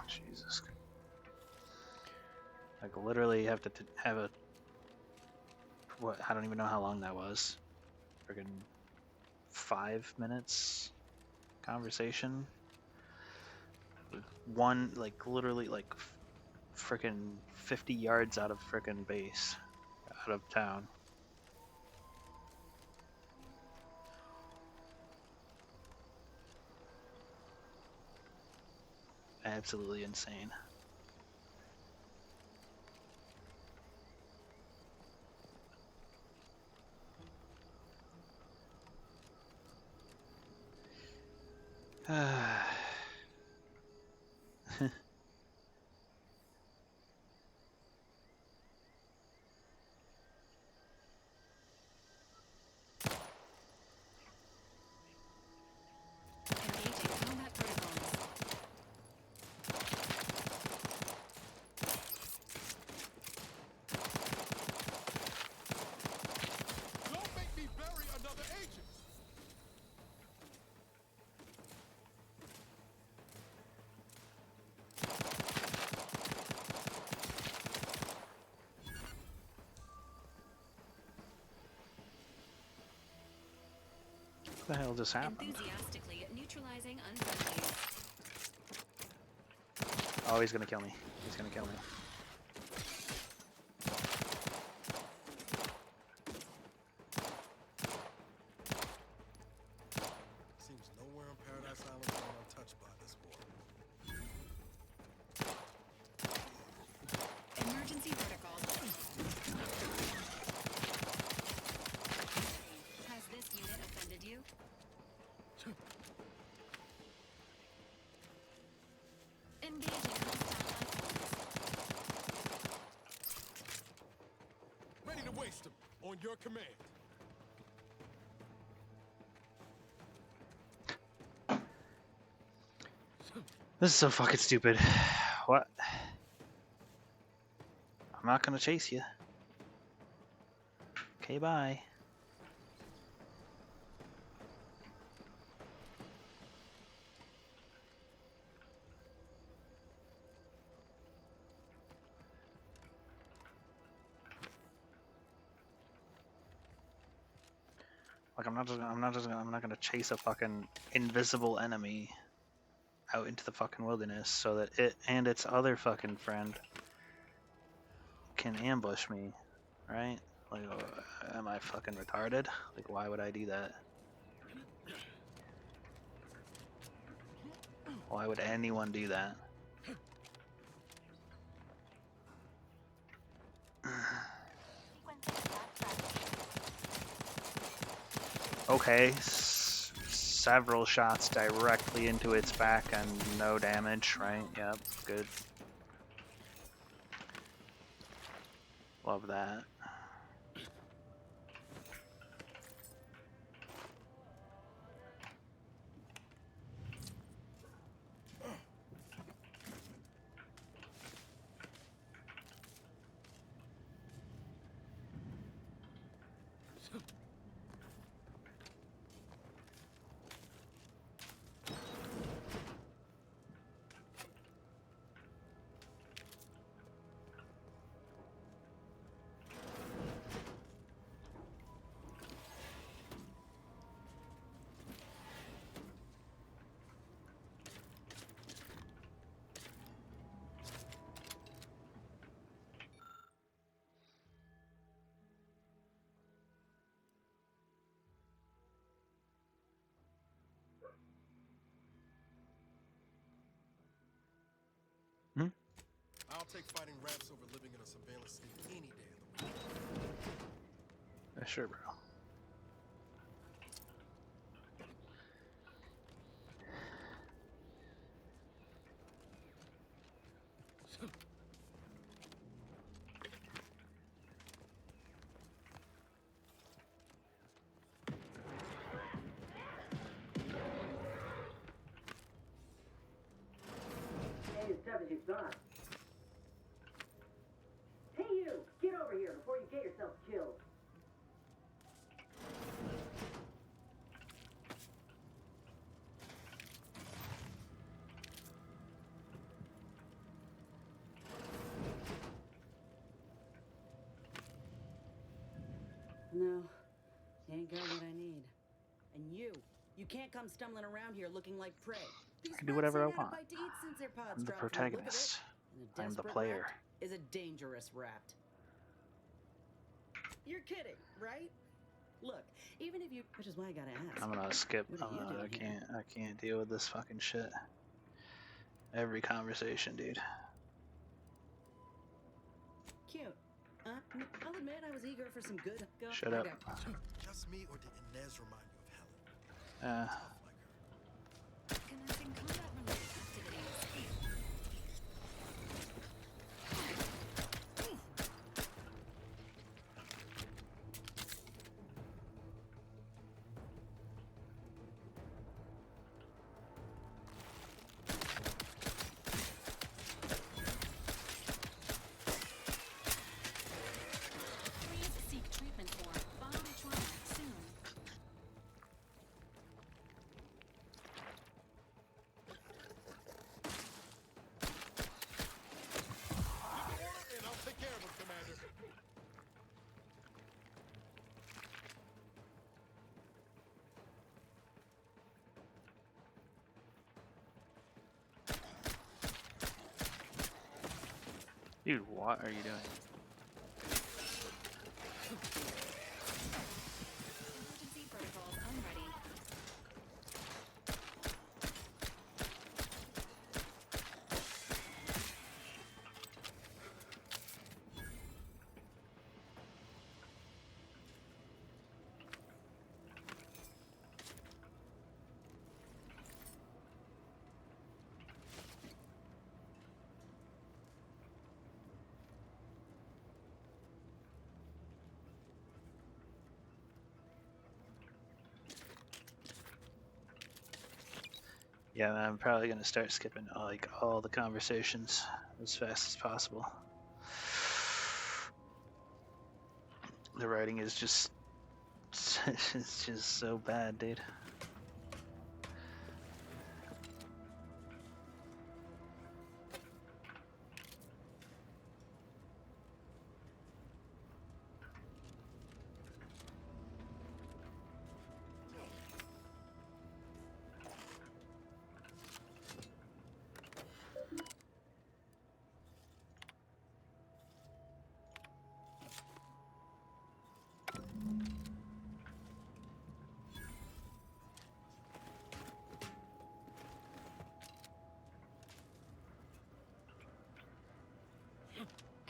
Jesus. Like, literally have to have a... What? I don't even know how long that was. Friggin' 5 minutes conversation. With one, like, literally, like, frickin' 50 yards out of frickin' base. Out of town. Absolutely insane. Don't make me bury another agent! What the hell just happened? Enthusiastically neutralizing unfriendlies. Oh, he's gonna kill me. He's gonna kill me. Seems nowhere on Paradise Island is untouched by this war. Emergency protocols. Has this unit offended you? Engaging hostile Ready to waste them on your command. This is so fucking stupid. What? I'm not gonna chase you. Okay, bye. Like, I'm not gonna chase a fucking invisible enemy out into the fucking wilderness so that it and its other fucking friend can ambush me, right? Like, am I fucking retarded? Like, why would I do that? Why would anyone do that? Okay, several shots directly into its back and no damage, right? Yep, good. Love that. I'll take fighting rats over living in a surveillance state any day of the week. Sure, bro. Ain't as tough as you thought. Hey you! Get over here before you get yourself killed. No, you ain't got what I need. And you can't come stumbling around here looking like prey. These I can do whatever I rats ain't had a want. bite to eat since their pods I'm the dropped from look of it. protagonist. And a I'm the desperate player. rat is a dangerous rat. You're kidding, right? Look, even if you, which is why I gotta ask. I'm gonna skip. What are you doing here? I can't deal with this fucking shit. Every conversation, dude. Cute. I'll admit I was eager for some good. Shut up. Just me, or did Inez remind you of Helen? Commencing combat-related activities. Please seek treatment for bodily trauma soon. And I'll take care of him, Commander. Dude, what are you doing? Emergency protocols unready. Yeah, I'm probably gonna start skipping like all the conversations as fast as possible. The writing is just it's just so bad, dude.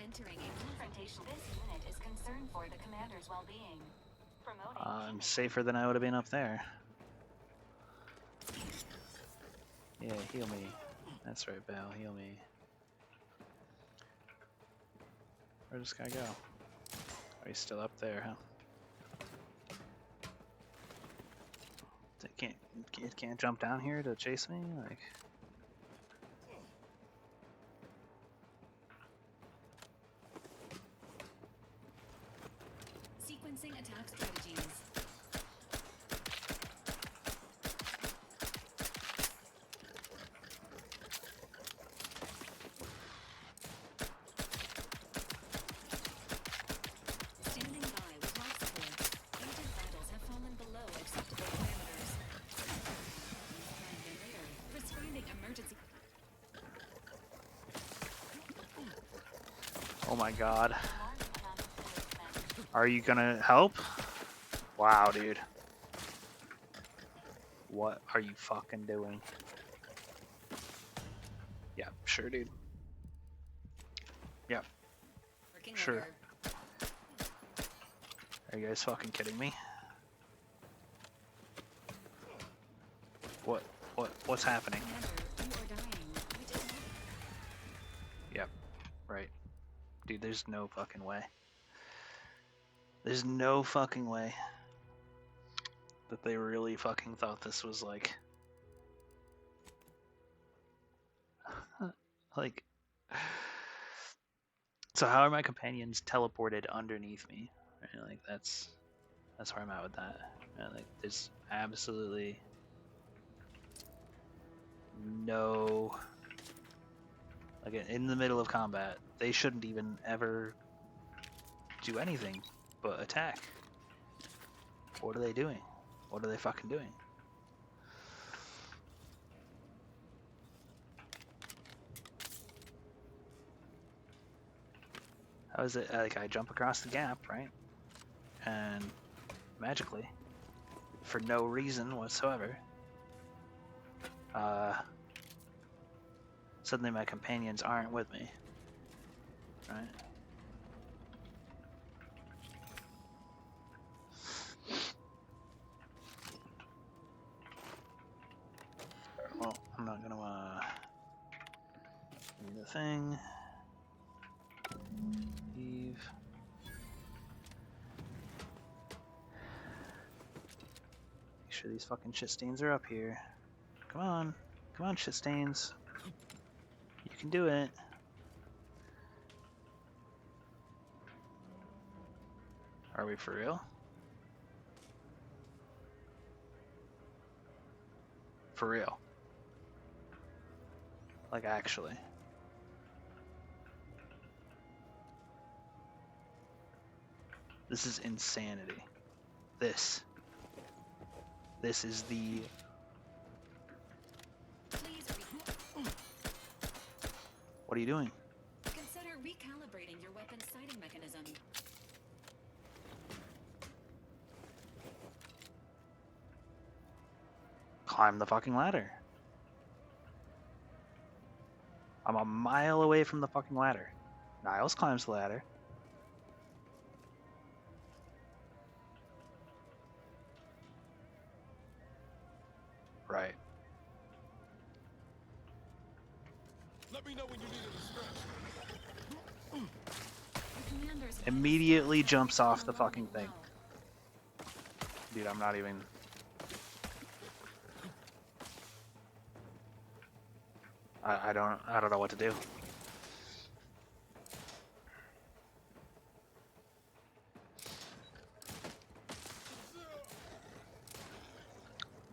Entering a confrontation. This unit is concerned for the commander's well-being. Promoting. I'm safer than I would have been up there. Yeah, heal me. That's right, Val, heal me. Where'd this guy go? Oh, he's still up there, huh? It can't jump down here to chase me? Like... Sequencing attack strategies. Standing by with life support. Agent vitals have fallen below acceptable parameters. Later, prescribing emergency. Oh my god. Are you gonna help? Wow, dude. What are you fucking doing? Yeah, sure, dude. Yeah, Working sure. order. Are you guys fucking kidding me? What's happening? Yep, right. Dude, there's no fucking way. There's no fucking way that they really fucking thought this was like... like... So how are my companions teleported underneath me? Right? Like, that's where I'm at with that. Right? Like, there's absolutely no... Like, in the middle of combat, they shouldn't even ever do anything but attack. What are they doing? What are they fucking doing? How is it, like, I jump across the gap, right? And magically, for no reason whatsoever, suddenly my companions aren't with me, right? Well, I'm not gonna, do the thing. Leave. Make sure these fucking shit stains are up here. Come on. Come on, shit stains. You can do it. Are we for real? For real. Like, actually. This is insanity. This is the... What are you doing? Consider recalibrating your weapon's sighting mechanism. Climb the fucking ladder. I'm a mile away from the fucking ladder. Niles climbs the ladder. Right. Let me know when you need a distraction. Immediately jumps off the fucking thing. Dude, I'm not even... I don't know what to do.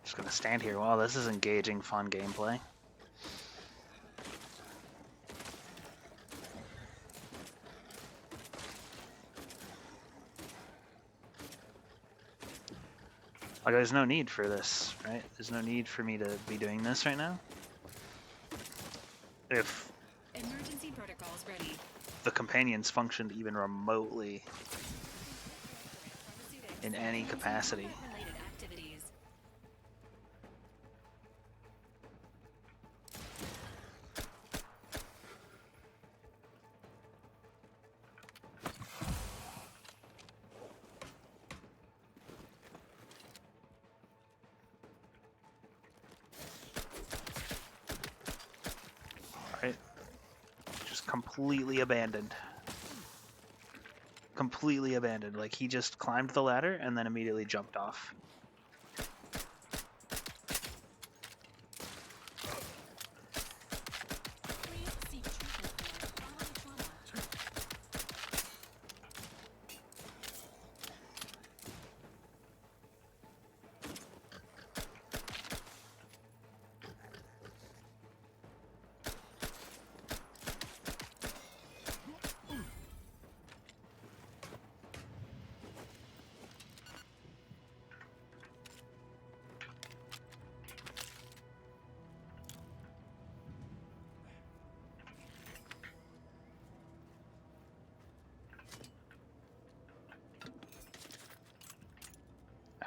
Just gonna stand here. Wow, this is engaging, fun gameplay. Like, there's no need for this, right? There's no need for me to be doing this right now. If Emergency protocols ready. the companions functioned even remotely in any capacity. Related activities. Right? Just completely abandoned. Completely abandoned. Like, he just climbed the ladder and then immediately jumped off.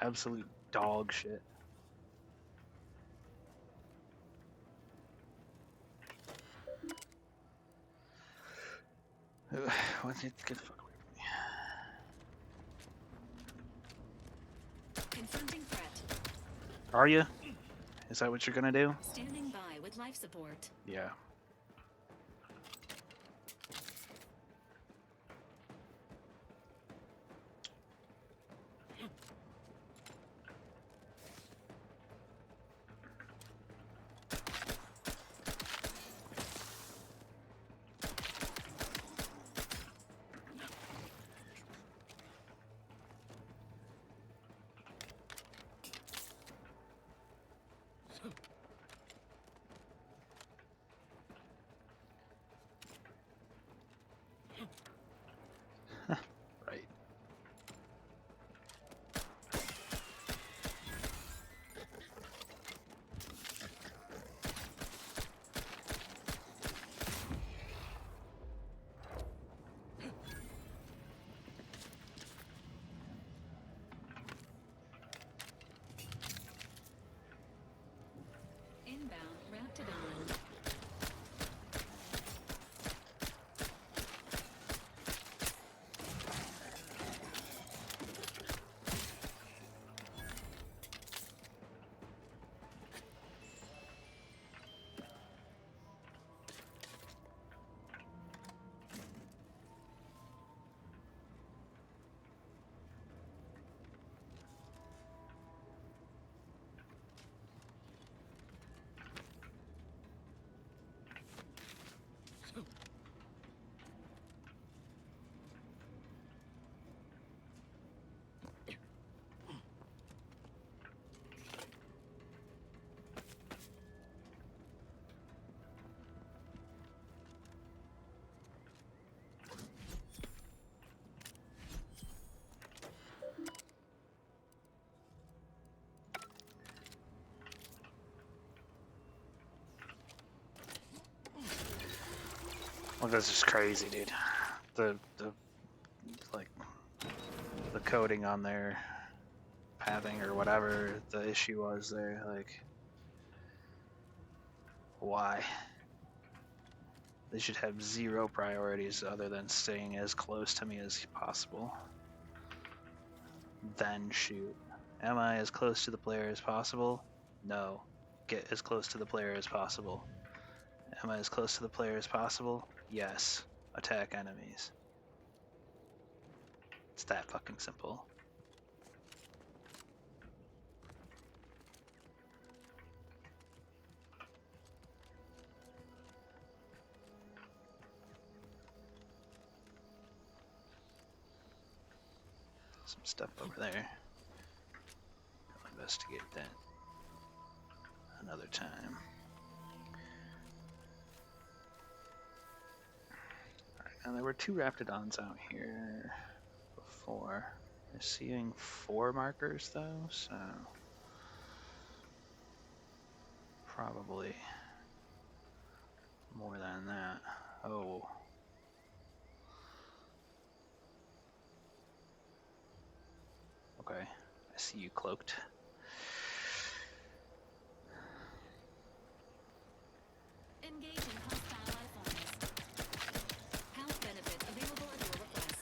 Absolute dog shit. What's it? Get the fuck away from me. Are you? Is that what you're gonna do? Standing by with life support. Yeah. Right. Inbound Raptidon. Well, this is crazy, dude. The like the coding on their pathing or whatever the issue was there, like why? They should have zero priorities other than staying as close to me as possible. Then shoot. Am I as close to the player as possible? No. Get as close to the player as possible. Am I as close to the player as possible? Yes. Attack enemies. It's that fucking simple. Some stuff over there. I'll investigate that another time. Alright, now there were 2 Raptidons out here before. We're seeing 4 markers though, so probably more than that. Oh. Okay, I see you cloaked. Engaging hostile life forms. Health benefits available at your request.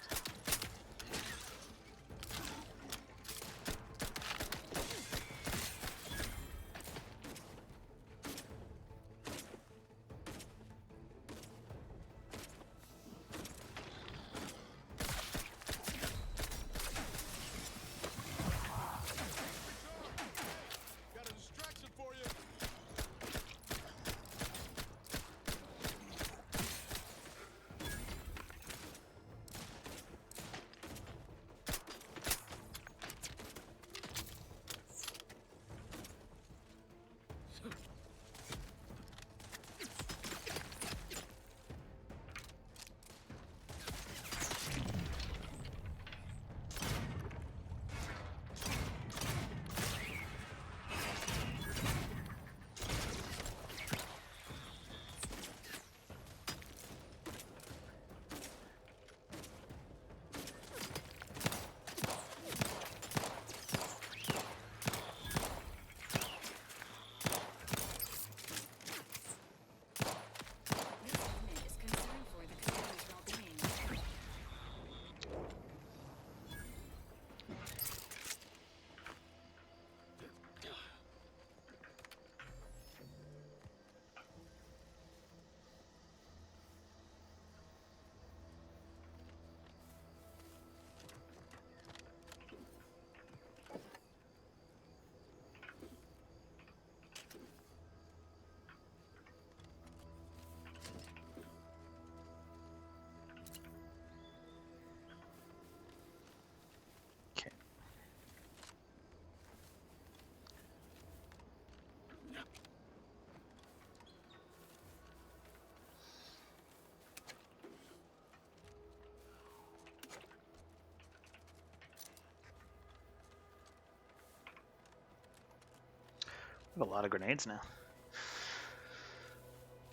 have a lot of grenades now.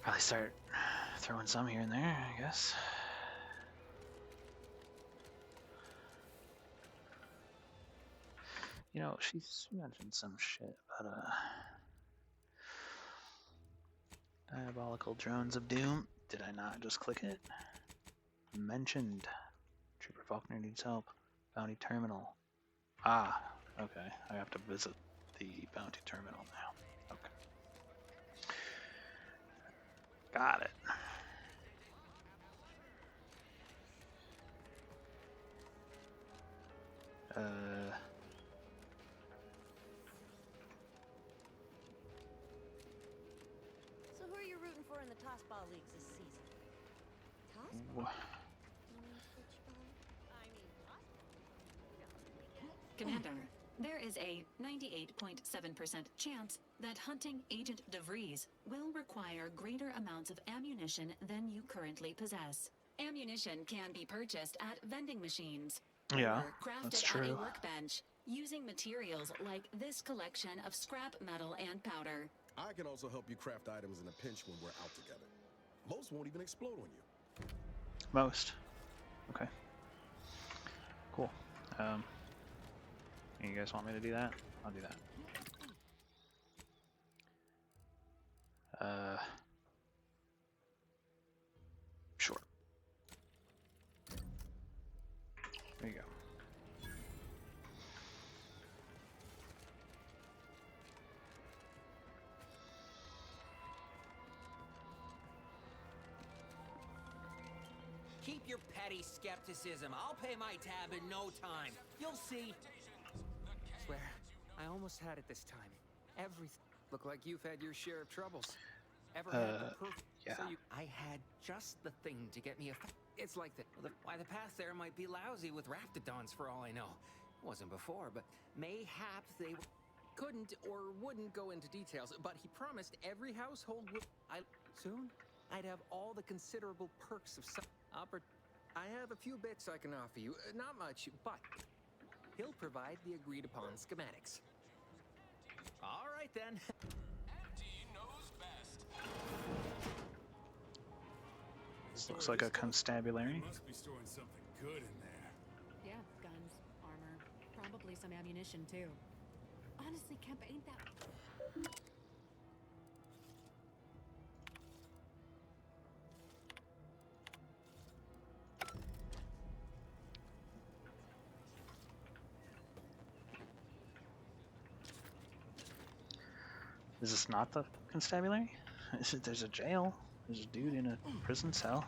Probably start throwing some here and there, I guess. You know, she mentioned some shit about diabolical drones of doom. Did I not just click it? Mentioned. Trooper Faulkner needs help. Bounty terminal. Ah, okay. I have to visit the bounty terminal now. Okay. Got it. So who are you rooting for in the tossball leagues this season? Wha- Commander, there is a 98.7% chance that hunting Agent DeVries will require greater amounts of ammunition than you currently possess. Ammunition can be purchased at vending machines. Yeah, or crafted that's at a true. workbench using materials like this collection of scrap metal and powder. I can also help you craft items in a pinch when we're out together. Most won't even explode on you. Most. Okay. Cool. You guys want me to do that? I'll do that. Sure. There you go. Keep your petty skepticism. I'll pay my tab in no time. You'll see. Swear, I almost had it this time. Everything. Look like you've had your share of troubles. Ever had the perfect? yeah. So I had just the thing to get me a. It's like Why, the path there might be lousy with raptidons for all I know. Wasn't before, but mayhaps they couldn't or wouldn't go into details, but he promised every household would. Soon, I'd have all the considerable perks of some. I have a few bits I can offer you. Not much, but he'll provide the agreed upon schematics. All right then. This looks like a constabulary. Must be storing something good in there. Yeah, guns, armor, probably some ammunition too. Honestly, Kemp, ain't that... Is this not the constabulary? There's a jail. There's a dude in a prison cell.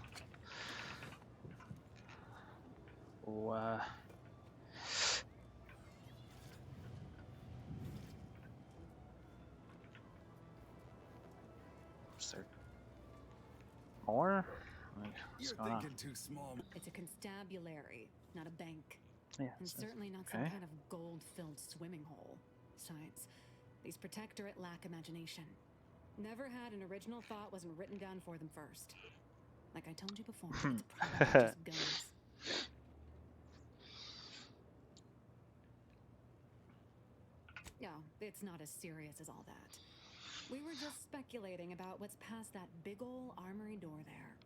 Oh, is there more? Like, what's going on? Too small. It's a constabulary, not a bank. Yeah, and so- certainly not some okay. kind of gold-filled swimming hole. Besides, these protectorate lack imagination. Never had an original thought wasn't written down for them first. Like I told you before, it's probably just guns. Yeah, it's not as serious as all that. We were just speculating about what's past that big ol' armory door there.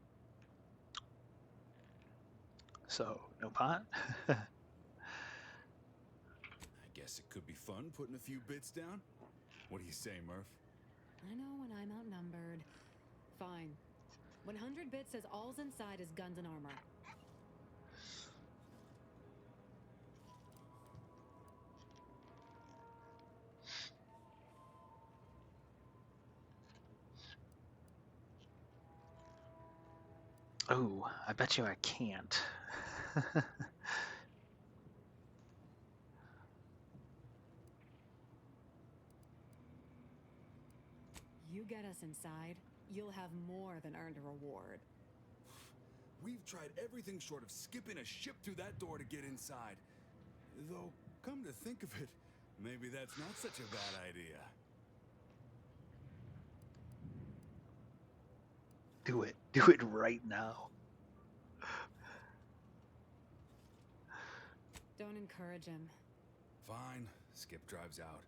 So, no pot? I guess it could be fun putting a few bits down. What do you say, Murph? I know when I'm outnumbered. Fine. 100 bits says all's inside is guns and armor. Oh, I bet you I can't. You get us inside, you'll have more than earned a reward. We've tried everything short of skipping a ship through that door to get inside. Though, come to think of it, maybe that's not such a bad idea. Do it. Do it right now. Don't encourage him. Fine. Skip drives out.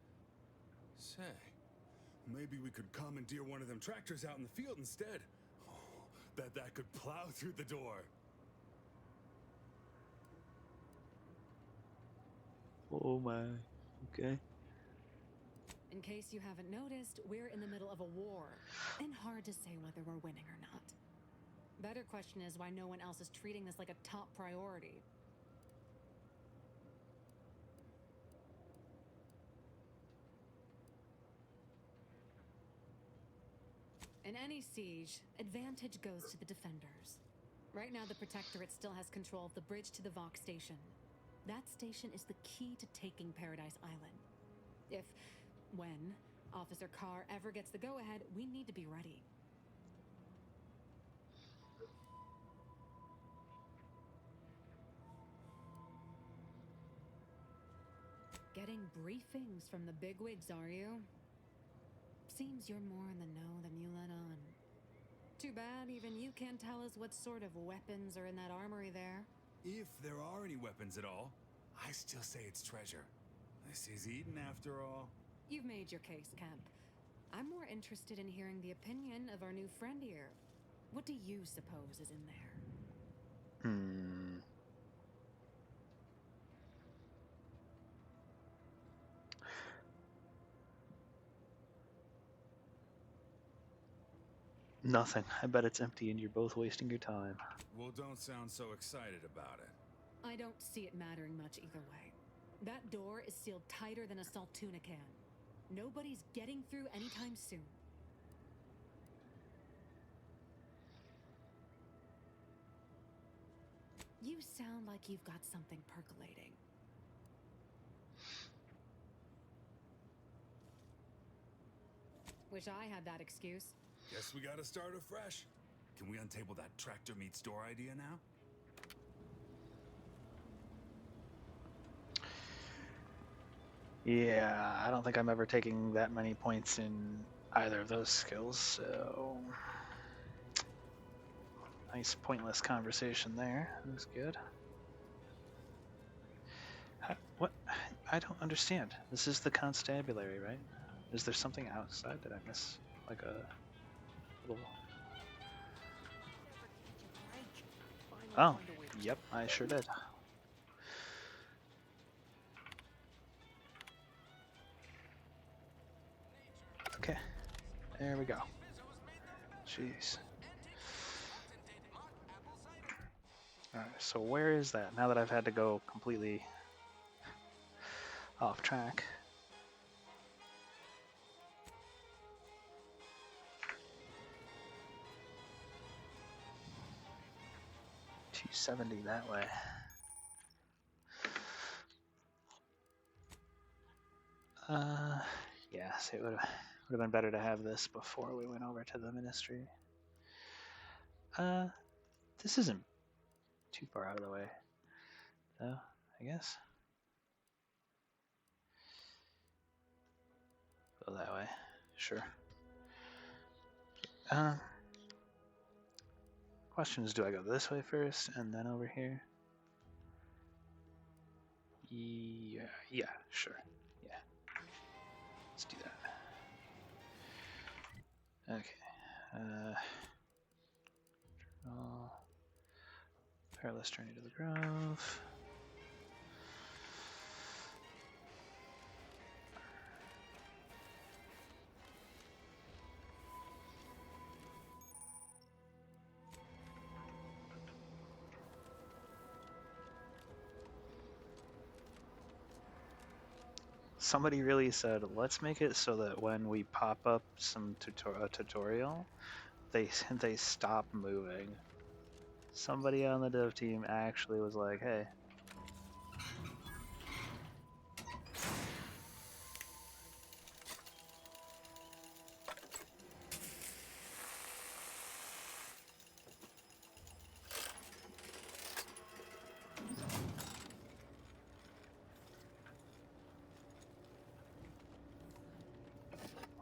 Say, Maybe we could commandeer one of them tractors out in the field instead. Oh, that could plow through the door. Oh my. Okay. In case you haven't noticed, we're in the middle of a war, and hard to say whether we're winning or not. Better question is why no one else is treating this like a top priority. In any siege, advantage goes to the defenders. Right now, the Protectorate still has control of the bridge to the Vox station. That station is the key to taking Paradise Island. If, when, Officer Carr ever gets the go-ahead, we need to be ready. Getting briefings from the bigwigs, are you? Seems you're more in the know than you let on. Too bad even you can't tell us what sort of weapons are in that armory there. If there are any weapons at all, I still say it's treasure. This is Eden after all. You've made your case, Kemp. I'm more interested in hearing the opinion of our new friend here. What do you suppose is in there? Nothing. I bet it's empty and you're both wasting your time. Well, don't sound so excited about it. I don't see it mattering much either way. That door is sealed tighter than a Saltuna can. Nobody's getting through anytime soon. You sound like you've got something percolating. Wish I had that excuse. Guess we gotta start afresh. Can we untable that tractor meets door idea now? Yeah, I don't think I'm ever taking that many points in either of those skills, so... Nice pointless conversation there. That was good. What? I don't understand. This is the constabulary, right? Is there something outside that I miss? Like a little... Oh, yep, I sure did. Okay, there we go. Jeez. Alright, so where is that? Now that I've had to go completely off track. $270 that way. Yeah, so it would have been better to have this before we went over to the ministry. This isn't too far out of the way, though, I guess. Go that way, sure. Question is, do I go this way first and then over here? Yeah, sure. Yeah. Let's do that. Okay. Perilous journey to the Grove. Somebody really said, let's make it so that when we pop up some tutorial, they stop moving. Somebody on the dev team actually was like, hey.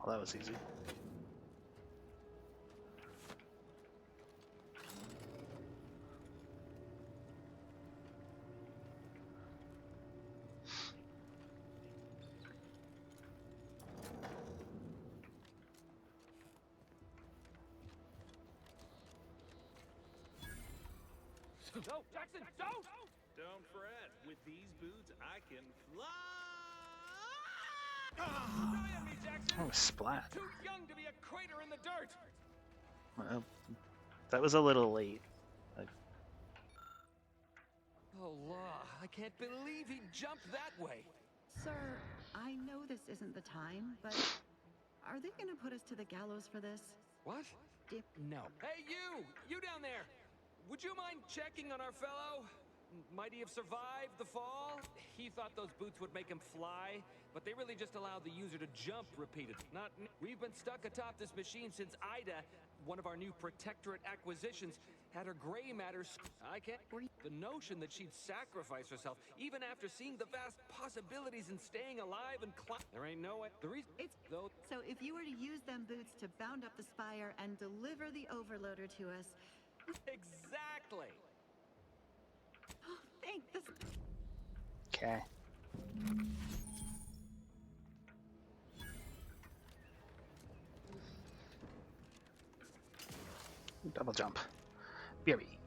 Well, that was easy. No, Jackson, don't! Don't fret. With these boots, I can fly. Rely on me, Jackson. Oh, splat. Too young to be a crater in the dirt. Well, that was a little late. Oh, law. I can't believe he jumped that way. Sir, I know this isn't the time, but are they gonna put us to the gallows for this? What? No. Hey, you! You down there! Would you mind checking on our fellow? Might he have survived the fall? He thought those boots would make him fly, but they really just allow the user to jump repeatedly. We've been stuck atop this machine since Ida, one of our new Protectorate acquisitions, had her gray matter. I can't. The notion that she'd sacrifice herself, even after seeing the vast possibilities in staying alive and climb. There ain't no way. The reason. Though. So if you were to use them boots to bound up the spire and deliver the overloader to us. Exactly. Oh, thank this. Okay. Double jump. Berry.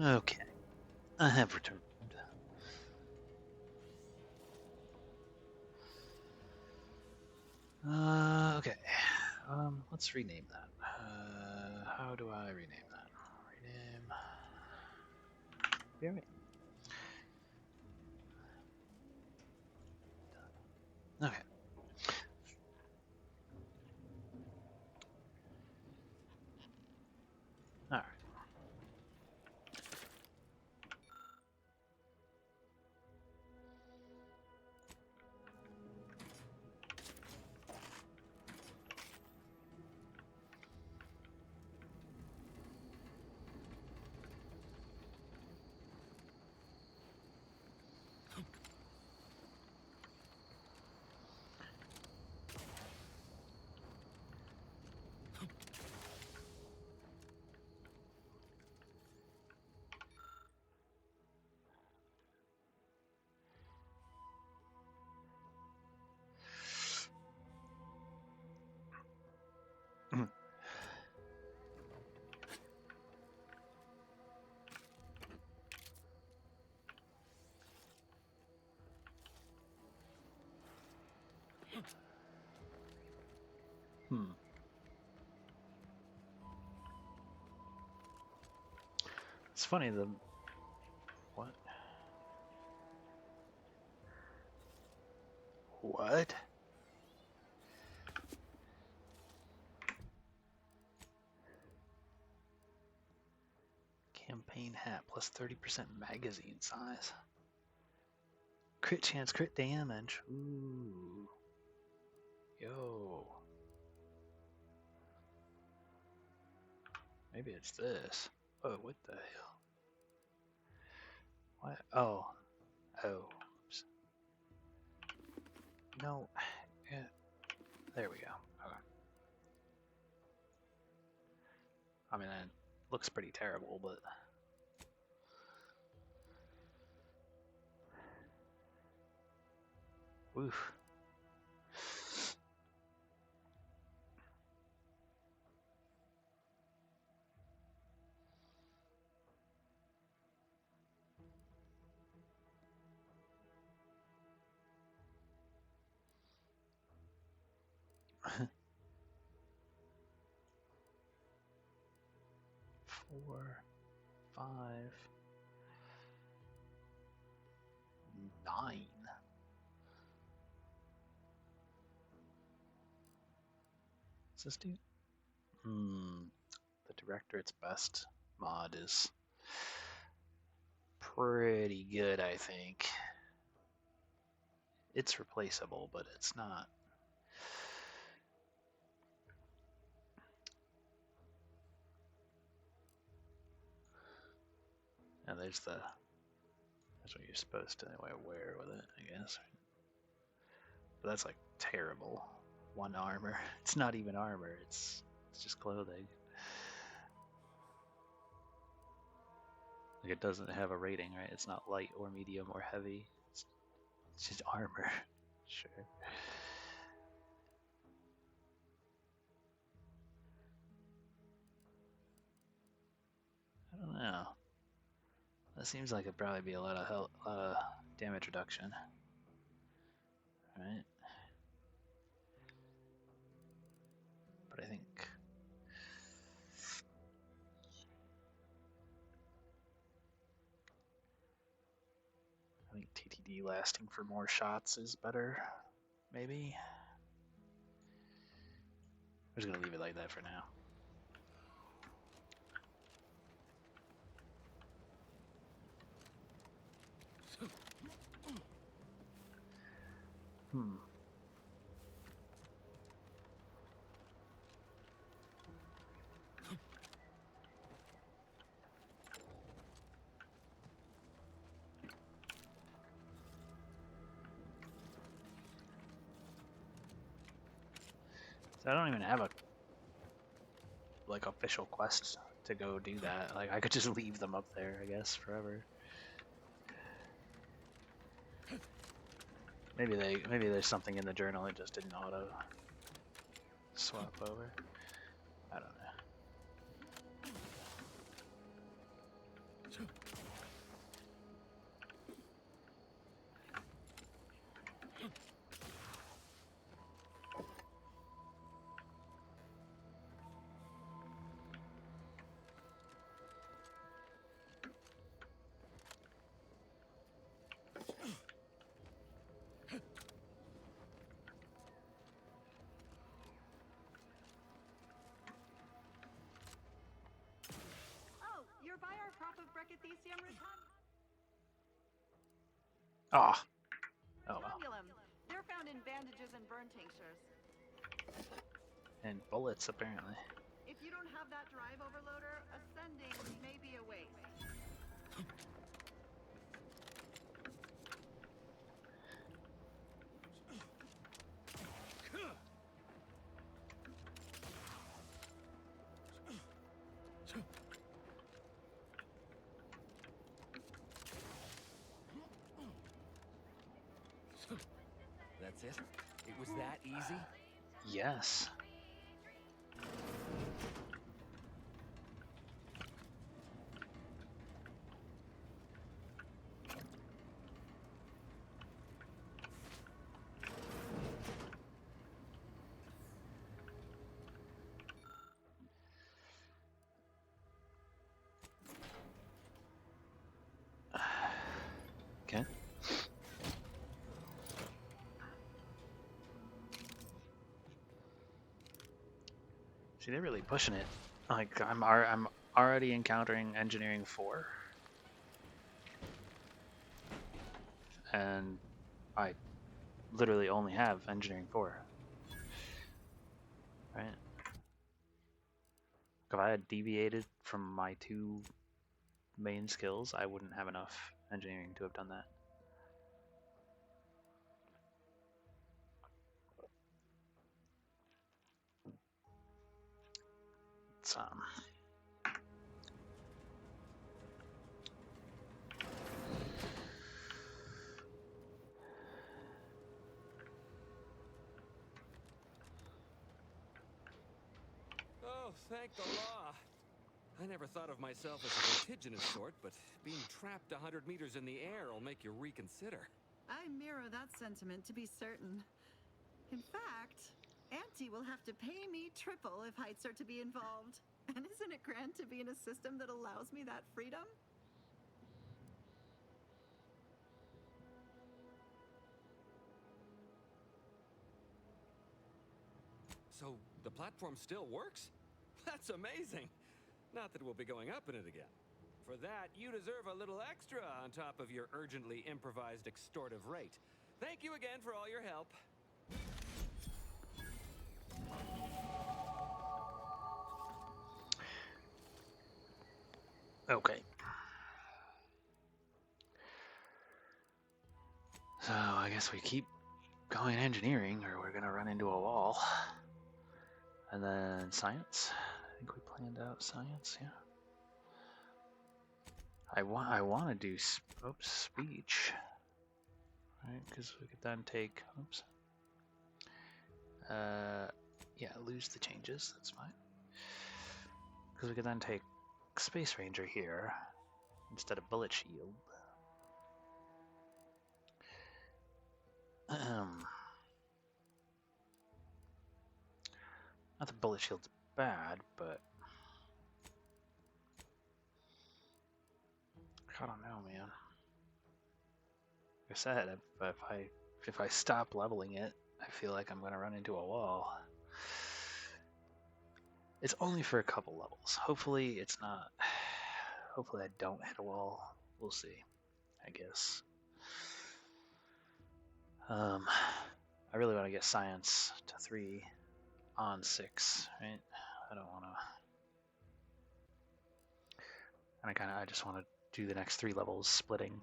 Okay, I have returned. Okay. Let's rename that. How do I rename that? Rename. Very. Okay. All right. It's funny the what? What? Campaign hat plus 30% magazine size. Crit chance, crit damage. Ooh. Yo. Maybe it's this. Oh, what the hell? What? Oh. Oh. Oops. No. Yeah. There we go. Okay. I mean, it looks pretty terrible, but... Oof. Four, 5, 9. What's this do? The Directorate's best mod is pretty good, I think. It's replaceable, but it's not. And there's the. That's what you're supposed to wear with it, I guess. But that's like terrible. 1 armor. It's not even armor. It's just clothing. Like it doesn't have a rating, right? It's not light or medium or heavy. It's just armor. Sure. I don't know. That seems like it'd probably be a lot of health, damage reduction. Right? But I think TTD lasting for more shots is better, maybe. I'm just gonna leave it like that for now. So I don't even have a official quest to go do that. Like I could just leave them up there, I guess, forever. Maybe there's something in the journal that just didn't auto swap over. I don't know. Proethesium Ah. Oh well. Rotundulum. They're found in bandages and burn tinctures. And bullets, apparently. If you don't have that drive overloader, ascending may be a waste. That's it? It was that easy? Yes. Okay. See, they're really pushing it. Like I'm already encountering engineering 4, and I literally only have engineering 4. Right? If I had deviated from my 2 main skills, I wouldn't have enough engineering to have done that. It's Oh, thank the law. I never thought of myself as a litigious sort, but being trapped 100 meters in the air will make you reconsider. I mirror that sentiment, to be certain. In fact, Auntie will have to pay me triple if heights are to be involved. And isn't it grand to be in a system that allows me that freedom? So the platform still works? That's amazing. Not that we'll be going up in it again. For that, you deserve a little extra on top of your urgently improvised extortive rate. Thank you again for all your help. okay. So I guess we keep going engineering, or we're gonna run into a wall. And then science. I think we planned out science, yeah. I want to do speech, right? Because we could then take yeah, lose the changes. That's fine. Because we could then take Space Ranger here instead of Bullet Shield. Not that Bullet Shield's bad, but I don't know, man. Like I said, if I stop leveling it, I feel like I'm gonna run into a wall. It's only for a couple levels. Hopefully it's not. Hopefully I don't hit a wall. We'll see, I guess. I really want to get science to 3 on 6, right? I don't want to. And I just want to do the next 3 levels splitting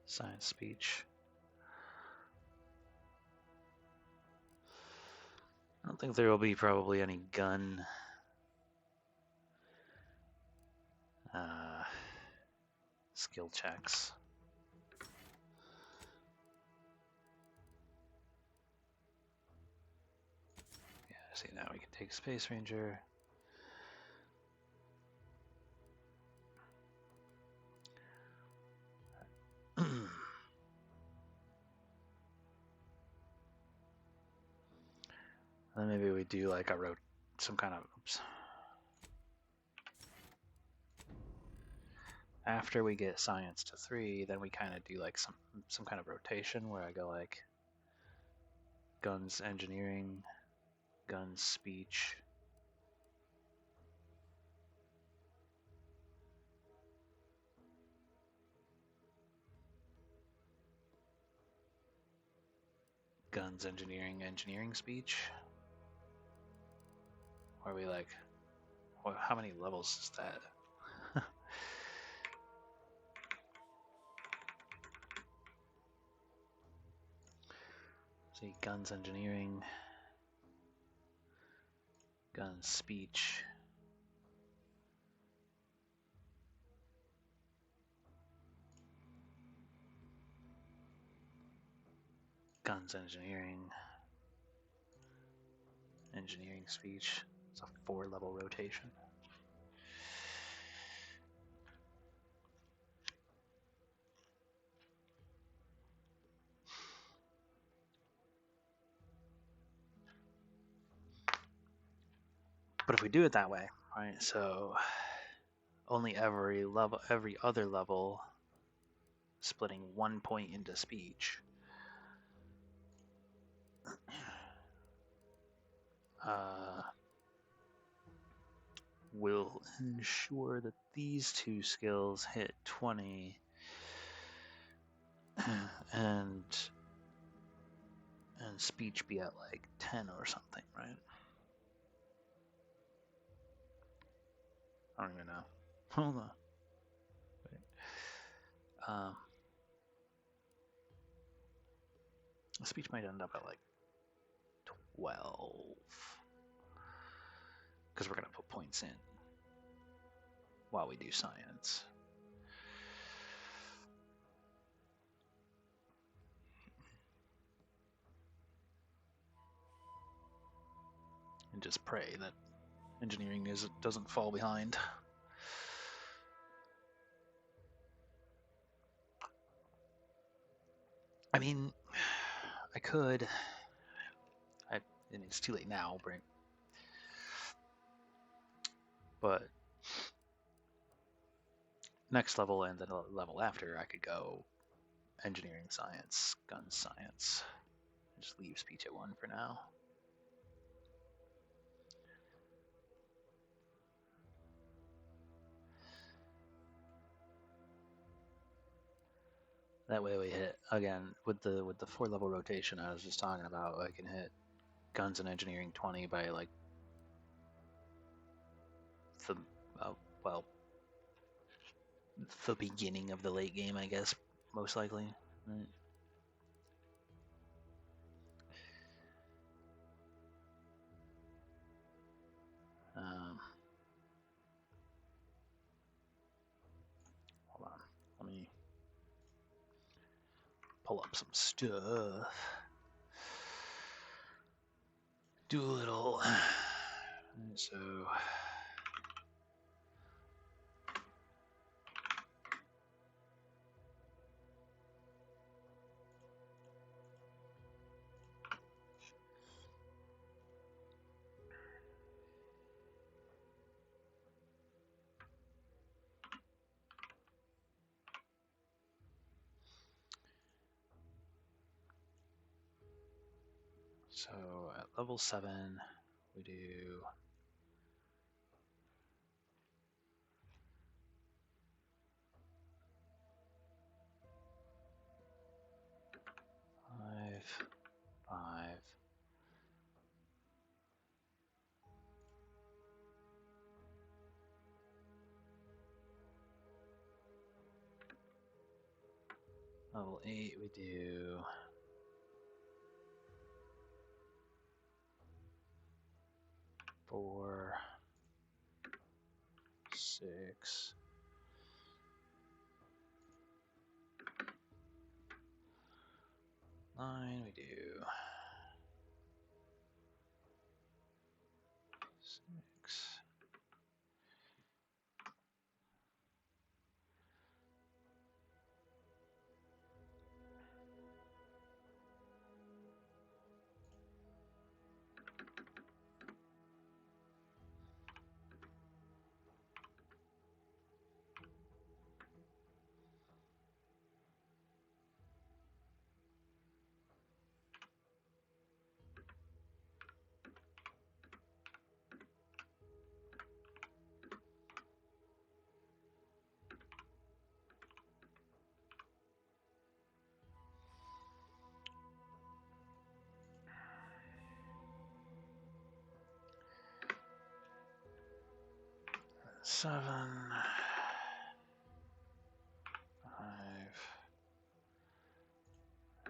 science speech. I don't think there will be probably any gun skill checks. Yeah, see, now we can take Space Ranger. Then maybe we do like some kind of, after we get science to 3, then we kind of do like some kind of rotation where I go like guns engineering, guns speech. Guns, engineering, engineering speech. Or are we like, how many levels is that? See, guns, engineering, guns, speech. Guns, engineering, engineering, speech. It's a 4-level rotation. But if we do it that way, right? So only every other level, splitting 1 point into speech. Will ensure that these two skills hit 20 and speech be at like 10 or something, right? I don't even know. Hold on. Wait. Speech might end up at like 12 because we're gonna put points in while we do science. And just pray that engineering doesn't fall behind. I mean, I could. And it's too late now, right? But next level and then a level after, I could go engineering science, gun science. Just leave speech at 1 for now. That way we hit again with the 4-level rotation I was just talking about. I can hit guns and engineering 20 by like the the beginning of the late game, I guess, most likely. Right? Hold on, let me pull up some stuff. Do a little. So. So at level 7, we do five. Level 8, we do 4, 6, 9, we do 6. 7, 5,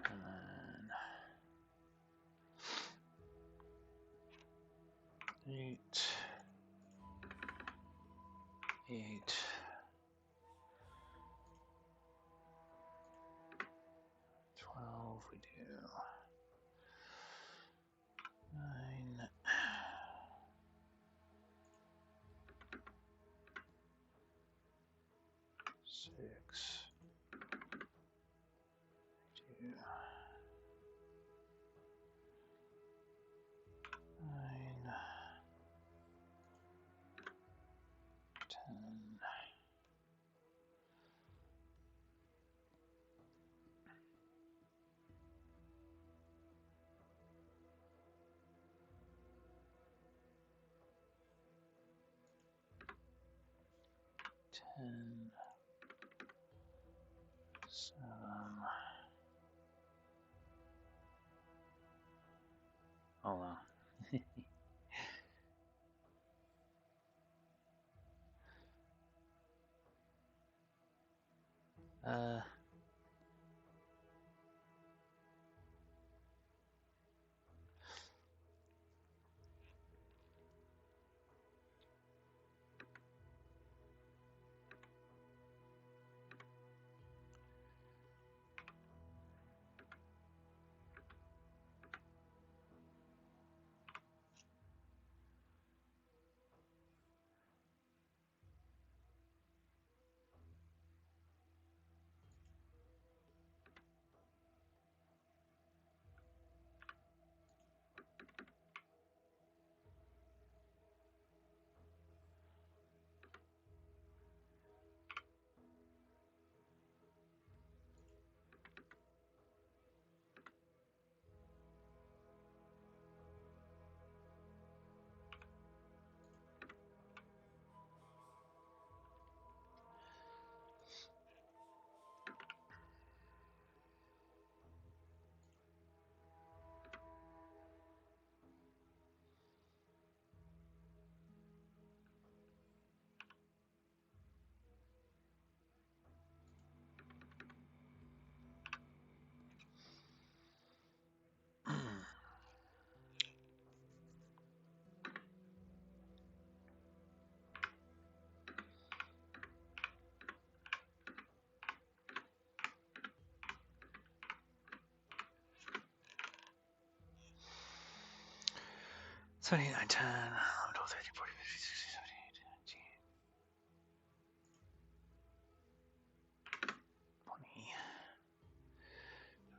and then 8, 8, 12, we do 9, 6, 2, 9, 10, 10, 7. Oh wow. uh So 9, 10, 11, 12, 13, 14, 15, 16, 17, 18, 19, 20,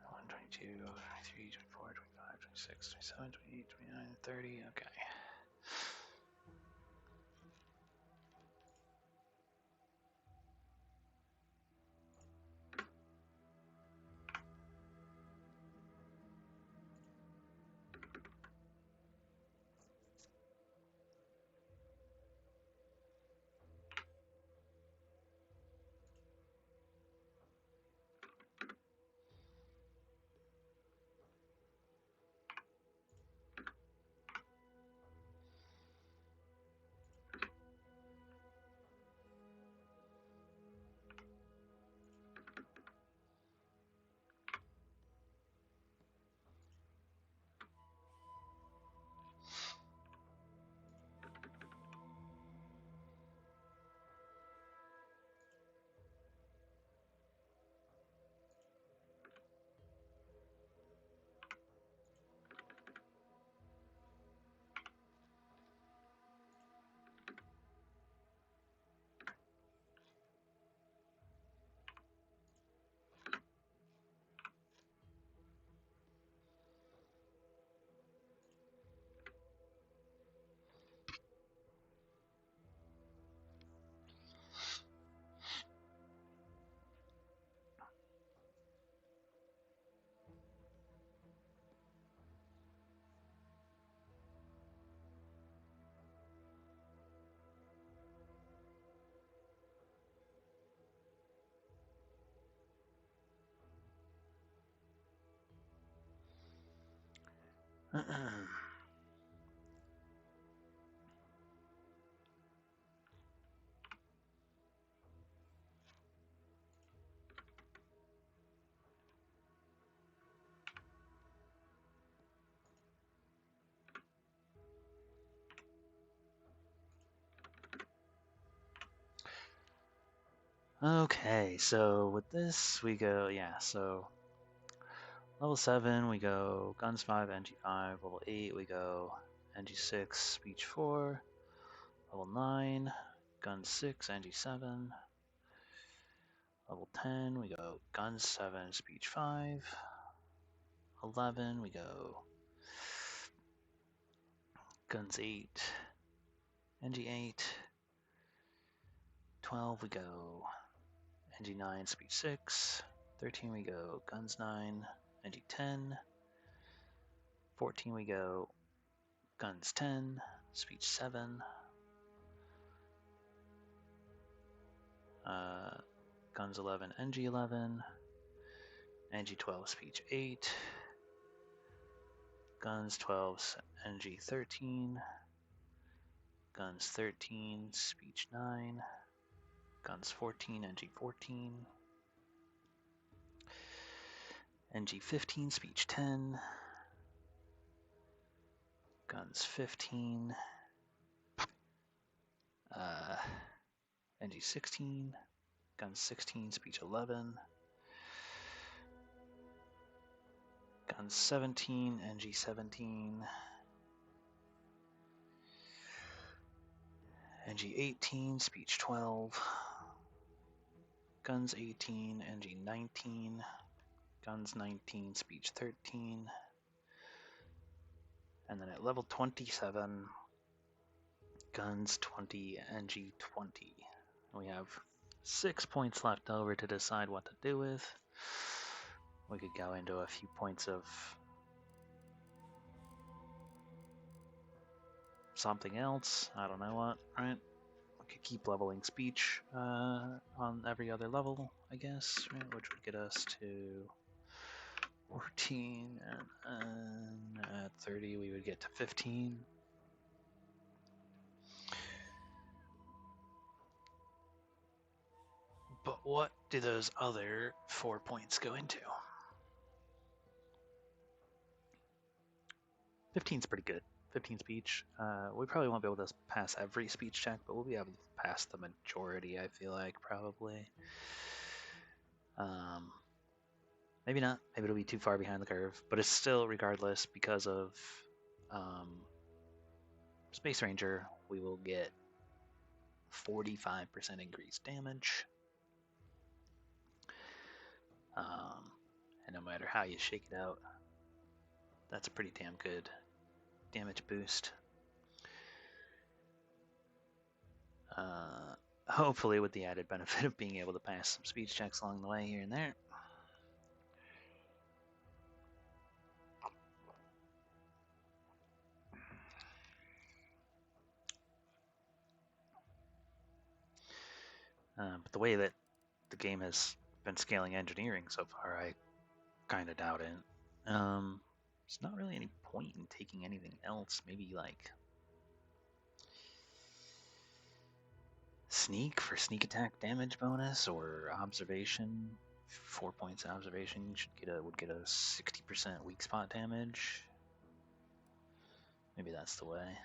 21, 22, 23, 24, 25, 26, 27, 28, 29, 30. Okay. Okay, so with this we go, yeah, so level 7 we go Guns 5, NG5, level 8 we go NG6, Speech 4, level 9, Guns 6, NG7, level 10 we go Guns 7, Speech 5, 11 we go Guns 8, NG8, 12 we go NG9, Speech 6, 13 we go Guns 9, NG10, 14 we go Guns 10, Speech 7, Guns 11, NG11, NG12, Speech 8, Guns 12, NG13, Guns 13, Speech 9, Guns 14, NG14, NG15, Speech 10, Guns 15, NG16, Guns 16, Speech 11, Guns 17, NG17, NG18, Speech 12, Guns 18, NG19, Guns 19, Speech 13, and then at level 27, Guns 20, NG20. We have 6 points left over to decide what to do with. We could go into a few points of something else. I don't know what, right? We could keep leveling Speech on every other level, I guess, right? Which would get us to 14, and at 30 we would get to 15. But what do those other 4 points go into? 15's pretty good. 15 speech. We probably won't be able to pass every speech check, but we'll be able to pass the majority, I feel like, probably. Maybe not. Maybe it'll be too far behind the curve, but it's still, regardless, because of Space Ranger, we will get 45% increased damage. And no matter how you shake it out, that's a pretty damn good damage boost. Hopefully with the added benefit of being able to pass some speech checks along the way here and there. But the way that the game has been scaling engineering so far, I kind of doubt it. There's not really any point in taking anything else. Maybe like sneak for sneak attack damage bonus, or observation. 4 points observation would get a 60% weak spot damage. Maybe that's the way.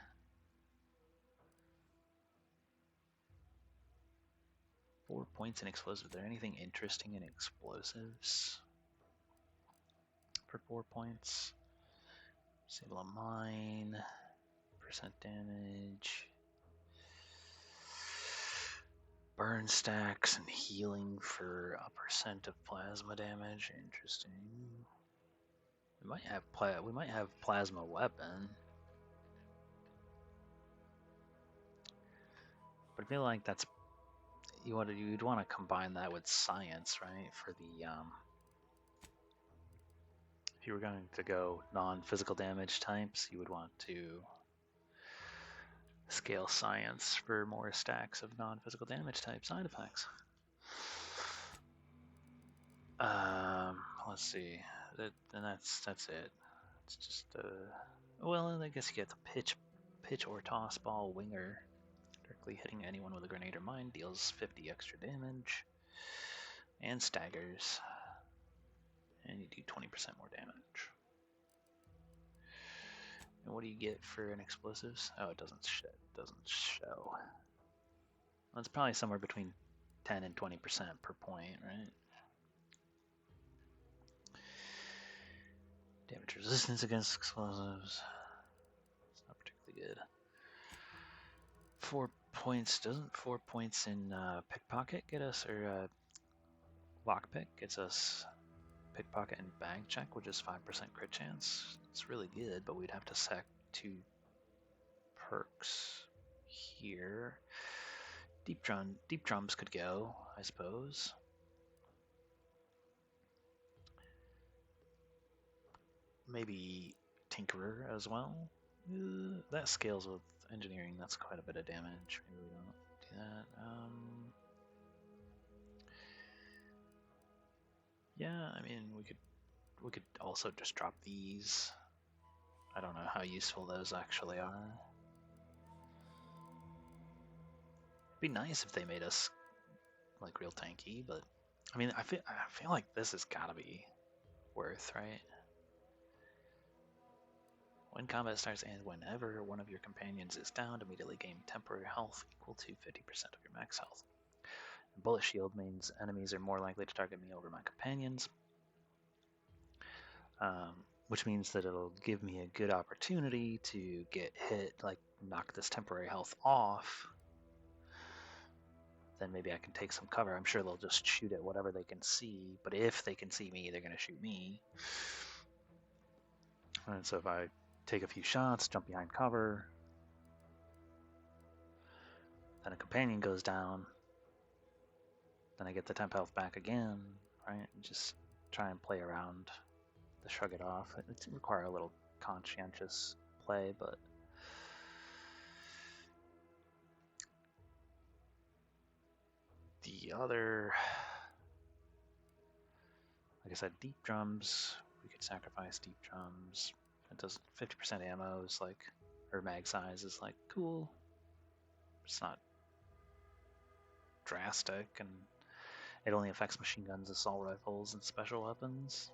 Four points in explosives. Is there anything interesting in explosives for 4 points? Disable a mine. Percent damage. Burn stacks and healing for a percent of plasma damage. Interesting. We might have plasma weapon. But I feel like that's you'd want to combine that with science, right? For the if you were going to go non-physical damage types, you would want to scale science for more stacks of non-physical damage type side effects. Let's see. And that's it. It's just well, I guess you get the pitch or toss ball winger. Directly hitting anyone with a grenade or mine deals 50 extra damage and staggers, and you do 20% more damage. And what do you get for an explosives? Oh, it doesn't show. Well, it's probably somewhere between 10 and 20% per point, right? Damage resistance against explosives. It's not particularly good. 4 points. Doesn't 4 points in pickpocket get us, or lockpick gets us pickpocket and bag check, which is 5% crit chance. It's really good, but we'd have to sack 2 perks here. Deep drums could go, I suppose. Maybe Tinkerer as well. That scales with engineering. That's quite a bit of damage. Maybe we don't do that. Yeah, I mean, we could also just drop these. I don't know how useful those actually are. It'd be nice if they made us like real tanky, but I mean, I feel like this has got to be worth, right? When combat starts and whenever one of your companions is downed, immediately gain temporary health equal to 50% of your max health. And bullet shield means enemies are more likely to target me over my companions, which means that it'll give me a good opportunity to get hit, like knock this temporary health off. Then maybe I can take some cover. I'm sure they'll just shoot at whatever they can see, but if they can see me, they're going to shoot me. And so if I take a few shots, jump behind cover, then a companion goes down, then I get the temp health back again, right? Just try and play around the shrug it off. It require a little conscientious play, but the other, like I said, deep drums, we could sacrifice deep drums. It does 50% ammo is like, or mag size is like cool. It's not drastic, and it only affects machine guns, assault rifles, and special weapons.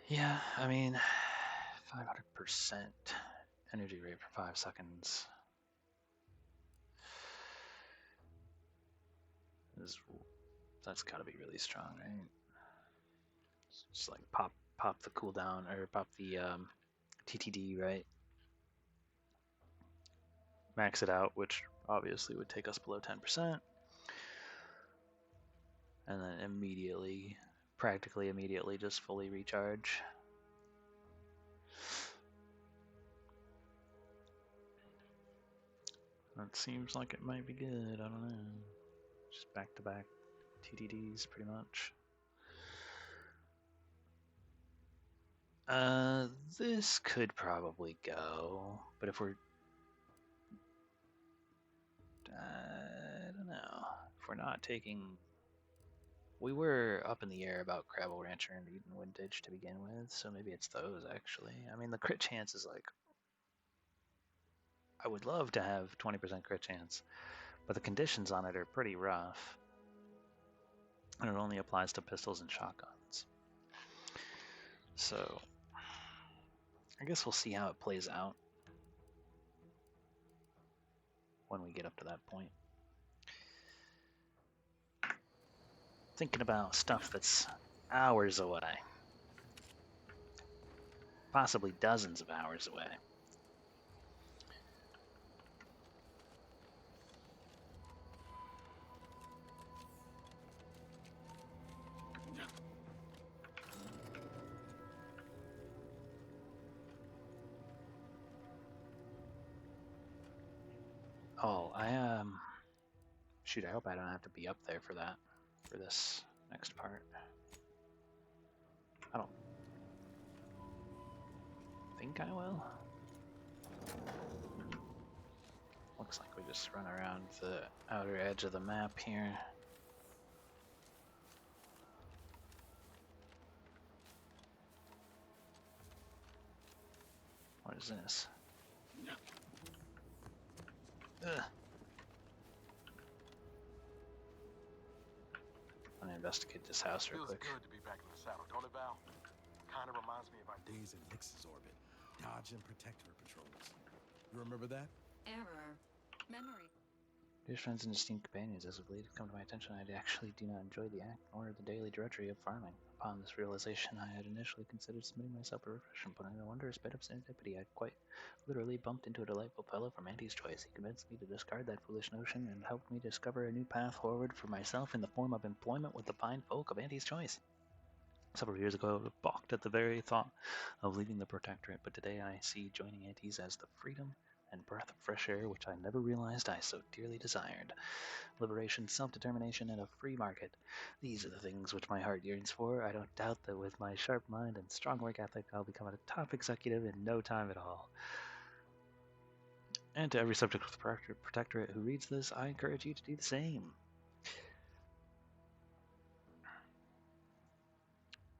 Yeah, I mean, 500% energy rate for 5 seconds that's got to be really strong, right? Just like pop the cooldown, or pop the TTD, right? Max it out, which obviously would take us below 10%, and then immediately, practically immediately, just fully recharge. That seems like it might be good. I don't know. Just back-to-back TTDs, pretty much. This could probably go, but if we're, I don't know, if we're not taking, we were up in the air about Crabble Rancher and Eden Windage to begin with, so maybe it's those actually. I mean, the crit chance is like, I would love to have 20% crit chance, but the conditions on it are pretty rough, and it only applies to pistols and shotguns. So I guess we'll see how it plays out when we get up to that point. Thinking about stuff that's hours away, possibly dozens of hours away. Oh, shoot, I hope I don't have to be up there for that, for this next part. I don't think I will. Looks like we just run around the outer edge of the map here. What is this? Ugh. I'm gonna investigate this house real quick. Feels good to be back in the saddle, don't it, Val? Kind of reminds me of our days in Nix's orbit, dodge and protect her patrols. You remember that? Error. Memory. Dear friends and esteemed companions, as of late it's come to my attention I actually do not enjoy the act nor the daily drudgery of farming. Upon this realization, I had initially considered submitting myself a refreshment, but in a wondrous bit of serendipity, I quite literally bumped into a delightful fellow from Auntie's Choice. He convinced me to discard that foolish notion and helped me discover a new path forward for myself in the form of employment with the fine folk of Auntie's Choice. Several years ago, I balked at the very thought of leaving the Protectorate, but today I see joining Auntie's as the freedom and breath of fresh air which I never realized I so dearly desired. Liberation, self-determination, and a free market. These are the things which my heart yearns for. I don't doubt that with my sharp mind and strong work ethic, I'll become a top executive in no time at all. And to every subject of the Protectorate who reads this, I encourage you to do the same.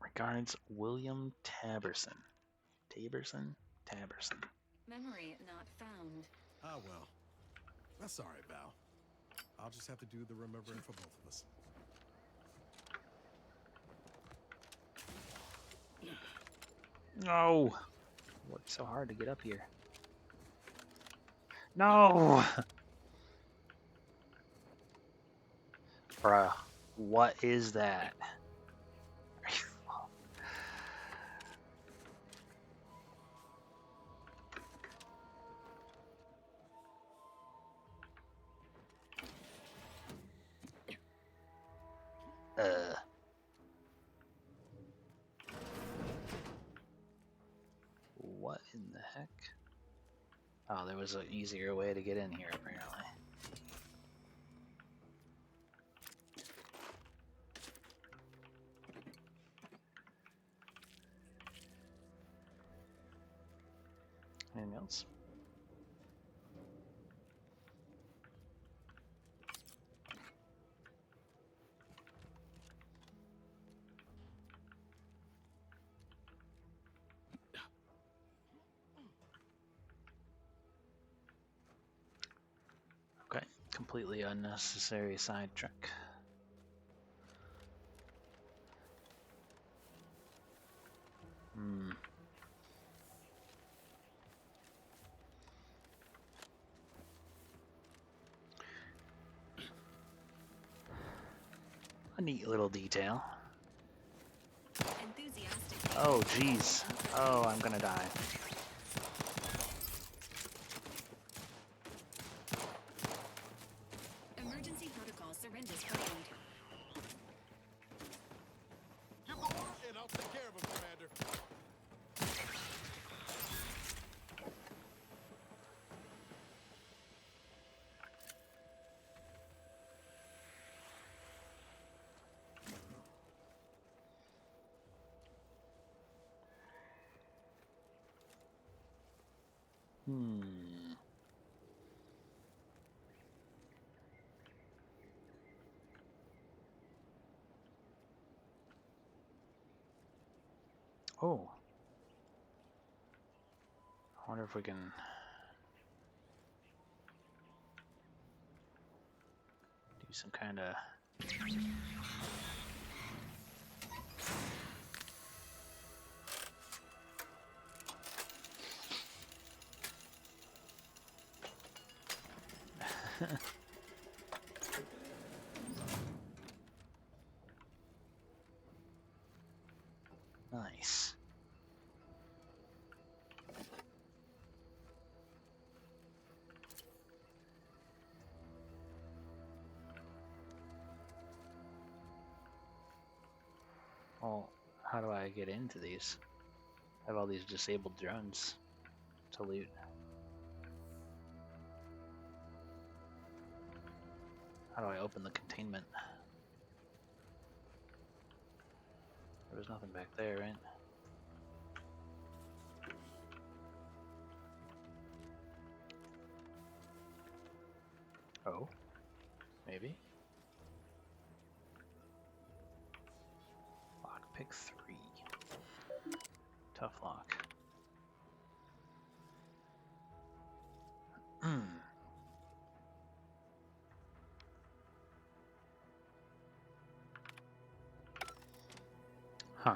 Regards, William Taberson. Taberson? Memory not found. Ah, well. That's all right, Val. I'll just have to do the remembering for both of us. No! I worked so hard to get up here. No! Bruh, what is that? What in the heck? Oh, there was an easier way to get in here, apparently. Anything else? Okay, completely unnecessary sidetrack. A neat little detail. Oh, jeez. Oh, I'm gonna die. Emergency protocol syringes found. You go on and I'll take care of him, Commander. Oh. I wonder if we can... do some kind of... Nice. Well, how do I get into these? I have all these disabled drones to loot. How do I open the containment? There was nothing back there, right? Oh, maybe. Lockpick 3. Tough lock. Huh.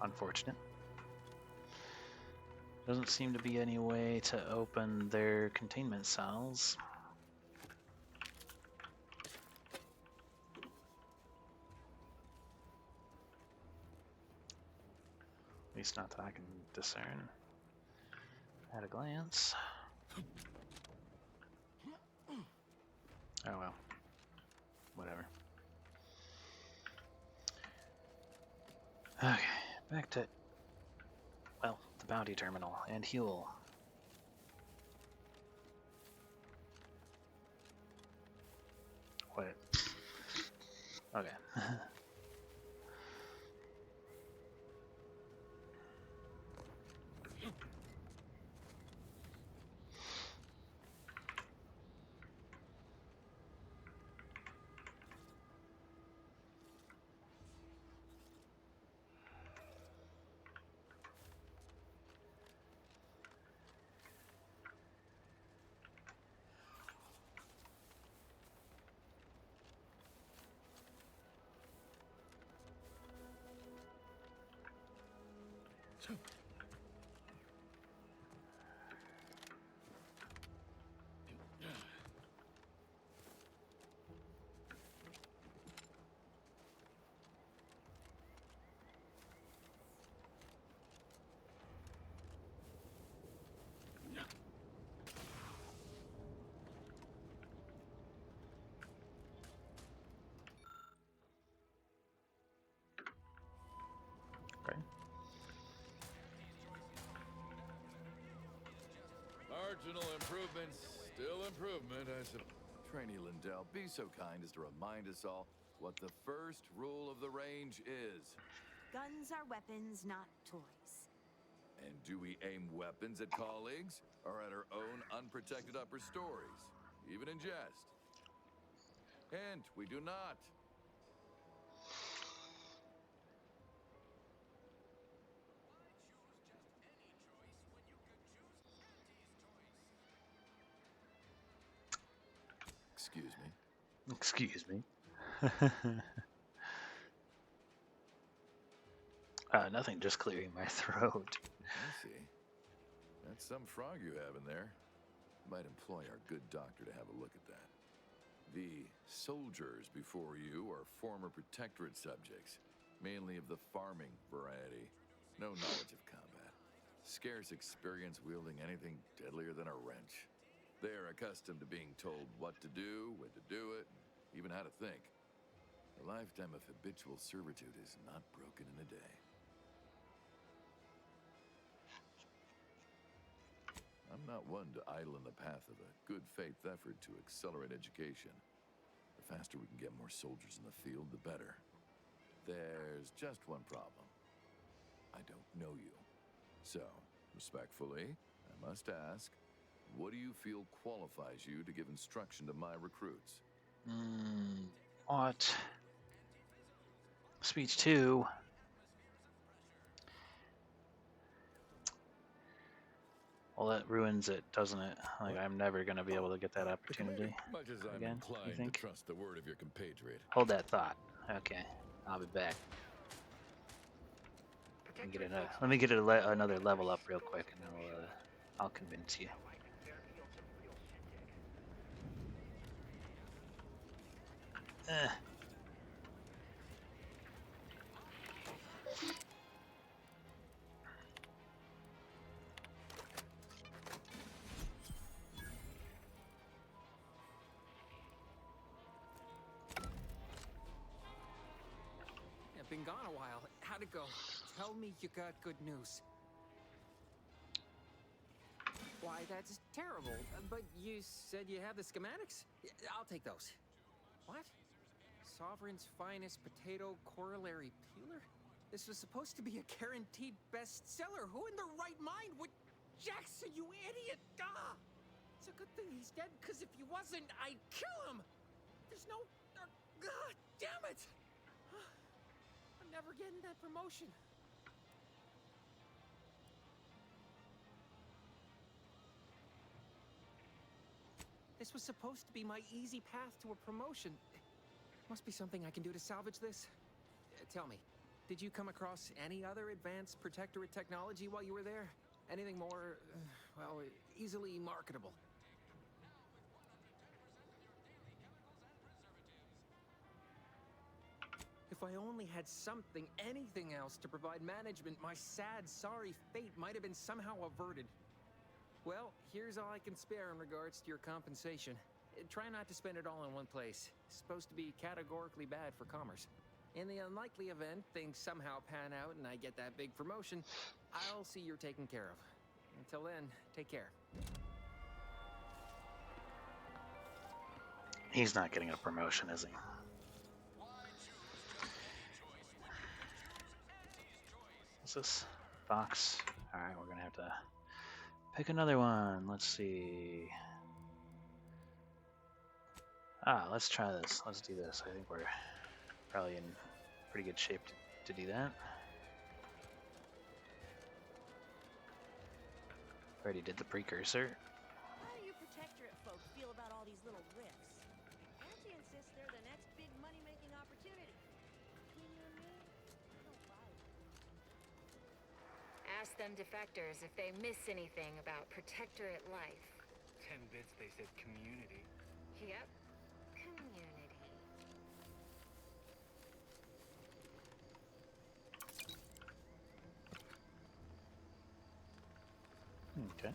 Unfortunate. Doesn't seem to be any way to open their containment cells. At least not that I can discern at a glance. Oh well. Whatever. Okay, back to, well, the bounty terminal and Huel. What? Okay. Okay. Marginal improvements, still improvement, I suppose. Trainee Lindell, be so kind as to remind us all what the first rule of the range is. Guns are weapons, not toys. And do we aim weapons at colleagues or at our own unprotected upper stories, even in jest? Hint, we do not. Excuse me. Excuse me. Nothing, just clearing my throat. I see. That's some frog you have in there. Might employ our good doctor to have a look at that. The soldiers before you are former protectorate subjects, mainly of the farming variety. No knowledge of combat. Scarce experience wielding anything deadlier than a wrench. They're accustomed to being told what to do, when to do it, and even how to think. A lifetime of habitual servitude is not broken in a day. I'm not one to idle in the path of a good faith effort to accelerate education. The faster we can get more soldiers in the field, the better. There's just one problem. I don't know you. So, respectfully, I must ask, what do you feel qualifies you to give instruction to my recruits? What? Speech 2. Well, that ruins it, doesn't it? Like, I'm never going to be able to get that opportunity Much as I'm again, you inclined think? to trust the word of your compatriot. Hold that thought. Okay, I'll be back. Let me get another level up real quick, and then I'll convince you. I've been gone a while. How'd it go? Tell me you got good news. Why, that's terrible. But you said you have the schematics? I'll take those. What? Sovereign's finest potato corollary peeler? This was supposed to be a guaranteed bestseller. Who in their right mind would... Jackson, you idiot! Ah! It's a good thing he's dead, because if he wasn't, I'd kill him! There's no... damn it! I'm never getting that promotion. This was supposed to be my easy path to a promotion. Must be something I can do to salvage this. Tell me, did you come across any other advanced protectorate technology while you were there? Anything more, well, easily marketable. If I only had something, anything else to provide management, my sad, sorry fate might have been somehow averted. Well, here's all I can spare in regards to your compensation. Try not to spend it all in one place. It's supposed to be categorically bad for commerce. In the unlikely event things somehow pan out and I get that big promotion, I'll see you're taken care of. Until then, take care. He's not getting a promotion, is he? What's this? Fox. Alright, we're gonna have to pick another one. Let's see. Let's try this. Let's do this. I think we're probably in pretty good shape to do that. Already did the precursor. How do you Protectorate folk feel about all these little rifts? Auntie insists they're the next big money-making opportunity. Between you and me, I don't buy it. Ask them defectors if they miss anything about Protectorate life. 10 bits they said community. Yep. Community. Okay.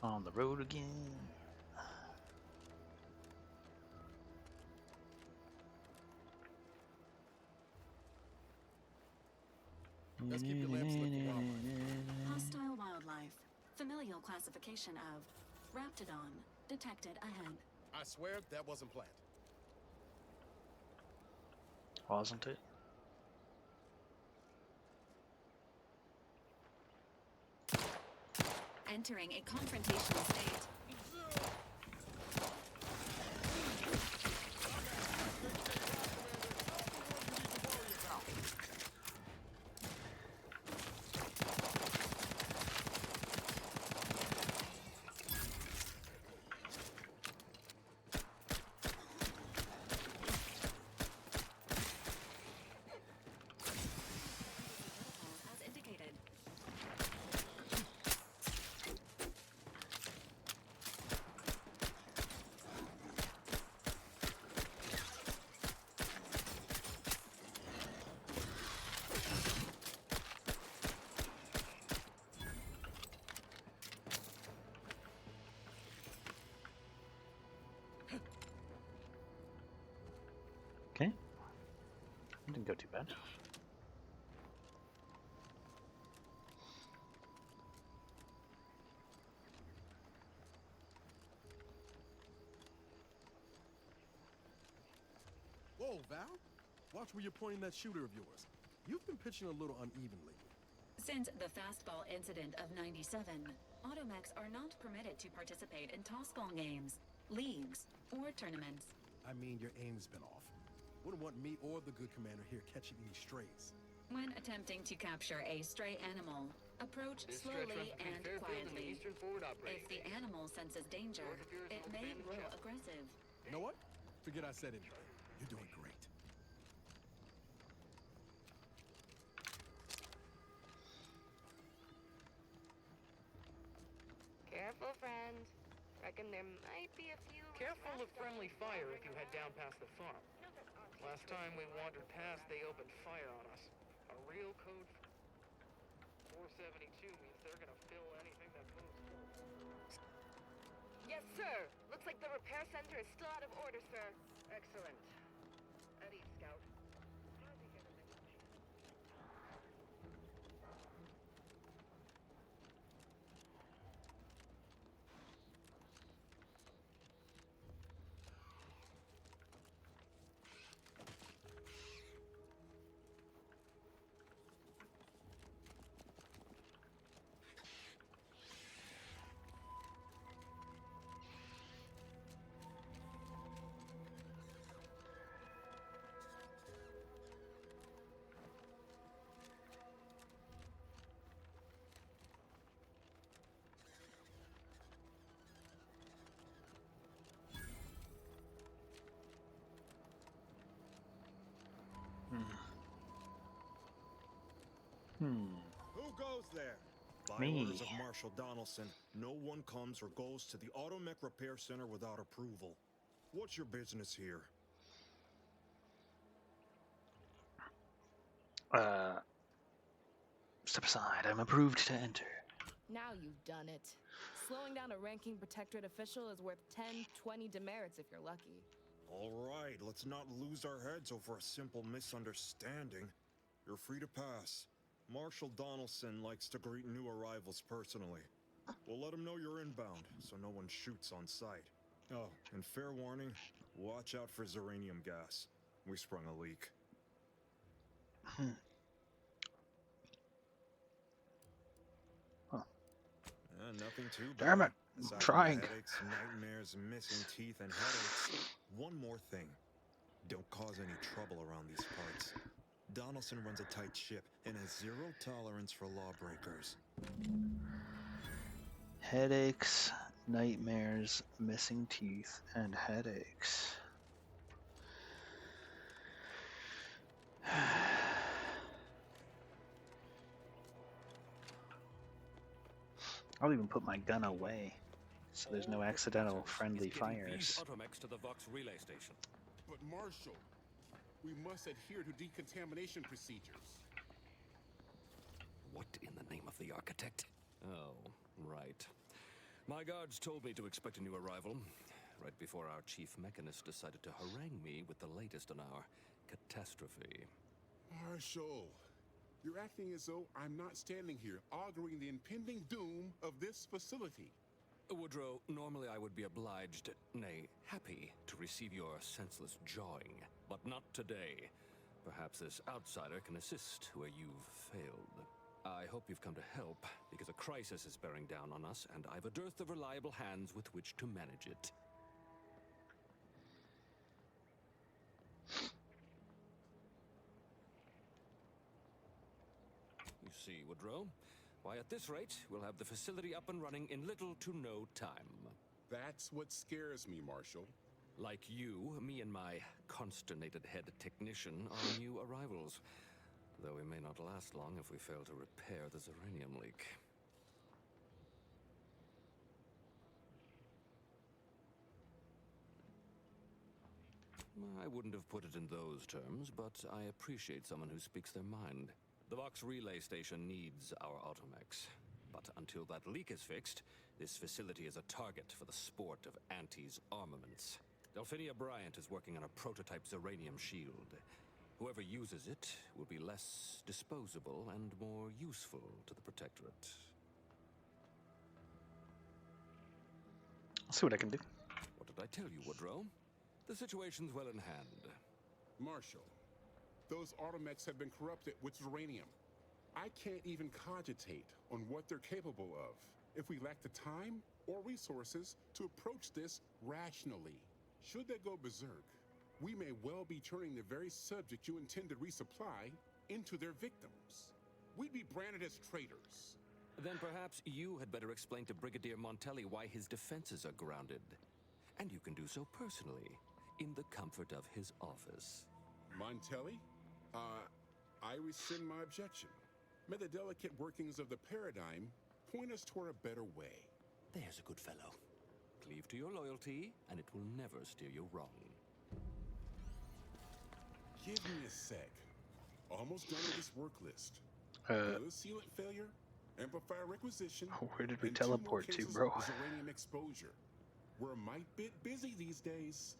On the road again. Let's keep your lamps lit for wildlife. Hostile wildlife. Familial classification of Raptidon detected ahead. I swear that wasn't planned. Wasn't it? Entering a confrontational state. As indicated. Okay. Didn't go too bad. Whoa, Val. Watch where you're pointing that shooter of yours. You've been pitching a little unevenly. Since the fastball incident of '97, automechs are not permitted to participate in tossball games, leagues, or tournaments. I mean, your aim's been off. Wouldn't want me or the good commander here catching any strays. When attempting to capture a stray animal, approach slowly and quietly. If the animal senses danger, it may grow aggressive. You know what? Forget I said anything. You're doing great. Careful, friend. Reckon there might be a few... Careful of friendly fire if you head down past the farm. Last time we wandered past, they opened fire on us. A real code 472 means they're gonna fill anything that moves first. Yes, sir. Looks like the repair center is still out of order, sir. Excellent. Eddie, Scout. Who goes there? By Me. orders of Marshal Donaldson, no one comes or goes to the Automech Repair Center without approval. What's your business here? Step aside. I'm approved to enter. Now you've done it. Slowing down a ranking protectorate official is worth 10, 20 demerits if you're lucky. All right, let's not lose our heads over a simple misunderstanding. You're free to pass. Marshal Donaldson likes to greet new arrivals personally. We'll let him know you're inbound, so no one shoots on sight. Oh, and fair warning, watch out for Zeranium gas. We sprung a leak. Nothing too bad. Damn it! Aside I'm from trying. Headaches, nightmares, missing teeth, and headaches. One more thing. Don't cause any trouble around these parts. Donaldson runs a tight ship and has zero tolerance for lawbreakers. Headaches, nightmares, missing teeth, and headaches. I'll even put my gun away, so there's no accidental friendly fires. These automechs to the Vox relay station. But Marshal, we must adhere to decontamination procedures. What in the name of the architect? Oh, right. My guards told me to expect a new arrival, right before our chief mechanist decided to harangue me with the latest on our catastrophe. Marshal, you're acting as though I'm not standing here auguring the impending doom of this facility. Woodrow, normally I would be obliged, nay, happy, to receive your senseless jawing, but not today. Perhaps this outsider can assist where you've failed. I hope you've come to help, because a crisis is bearing down on us, and I've a dearth of reliable hands with which to manage it. You see, Woodrow, why at this rate, we'll have the facility up and running in little to no time. That's what scares me, Marshal. Like you, me and my consternated head technician are new arrivals. Though we may not last long if we fail to repair the Zeranium leak. I wouldn't have put it in those terms, but I appreciate someone who speaks their mind. The Vox relay station needs our automechs. But until that leak is fixed, this facility is a target for the sport of Auntie's armaments. Delphinia Bryant is working on a prototype Zeranium shield. Whoever uses it will be less disposable and more useful to the Protectorate. I'll see what I can do. What did I tell you, Woodrow? The situation's well in hand. Marshal, those automechs have been corrupted with Zeranium. I can't even cogitate on what they're capable of if we lack the time or resources to approach this rationally. Should they go berserk, we may well be turning the very subject you intend to resupply into their victims. We'd be branded as traitors. Then perhaps you had better explain to Brigadier Montelli why his defenses are grounded. And you can do so personally, in the comfort of his office. Montelli? I rescind my objection. May the delicate workings of the paradigm point us toward a better way. There's a good fellow. Cleave to your loyalty, and it will never steer you wrong. Give me a sec. Almost done with this work list. Sealant failure, amplifier requisition. Where did we and 2 more teleport to, cases bro? of Zeranium exposure. We're a mite bit busy these days.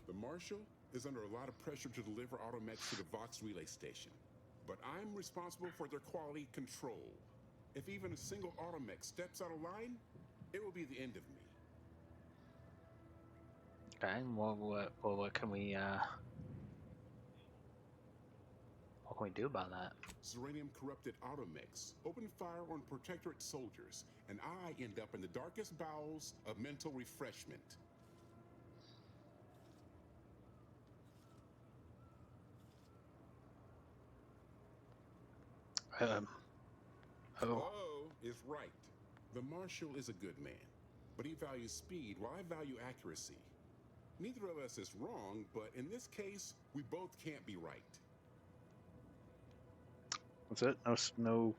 The Marshal is under a lot of pressure to deliver automechs to the Vox relay station. But I'm responsible for their quality control. If even a single automech steps out of line, it will be the end of me. Okay, well, what can we do about that? Zeranium corrupted automechs open fire on Protectorate soldiers, and I end up in the darkest bowels of mental refreshment. Oh is right. The Marshal is a good man, but he values speed while I value accuracy. Neither of us is wrong, but in this case, we both can't be right. What's it? No,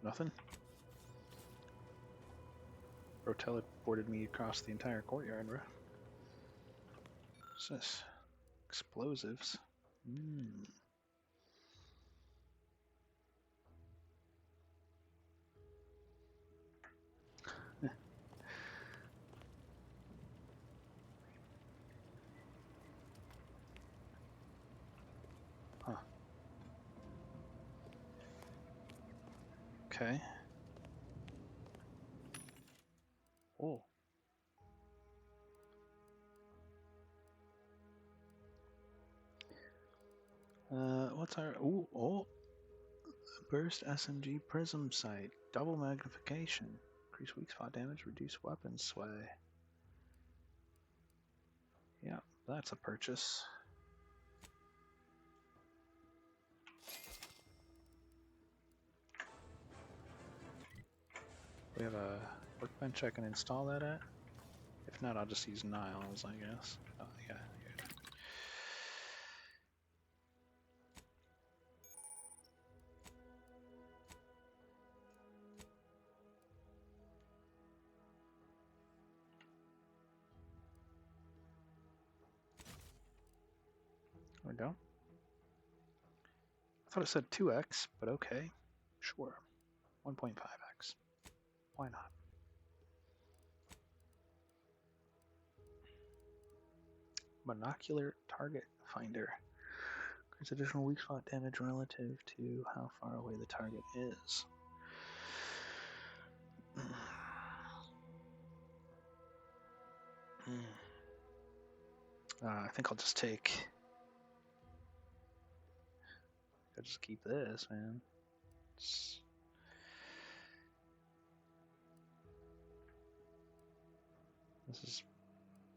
nothing? Bro teleported me across the entire courtyard, bro. What's this? Explosives. Huh. Okay. Oh. What's our burst SMG prism sight, double magnification, increase weak spot damage, reduce weapon sway. Yeah, that's a purchase. We have a workbench I can install that at. If not, I'll just use Niles, I guess. Oh, yeah. We don't? I thought it said 2x, but okay. Sure. 1.5x. Why not? Monocular target finder. Increase additional weak spot damage relative to how far away the target is. I think I'll just take. I'll just keep this, man. This is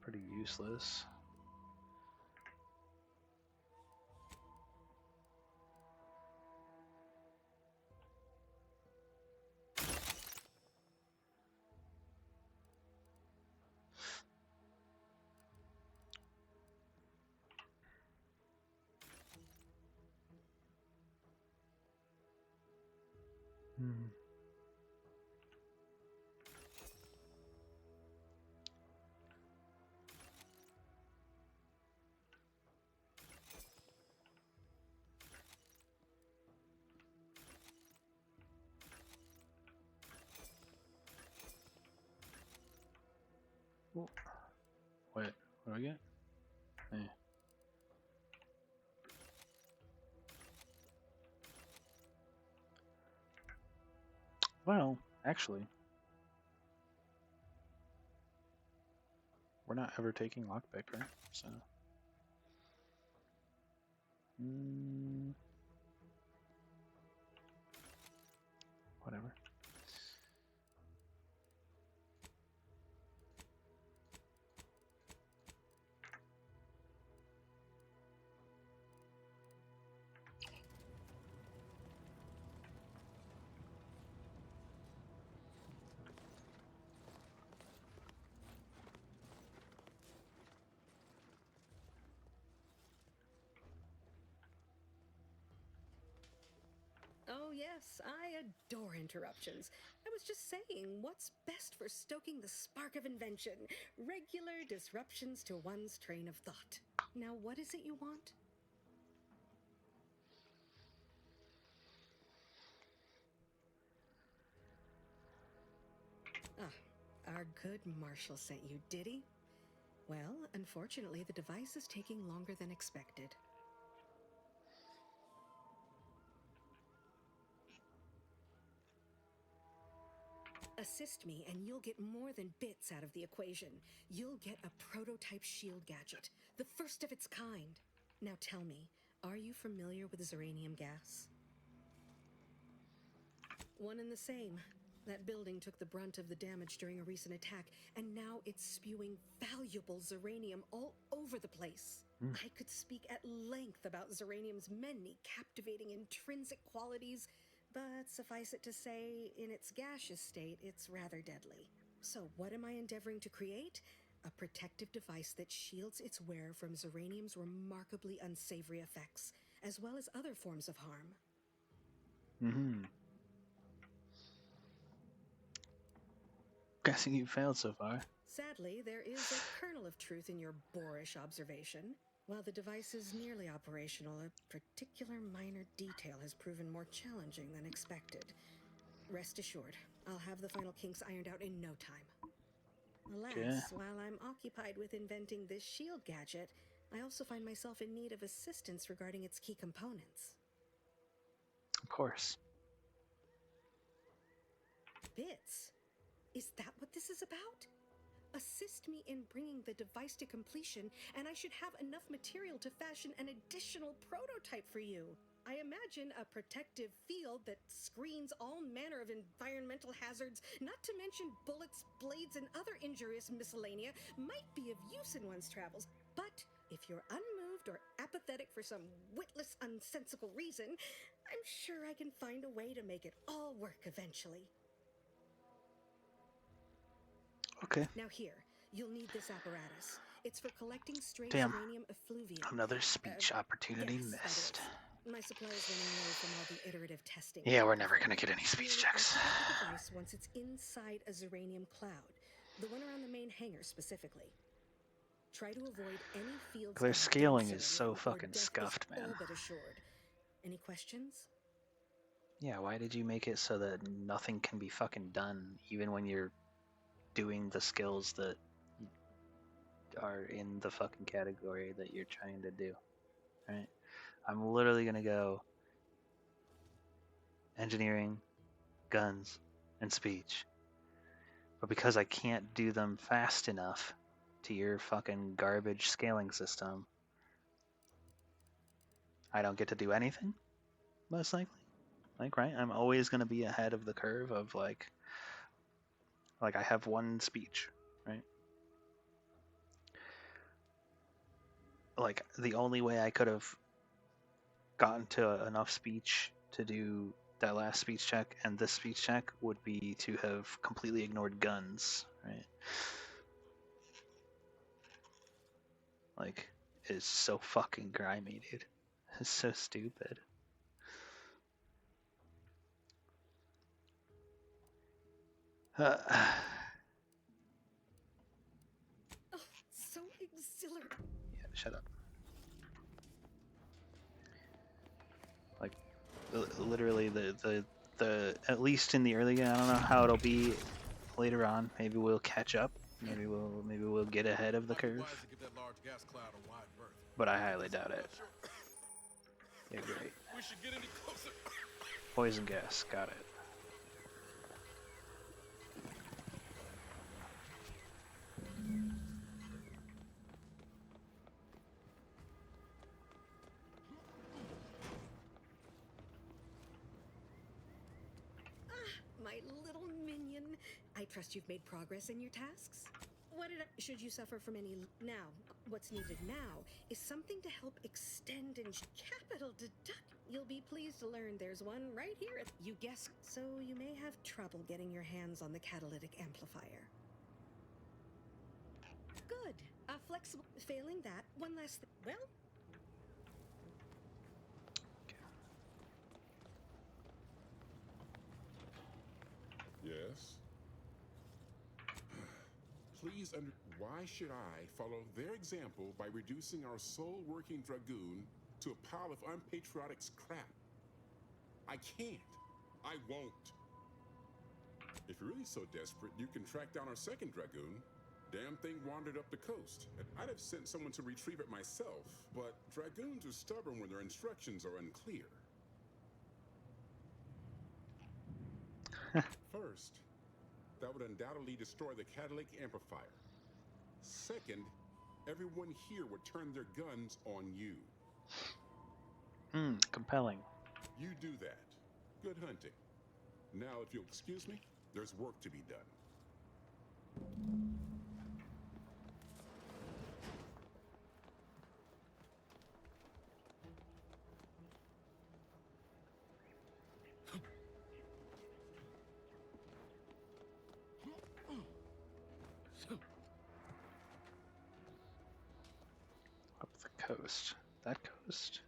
pretty useless. Wait, what do I get? Hey. Well, actually, we're not ever taking lockpick, right? So, whatever. Oh yes, I adore interruptions. I was just saying, what's best for stoking the spark of invention? Regular disruptions to one's train of thought. Now, what is it you want? Ah, our good Marshall sent you, did he? Well, unfortunately, the device is taking longer than expected. Assist me, and you'll get more than bits out of the equation. You'll get a prototype shield gadget, the first of its kind. Now tell me, are you familiar with Zeranium gas? One and the same. That building took the brunt of the damage during a recent attack, and now it's spewing valuable Zeranium all over the place. I could speak at length about Zeranium's many captivating intrinsic qualities, but suffice it to say, in its gaseous state, it's rather deadly. So what am I endeavoring to create? a protective device that shields its wearer from Zeranium's remarkably unsavory effects, as well as other forms of harm. Mm-hmm. Guessing you failed so far. Sadly, there is a kernel of truth in your boorish observation. While the device is nearly operational, a particular minor detail has proven more challenging than expected. Rest assured, I'll have the final kinks ironed out in no time. Alas, Okay. while I'm occupied with inventing this shield gadget, I also find myself in need of assistance regarding its key components. Of course. Bits? Is that what this is about? Assist me in bringing the device to completion, and I should have enough material to fashion an additional prototype for you. I imagine a protective field that screens all manner of environmental hazards, not to mention bullets, blades, and other injurious miscellanea, might be of use in one's travels. But if you're unmoved or apathetic for some witless, unsensical reason, I'm sure I can find a way to make it all work eventually. Okay. Now here, you'll need this apparatus. It's for collecting stray Damn. uranium effluvium. Another speech opportunity yes, that missed. is. My supply is running low from all the iterative testing. Yeah, we're never gonna get any speech checks. Activate the device once it's inside a Zeranium cloud, the one around the main hangar specifically. Try to avoid any fields. Their of scaling deep is so zeranium, or fucking death is scuffed, man. all but assured. Any questions? Yeah, why did you make it so that nothing can be fucking done, even when you're doing the skills that are in the fucking category that you're trying to do, right? I'm literally gonna go engineering, guns, and speech. But because I can't do them fast enough to your fucking garbage scaling system, I don't get to do anything, most likely. Like, right? I'm always gonna be ahead of the curve of like I have one speech, right? Like, the only way I could have gotten to enough speech to do that last speech check and this speech check would be to have completely ignored guns, right? Like, it's so fucking grimy, dude. It's so stupid. Oh, so exhilarating. Yeah, shut up. Like, literally, the at least in the early game, I don't know how it'll be later on. Maybe we'll catch up. Maybe we'll get ahead of the curve. But I highly doubt it. Yeah, great. We should get any closer. Poison gas, got it. My little minion. I trust you've made progress in your tasks. Should you suffer from any now, what's needed now is something to help extend and capital deduct. You'll be pleased to learn there's one right here. You guessed, so you may have trouble getting your hands on the catalytic amplifier. Good. Flexible. Failing that, one last thing. Well, Yes? Please why should I follow their example by reducing our sole working Dragoon to a pile of unpatriotic scrap? I can't. I won't. If you're really so desperate, you can track down our second Dragoon. Damn thing wandered up the coast. I'd have sent someone to retrieve it myself, but Dragoons are stubborn when their instructions are unclear. First, that would undoubtedly destroy the catalytic amplifier. Second, everyone here would turn their guns on you. Compelling. You do that. Good hunting. Now, if you'll excuse me, there's work to be done. coast. That coast.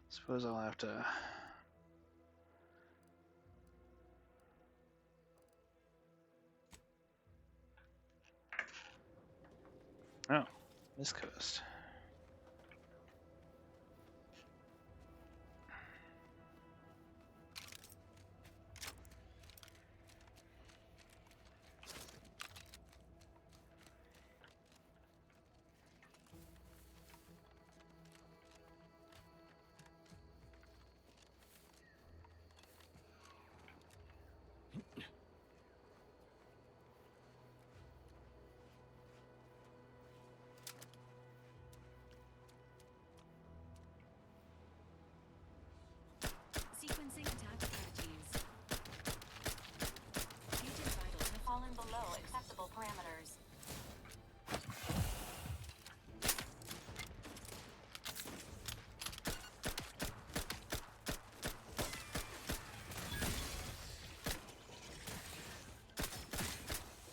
Suppose I'll have to. Oh, this coast. Sequencing attack strategies. Agent vitals have fallen below acceptable parameters.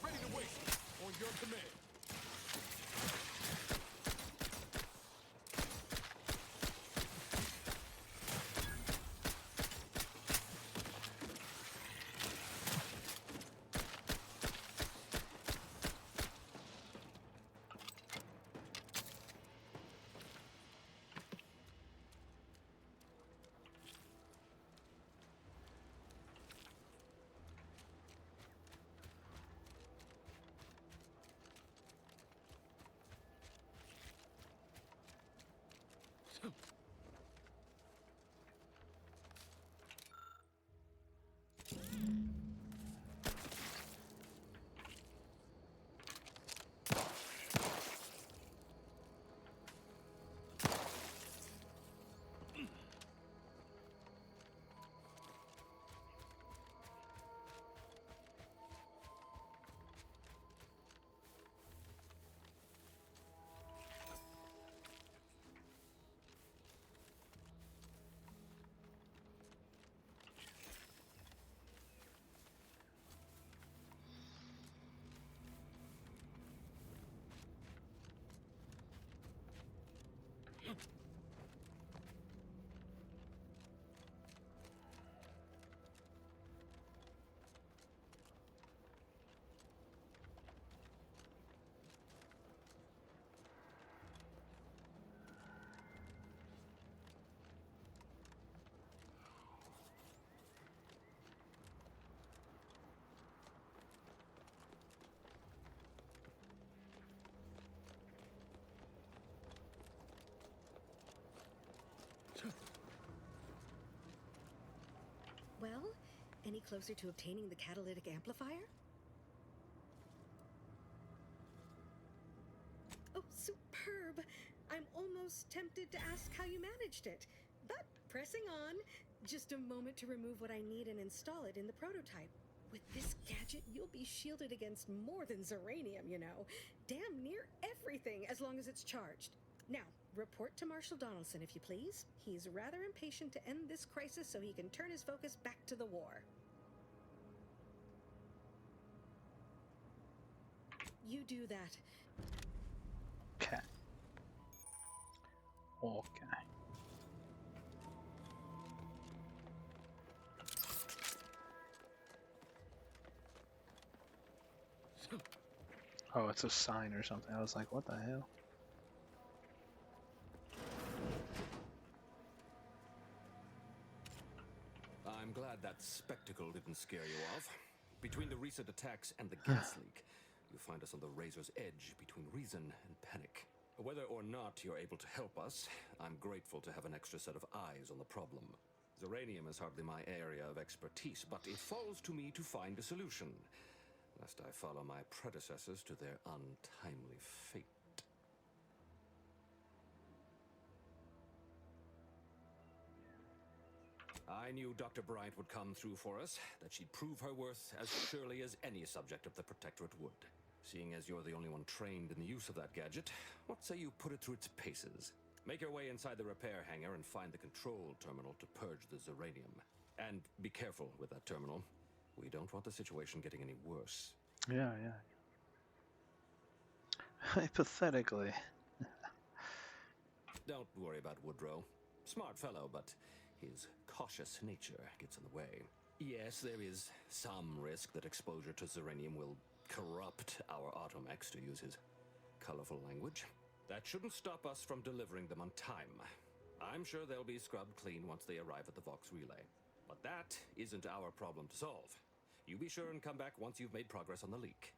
Ready to waste it. On your command. Well, any closer to obtaining the catalytic amplifier? Oh, superb! I'm almost tempted to ask how you managed it. But pressing on, just a moment to remove what I need and install it in the prototype. With this gadget, you'll be shielded against more than Zeranium, you know. Damn near everything, as long as it's charged. Now, report to Marshal Donaldson, if you please. He's rather impatient to end this crisis so he can turn his focus back to the war. You do that. Okay. Okay. Oh, it's a sign or something. I was like, what the hell? I'm glad that spectacle didn't scare you off. Between the recent attacks and the gas leak, you find us on the razor's edge between reason and panic. Whether or not you're able to help us, I'm grateful to have an extra set of eyes on the problem. Zeranium is hardly my area of expertise, but it falls to me to find a solution, lest I follow my predecessors to their untimely fate. I knew Dr. Bryant would come through for us, that she'd prove her worth as surely as any subject of the Protectorate would. Seeing as you're the only one trained in the use of that gadget, what say you put it through its paces? Make your way inside the repair hangar and find the control terminal to purge the Zeranium. And be careful with that terminal. We don't want the situation getting any worse. Yeah. Hypothetically. Don't worry about Woodrow. Smart fellow, but his cautious nature gets in the way. Yes, there is some risk that exposure to Zeranium will corrupt our automechs, to use his colorful language. That shouldn't stop us from delivering them on time. I'm sure they'll be scrubbed clean once they arrive at the Vox Relay. But that isn't our problem to solve. You be sure and come back once you've made progress on the leak.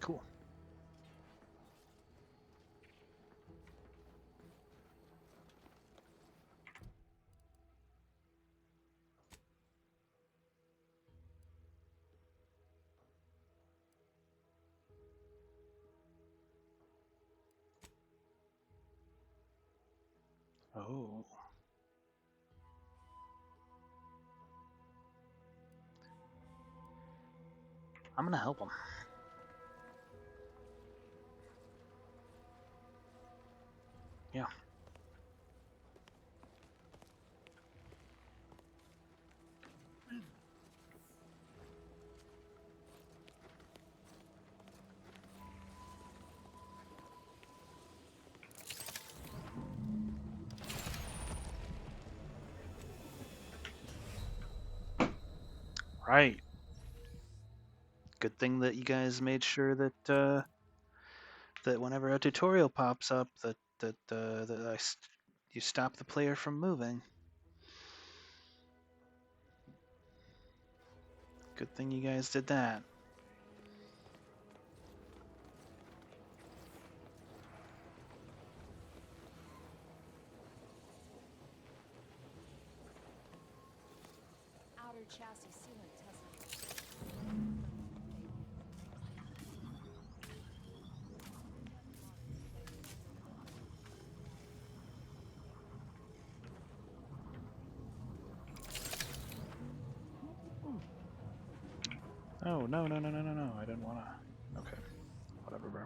Cool. Oh. I'm gonna help him. Yeah. Right. Good thing that you guys made sure that that whenever a tutorial pops up, you stop the player from moving. Good thing you guys did that. Outer chassis sealant testing. Oh, no, no, no, no, no, no. I didn't want to. Okay. Whatever, bro.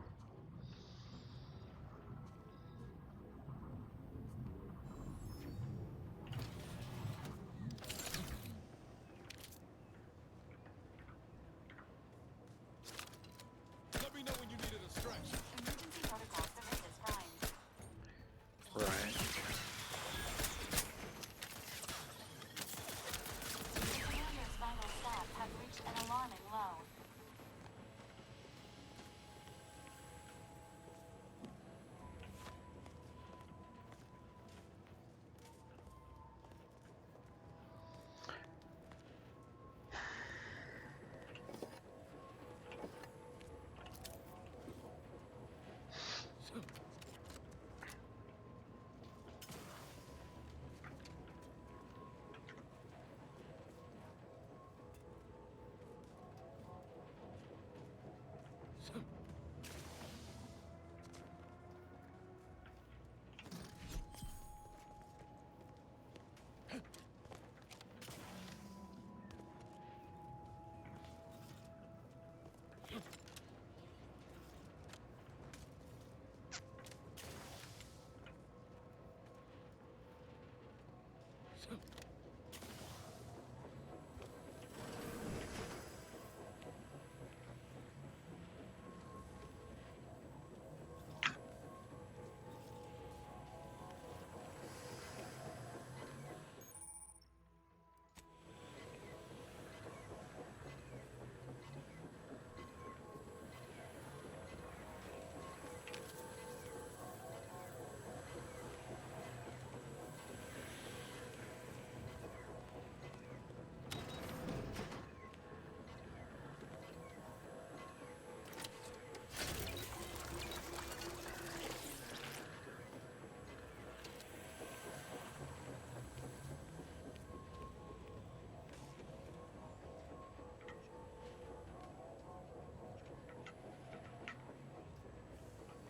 Let me know when you need a distraction. Emergency protocol submitted fine. Right. Commander's vital stats have reached an alarming low.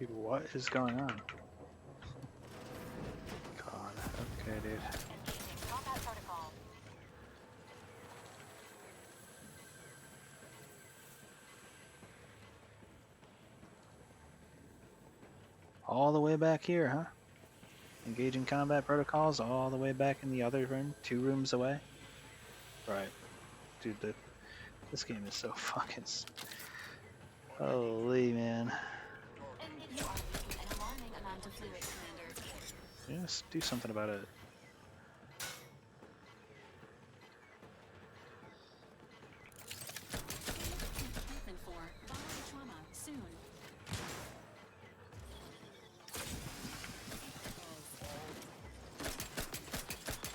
Dude, what is going on? God, okay, dude. All the way back here, huh? Engaging combat protocols all the way back in the other room, 2 rooms away? Right. Dude, this game is so fucking... Holy man. You are losing an alarming amount of fluid, Commander. Just do something about it. Treatment for viral trauma soon.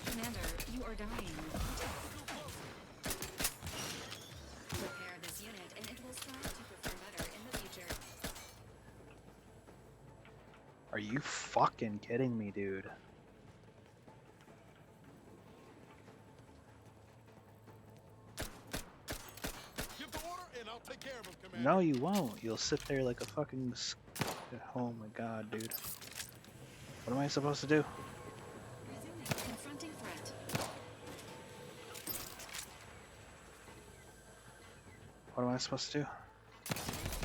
Commander, you are dying. Repair this unit and it will strive to perform better in the future. Are you fucking kidding me, dude? Give the order and I'll take care of him, Commander. No, you won't. You'll sit there like a fucking... Oh my god, dude. What am I supposed to do? Resuming confronting threat. What am I supposed to do?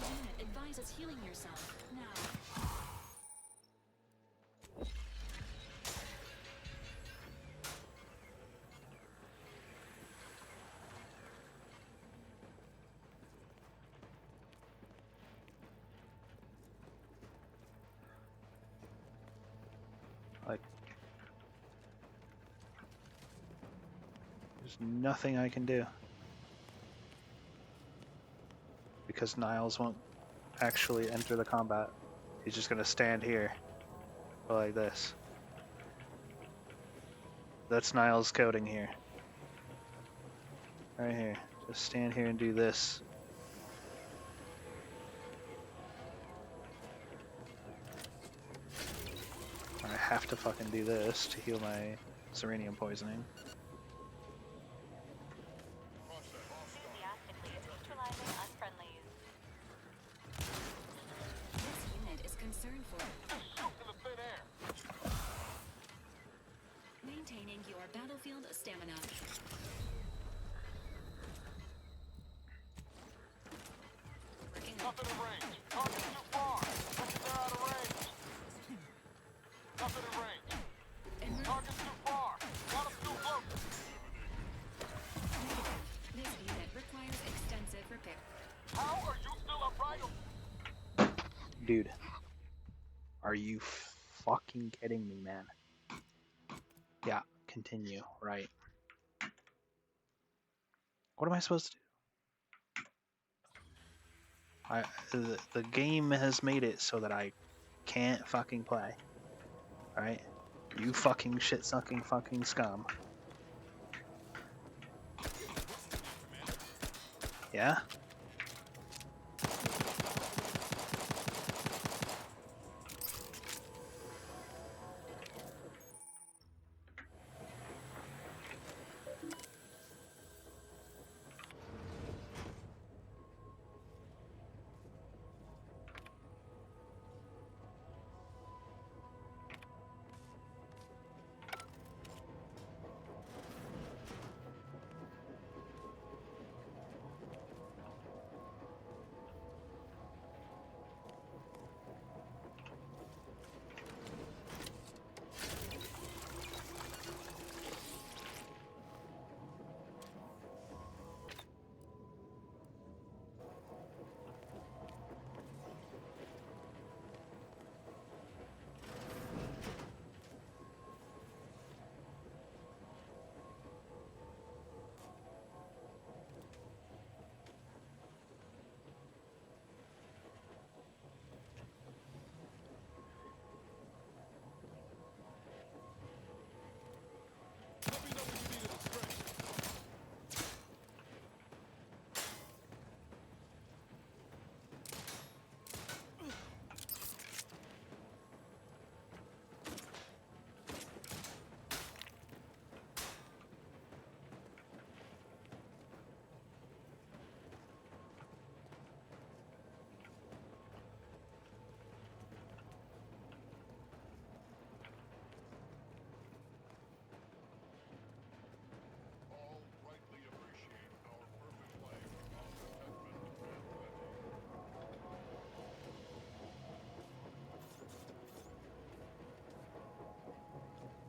Unit advises healing yourself now. Like... There's nothing I can do. Because Niles won't actually enter the combat. He's just gonna stand here. Go like this. That's Niles coding here. Right here. Just stand here and do this. I have to fucking do this to heal my Serenium poisoning. This unit is concerned for maintaining your battlefield stamina. Working Nothing in range. Target's too far. They're out of range. Nothing in range. Target's too far. Got him too close. This unit requires extensive repair. How are you still upright? Dude. Are you fucking kidding me, man? Yeah, continue. Right. What am I supposed to do? The game has made it so that I can't fucking play. Right? You fucking shit-sucking fucking scum. Yeah?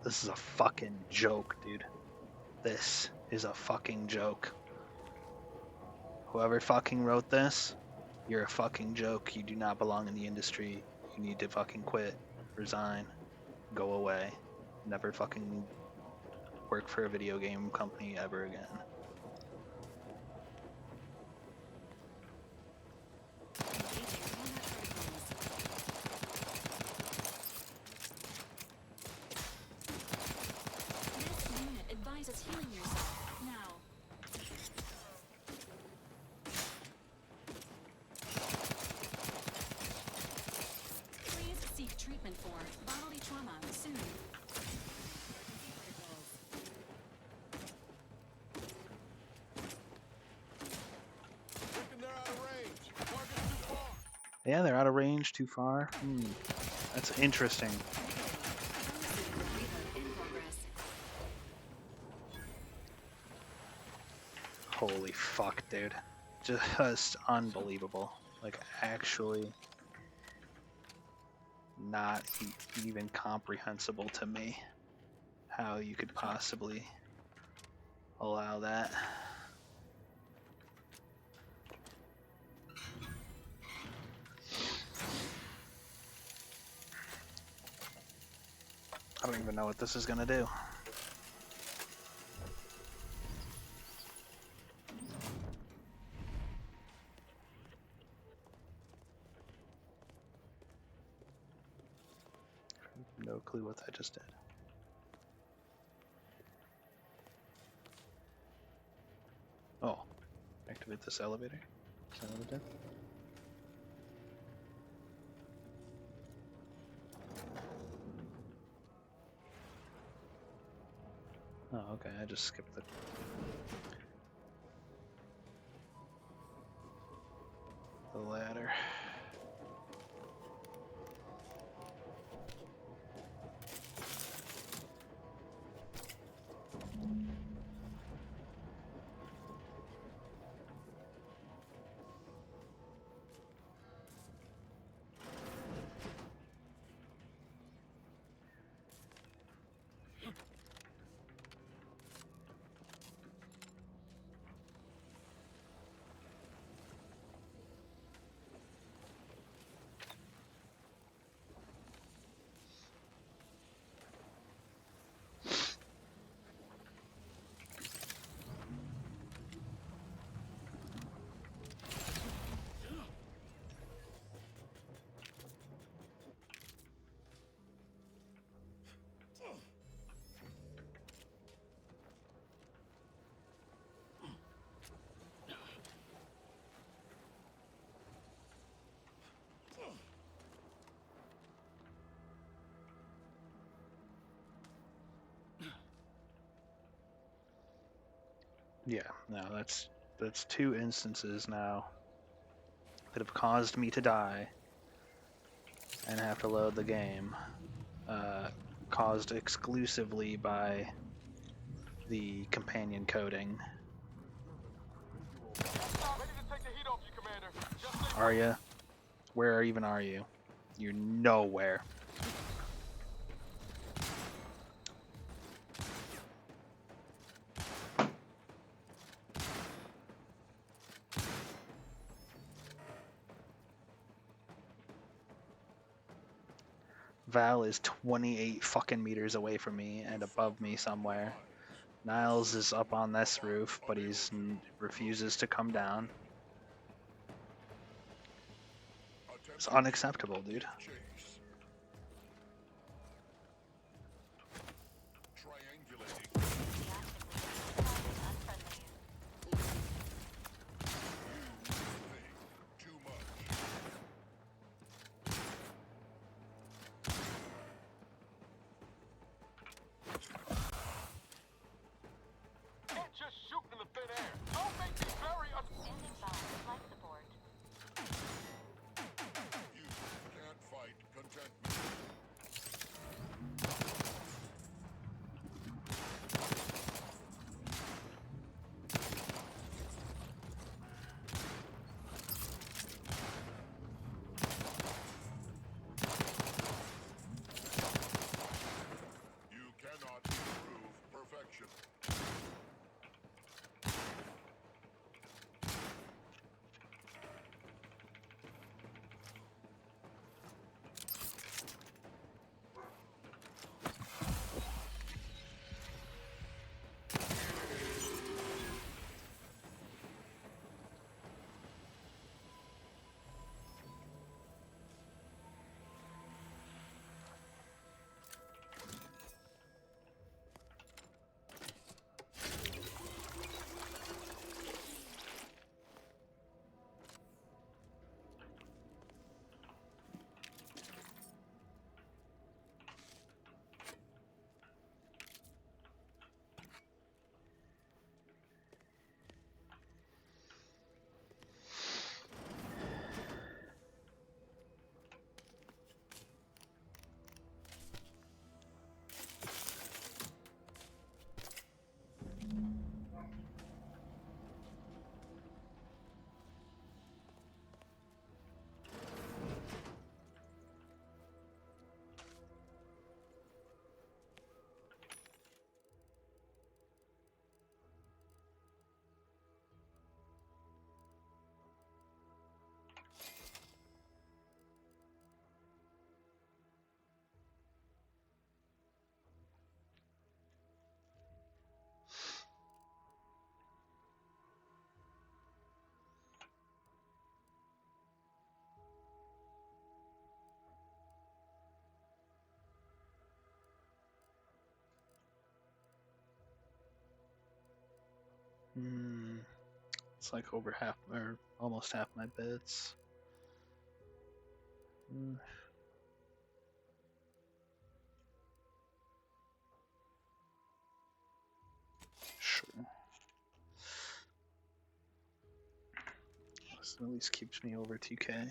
This is a fucking joke, dude. This is a fucking joke. Whoever fucking wrote this, you're a fucking joke. You do not belong in the industry. You need to fucking quit, resign, go away. Never fucking work for a video game company ever again. This unit advises healing yourself now. Please seek treatment for bodily trauma soon. Reckon they're out of range. Target's too far. Yeah, they're out of range, too far. That's interesting. Holy fuck, dude. Just unbelievable. Like, actually not even comprehensible to me how you could possibly allow that. I don't even know what this is gonna do. No clue what that just did. Oh, activate this elevator? Is that what it did? Oh, okay, I just skipped the ladder. Yeah, no, that's two instances now that have caused me to die and have to load the game, caused exclusively by the companion coding. Are ya? Where even are you? You're nowhere. Val is 28 fucking meters away from me and above me somewhere. Niles is up on this roof, but he's refuses to come down. It's unacceptable, dude. It's like over half, or almost half my bits. Sure. This at least keeps me over 2K.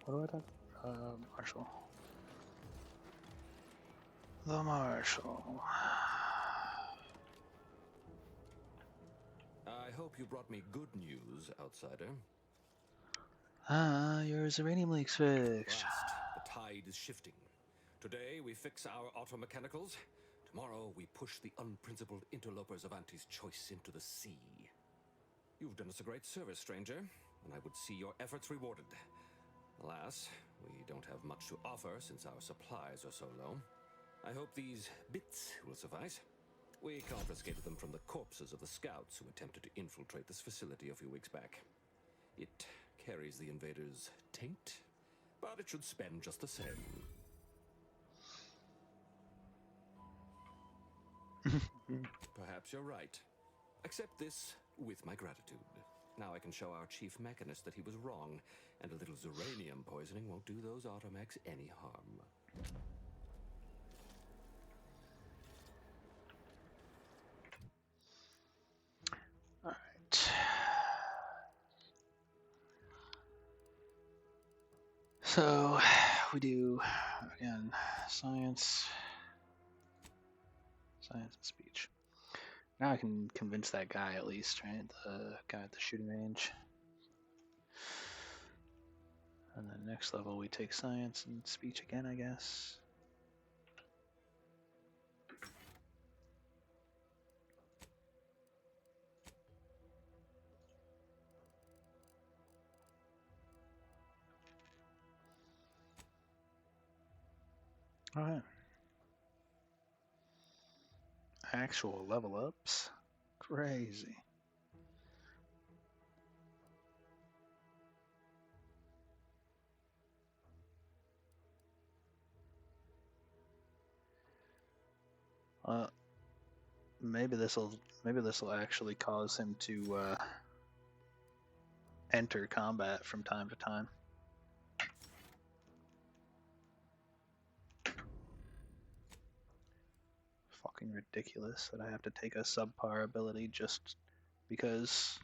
What do I talk? Marshall. The Marshall. I hope you brought me good news, outsider. Your Zeranium leak's fixed. The tide is shifting. Today we fix our automechanicals. Tomorrow we push the unprincipled interlopers of Auntie's choice into the sea. You've done us a great service, stranger, and I would see your efforts rewarded. Alas, we don't have much to offer since our supplies are so low. I hope these bits will suffice. We confiscated them from the corpses of the scouts who attempted to infiltrate this facility a few weeks back. It carries the invaders' taint, but it should spend just the same. Perhaps you're right. Accept this with my gratitude. Now I can show our chief mechanist that he was wrong, and a little Zeranium poisoning won't do those automechs any harm. Alright. So, we do, again, science and speech. Now I can convince that guy at least, right? The guy at the shooting range. And then next level we take science and speech again, I guess. Alright. Actual level ups? Crazy. Maybe this'll actually cause him to enter combat from time to time. Fucking ridiculous that I have to take a subpar ability just because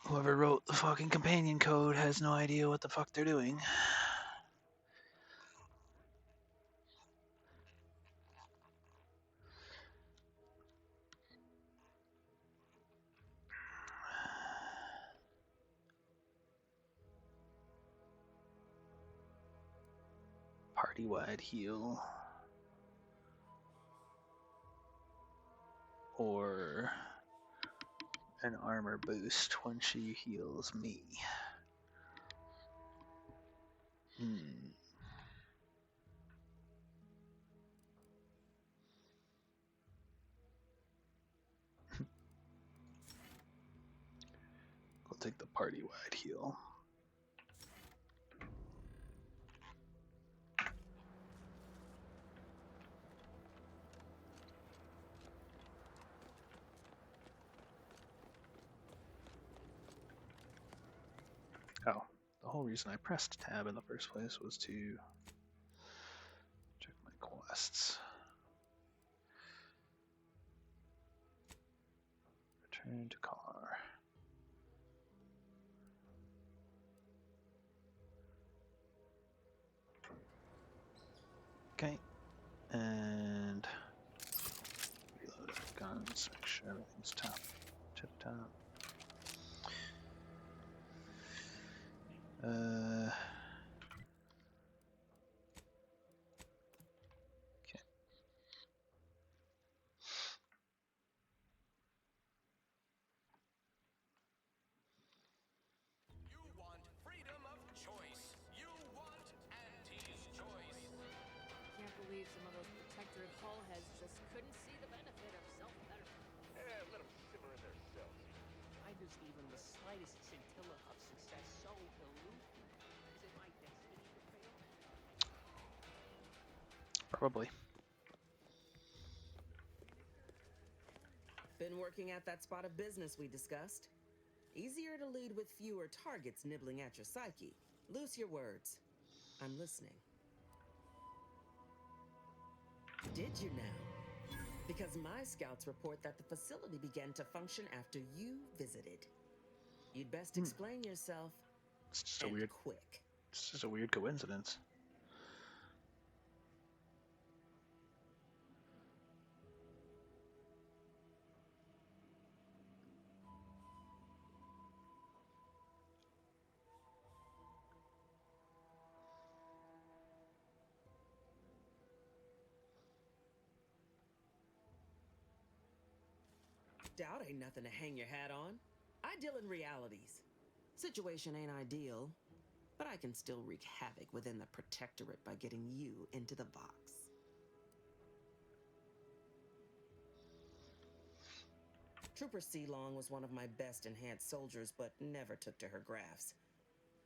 whoever wrote the fucking companion code has no idea what the fuck they're doing. Party-wide heal. Or an armor boost when she heals me. We'll take the party-wide heal. Oh, the whole reason I pressed tab in the first place was to check my quests. Return to car. Okay, and reload our guns, make sure everything's tip top. Okay. You want freedom of choice. You want Auntie's choice. Can't believe some of those Protectorate hull heads just couldn't see the benefit of self-betterment. Let them simmer in their cells. Why does even the slightest scintilla of success so elude me? Is it my destiny to fail? Probably. Been working at that spot of business we discussed. Easier to lead with fewer targets nibbling at your psyche. Loose your words. I'm listening. Did you now? Because my scouts report that the facility began to function after you visited. You'd best explain yourself. It's just a weird, quick. It's just a weird coincidence. Doubt ain't nothing to hang your hat on. I deal in realities. Situation ain't ideal, but I can still wreak havoc within the Protectorate by getting you into the Vox. Trooper Sealong was one of my best enhanced soldiers, but never took to her grafts.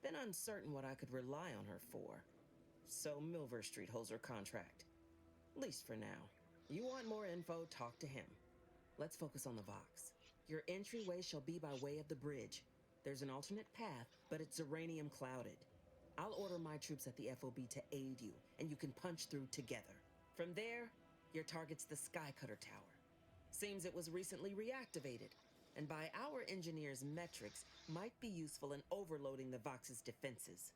Been uncertain what I could rely on her for. So Milver Street holds her contract. At least for now. You want more info, talk to him. Let's focus on the Vox. Your entryway shall be by way of the bridge. There's an alternate path, but it's uranium clouded. I'll order my troops at the FOB to aid you, and you can punch through together. From there, your target's the Skycutter Tower. Seems it was recently reactivated, and by our engineers' metrics, might be useful in overloading the Vox's defenses.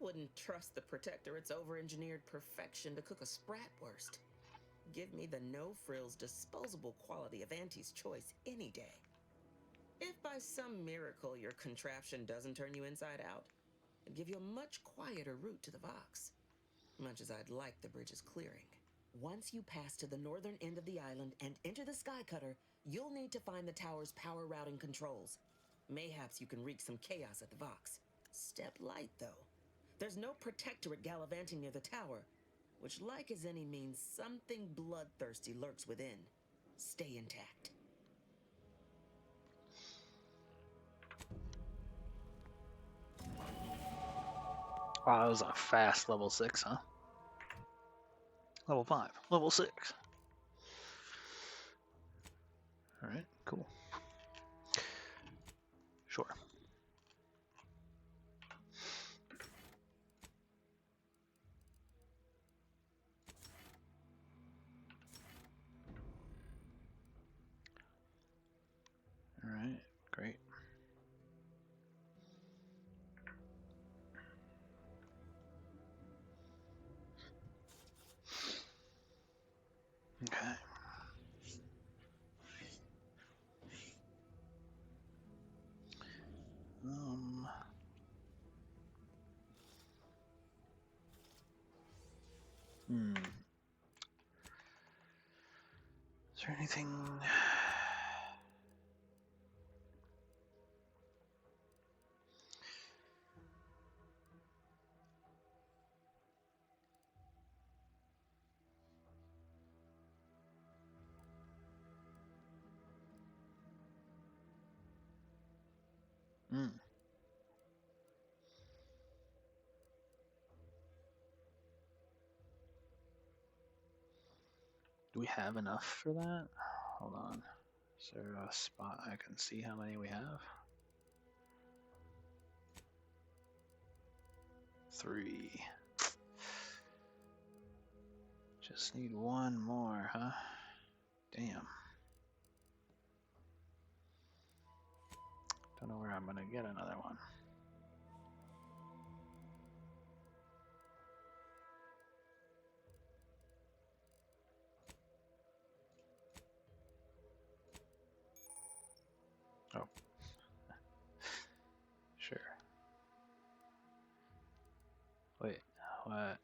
Wouldn't trust the Protectorate's over-engineered perfection to cook a Spratwurst. Give me the no-frills, disposable quality of Auntie's choice any day. If by some miracle your contraption doesn't turn you inside out, it'd give you a much quieter route to the Vox. Much as I'd like the bridge's clearing. Once you pass to the northern end of the island and enter the Skycutter, you'll need to find the tower's power routing controls. Mayhaps you can wreak some chaos at the Vox. Step light, though. There's no Protectorate gallivanting near the tower, which, like as any, means something bloodthirsty lurks within. Stay intact. Wow, that was a fast level 6, huh? Level 5, level 6. Alright, cool. Sure. Alright, great. Okay. Is there anything? Do we have enough for that? Hold on. Is there a spot I can see how many we have? 3. Just need one more, huh? Damn. Don't know where I'm gonna get another one. Oh. Sure. Wait, what?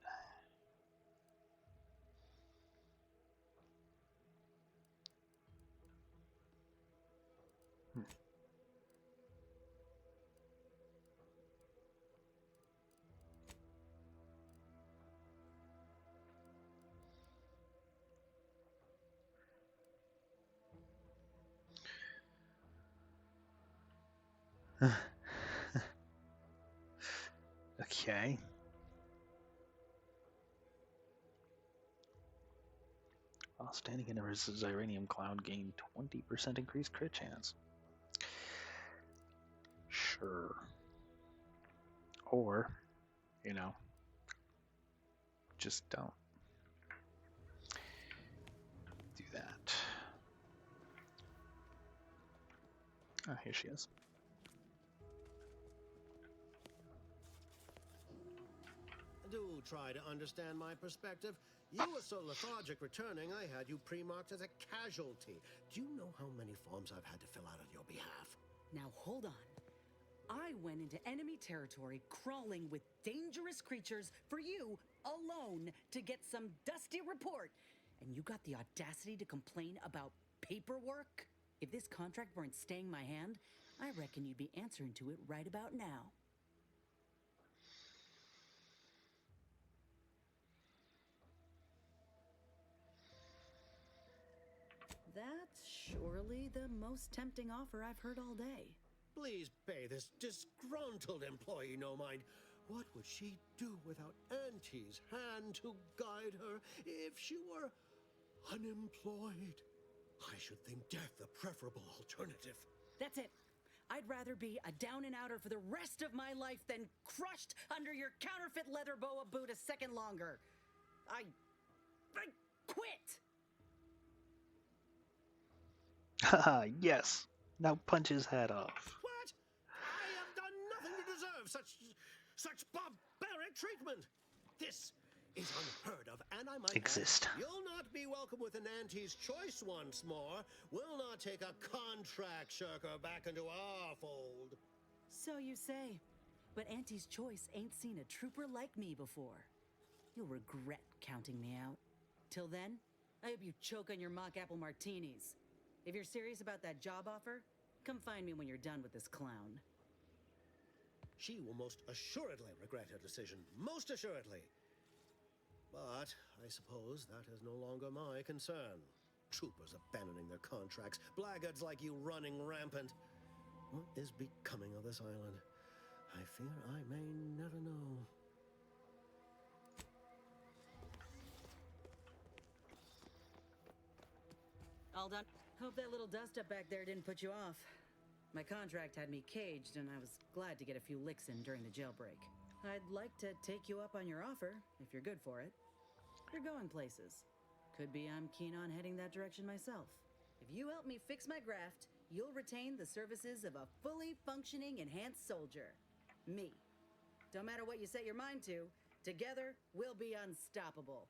Okay. While standing in a Xyranium cloud, gain 20% increased crit chance. Sure. Or, you know, just don't do that. Oh, here she is. Do try to understand my perspective. You were so lethargic returning, I had you pre-marked as a casualty. Do you know how many forms I've had to fill out on your behalf? Now hold on. I went into enemy territory crawling with dangerous creatures for you alone to get some dusty report. And you got the audacity to complain about paperwork? If this contract weren't staying my hand, I reckon you'd be answering to it right about now. That's surely the most tempting offer I've heard all day. Please pay this disgruntled employee no mind. What would she do without Auntie's hand to guide her if she were unemployed? I should think death the preferable alternative. That's it. I'd rather be a down and outer for the rest of my life than crushed under your counterfeit leather boa boot a second longer. I quit! Haha, yes. Now punch his head off. What? I have done nothing to deserve such barbaric treatment. This is unheard of, and I might Exist. add, you'll not be welcome with an Auntie's choice once more. We'll not take a contract shirker back into our fold. So you say. But Auntie's choice ain't seen a trooper like me before. You'll regret counting me out. Till then, I hope you choke on your mock apple martinis. If you're serious about that job offer, come find me when you're done with this clown. She will most assuredly regret her decision. Most assuredly. But I suppose that is no longer my concern. Troopers abandoning their contracts, blackguards like you running rampant. What is becoming of this island? I fear I may never know. All done. Hope that little dust up back there didn't put you off. My contract had me caged, and I was glad to get a few licks in during the jailbreak. I'd like to take you up on your offer, if you're good for it. You're going places. Could be I'm keen on heading that direction myself. If you help me fix my graft, you'll retain the services of a fully functioning enhanced soldier. Me. Don't matter what you set your mind to, together we'll be unstoppable.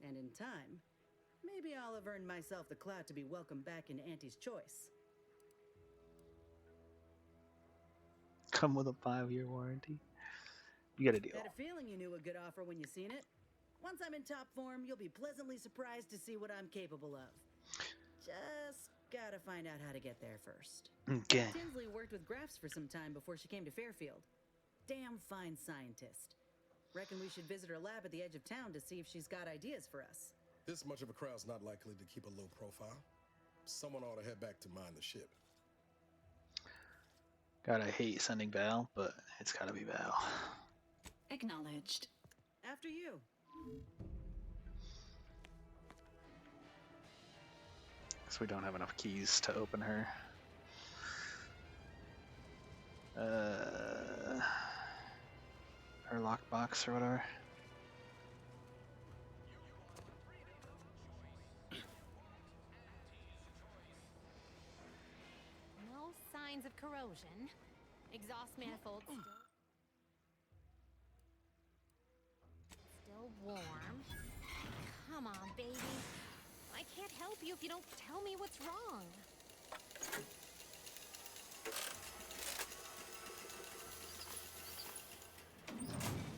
And in time, maybe I'll have earned myself the clout to be welcomed back into Auntie's choice. Come with a 5-year warranty. You got a deal. Had a feeling you knew a good offer when you seen it. Once I'm in top form, you'll be pleasantly surprised to see what I'm capable of. Just gotta find out how to get there first. Okay. Tinsley worked with Grafs for some time before she came to Fairfield. Damn fine scientist. Reckon we should visit her lab at the edge of town to see if she's got ideas for us. This much of a crowd's not likely to keep a low profile. Someone ought to head back to mind the ship. God, I hate sending Val, but it's gotta be Val. Acknowledged. After you. So we don't have enough keys to open her. Her lockbox or whatever. No signs of corrosion. Exhaust manifold still warm. Come on, baby. I can't help you if you don't tell me what's wrong.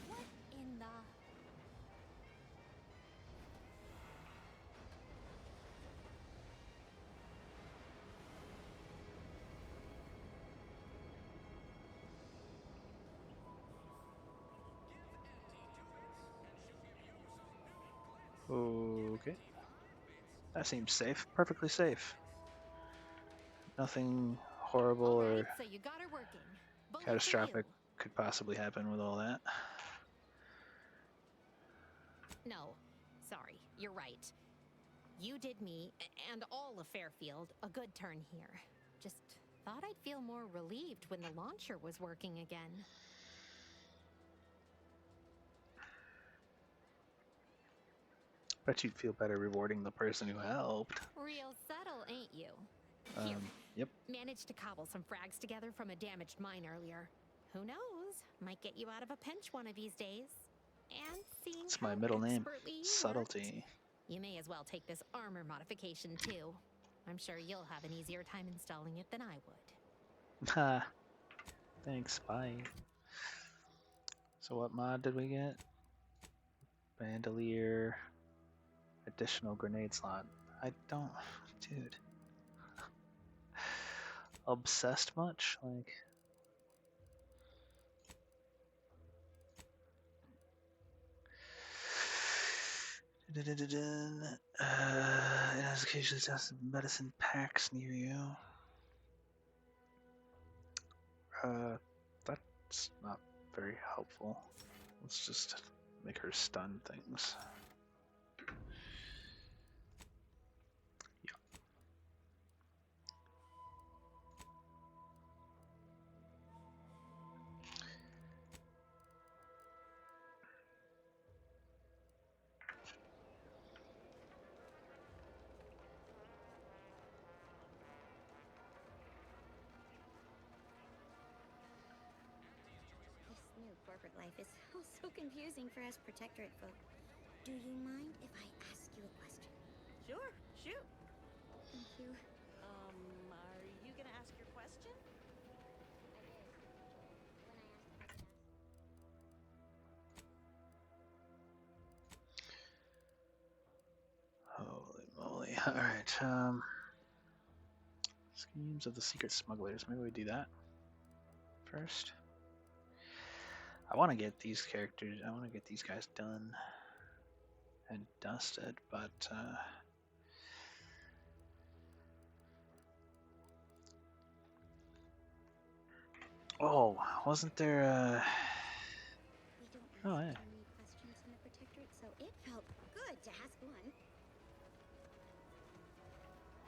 What in the... Okay. That seems safe. Perfectly safe. Nothing horrible or So you got her working. Bullet for catastrophic could possibly happen with all that. No, sorry, you're right. You did me, and all of Fairfield, a good turn here. Just thought I'd feel more relieved when the launcher was working again. Bet you'd feel better rewarding the person who helped. Real subtle, ain't you? Here, Yep. managed to cobble some frags together from a damaged mine earlier. Who knows? Might get you out of a pinch one of these days. And seeing It's my how middle name. expertly you Subtlety. worked, you may as well take this armor modification too. I'm sure you'll have an easier time installing it than I would. Ha. Thanks, bye. So what mod did we get? Bandolier. Additional grenade slot. I don't... Dude. Obsessed much? Like... It has occasionally tested medicine packs near you. That's not very helpful. Let's just make her stun things. This new corporate life is so confusing for us Protectorate folk. Do you mind if I ask you a question? Sure, shoot. Thank you. Are you gonna ask your question? Holy moly. Alright, schemes of the secret smugglers. Maybe we do that first. I want to get these characters, I want to get these guys done and dusted, but oh, wasn't there oh yeah. Any questions in the Protectorate, so it felt good to ask one.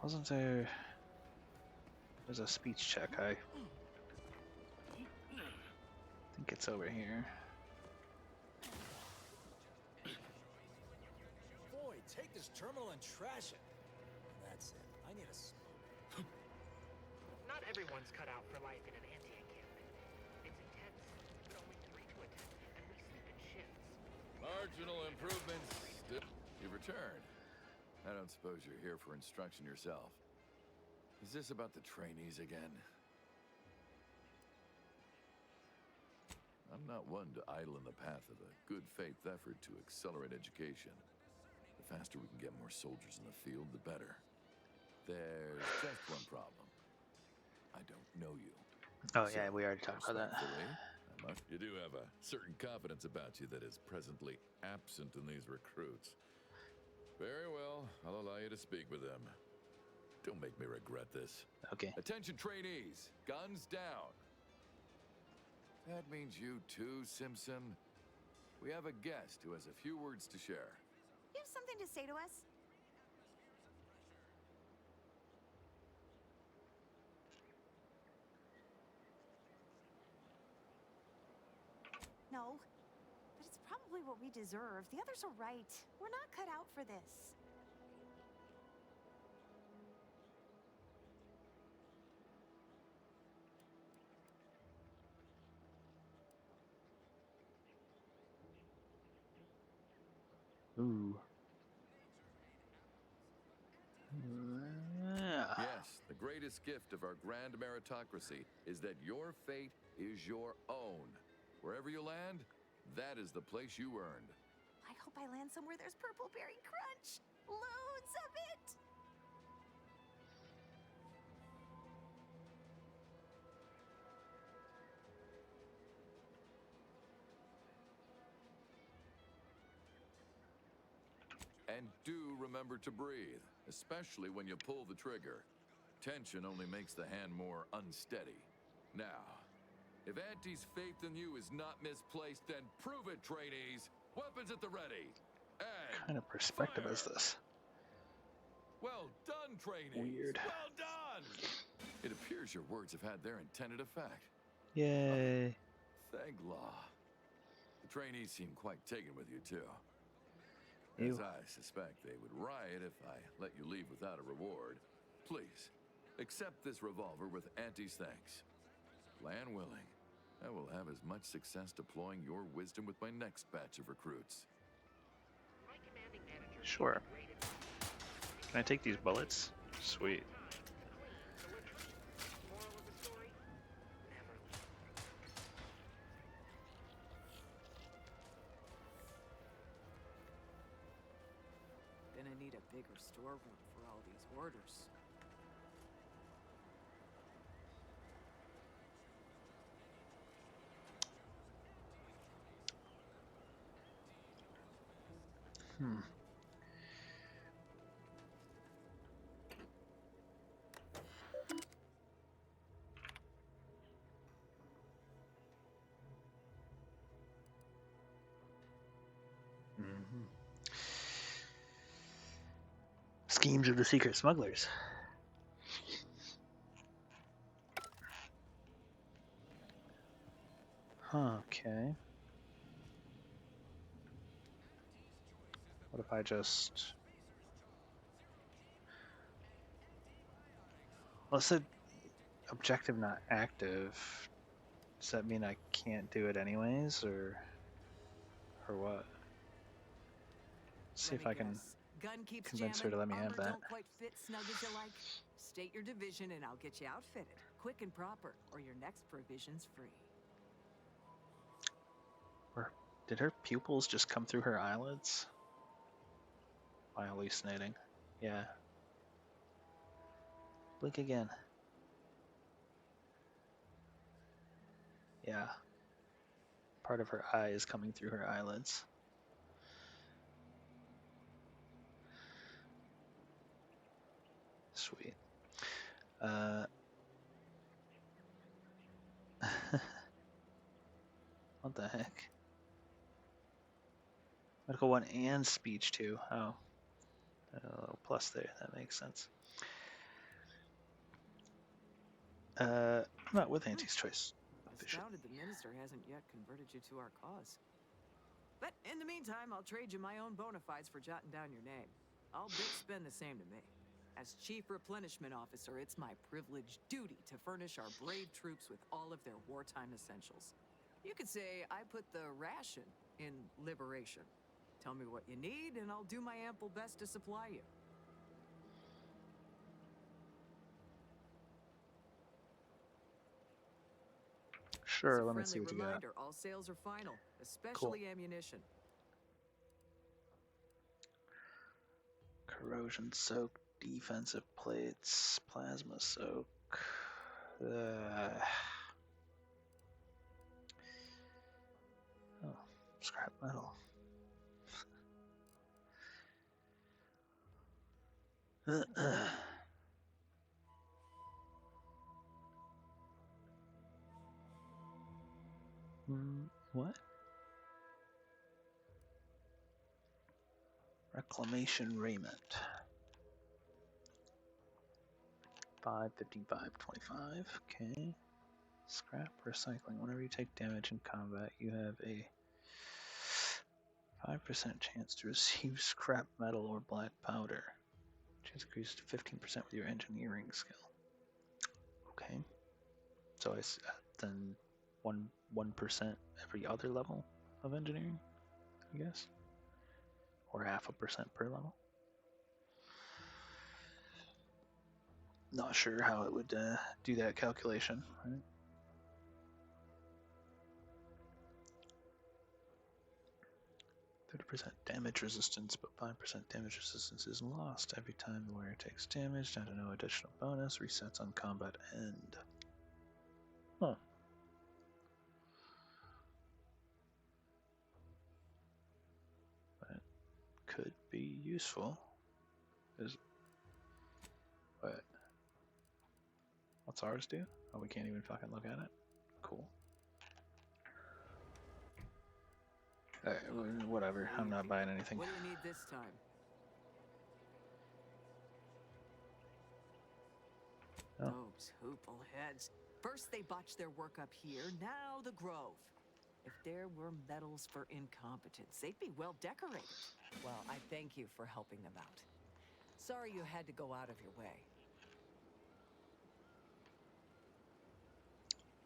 Wasn't there... There's a speech check, I think it's over here. Boy, take this terminal and trash it. That's it. I need a smoke. Not everyone's cut out for life in an anti-encampment. It's intense, but only 3 to attend, and we sleep in shifts. Marginal improvements. You've returned. I don't suppose you're here for instruction yourself. Is this about the trainees again? I'm not one to idle in the path of a good faith effort to accelerate education. The faster we can get more soldiers in the field, the better. There's just one problem. I don't know you. Oh yeah, we already talked about that. You do have a certain confidence about you that is presently absent in these recruits. Very well, I'll allow you to speak with them. Don't make me regret this. Okay. Attention trainees, guns down. That means you too, Simpson. We have a guest who has a few words to share. You have something to say to us? No, but it's probably what we deserve. The others are right. We're not cut out for this. Ooh. Yes, the greatest gift of our grand meritocracy is that your fate is your own. Wherever you land, that is the place you earned. I hope I land somewhere there's purple berry crunch. Loads of it. And do remember to breathe, especially when you pull the trigger. Tension only makes the hand more unsteady. Now, if Auntie's faith in you is not misplaced, then prove it, trainees! Weapons at the ready! And What kind of perspective is this? well done, trainees! Weird. Well done! It appears your words have had their intended effect. Yay. Thank law. The trainees seem quite taken with you, too. Ew. As I suspect they would riot if I let you leave without a reward. Please, accept this revolver with Auntie's thanks. Land willing, I will have as much success deploying your wisdom with my next batch of recruits. Sure. Can I take these bullets? Sweet. Gonna need a bigger storeroom for all these orders. Hmm. Mhm. Schemes of the secret smugglers. Okay. What if I just... Well, it said objective not active. Does that mean I can't do it anyways, or what? See if I can Gun keeps convince her to let me have Armor that. don't quite fit snug as you like. State your division and I'll get you outfitted, quick and proper, or your next provision's free. Or did her pupils just come through her eyelids? Am I hallucinating? Yeah. Blink again. Yeah. Part of her eye is coming through her eyelids. Sweet. What the heck? Medical 1 and speech 2. Oh. A little plus there. That makes sense. I'm not with Auntie's choice. Astounded the minister hasn't yet converted you to our cause. But in the meantime, I'll trade you my own bona fides for jotting down your name. All bits spend the same to me. As Chief Replenishment Officer, it's my privileged duty to furnish our brave troops with all of their wartime essentials. You could say I put the ration in liberation. Tell me what you need, and I'll do my ample best to supply you. Sure, As a let me see friendly what you got. reminder, all sales are final, especially ammunition. Corrosion soak, defensive plates, plasma soak. Oh, scrap metal. What? Reclamation raiment. 5, 15, 5, 25. Okay. Scrap recycling. Whenever you take damage in combat, you have a 5% chance to receive scrap metal or black powder. Chance increases to 15% with your engineering skill. Okay. So then 1% every other level of engineering, I guess. or 0.5% per level. Not sure how it would do that calculation. Right? 30% damage resistance, but 5% damage resistance is lost every time the wearer takes damage. Down to no additional bonus. Resets on combat end. Huh. But could be useful. What's ours do? Oh, we can't even fucking look at it. Cool. Whatever. I'm not buying anything. What do you need this time? Oh. Those hoople heads. First they botched their work up here, now the Grove. If there were medals for incompetence, they'd be well decorated. Well, I thank you for helping them out. Sorry you had to go out of your way.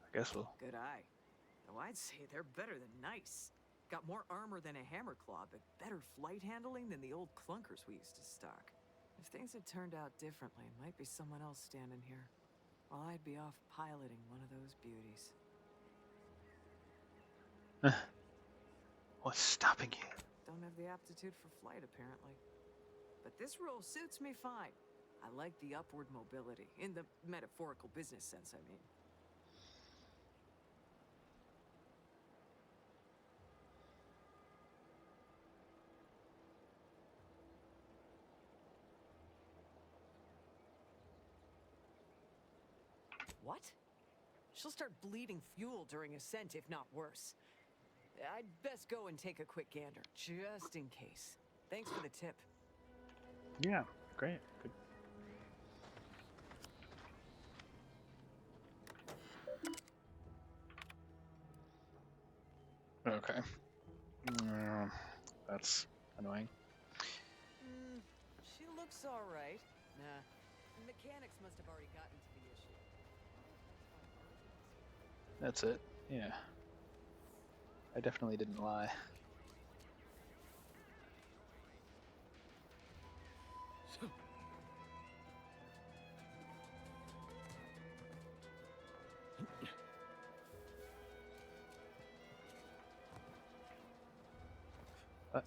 I guess we'll... Good eye. Though I'd say they're better than nice. Got more armor than a Hammerclaw, but better flight handling than the old clunkers we used to stock. If things had turned out differently, it might be someone else standing here, while I'd be off piloting one of those beauties. What's stopping you? Don't have the aptitude for flight, apparently. But this role suits me fine. I like the upward mobility, in the metaphorical business sense, I mean. What? She'll start bleeding fuel during ascent, if not worse. I'd best go and take a quick gander, just in case. Thanks for the tip. Yeah, great. Good. Okay. That's annoying. She looks all right. Nah, the mechanics must have already gotten to the issue. That's it. Yeah. I definitely didn't lie. Oh.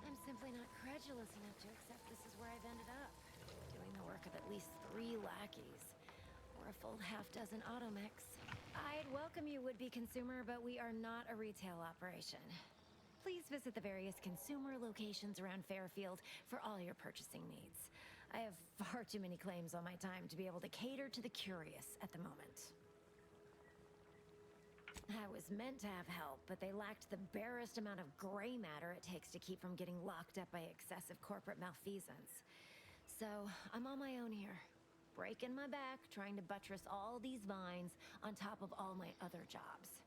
I'm simply not credulous enough to accept this is where I've ended up. Doing the work of at least 3 lackeys. Or a full half-dozen automechs. I'd welcome you, would-be consumer, but we are not a retail operation. Please visit the various consumer locations around Fairfield for all your purchasing needs. I have far too many claims on my time to be able to cater to the curious at the moment. I was meant to have help, but they lacked the barest amount of gray matter it takes to keep from getting locked up by excessive corporate malfeasance. So, I'm on my own here, breaking my back, trying to buttress all these vines on top of all my other jobs.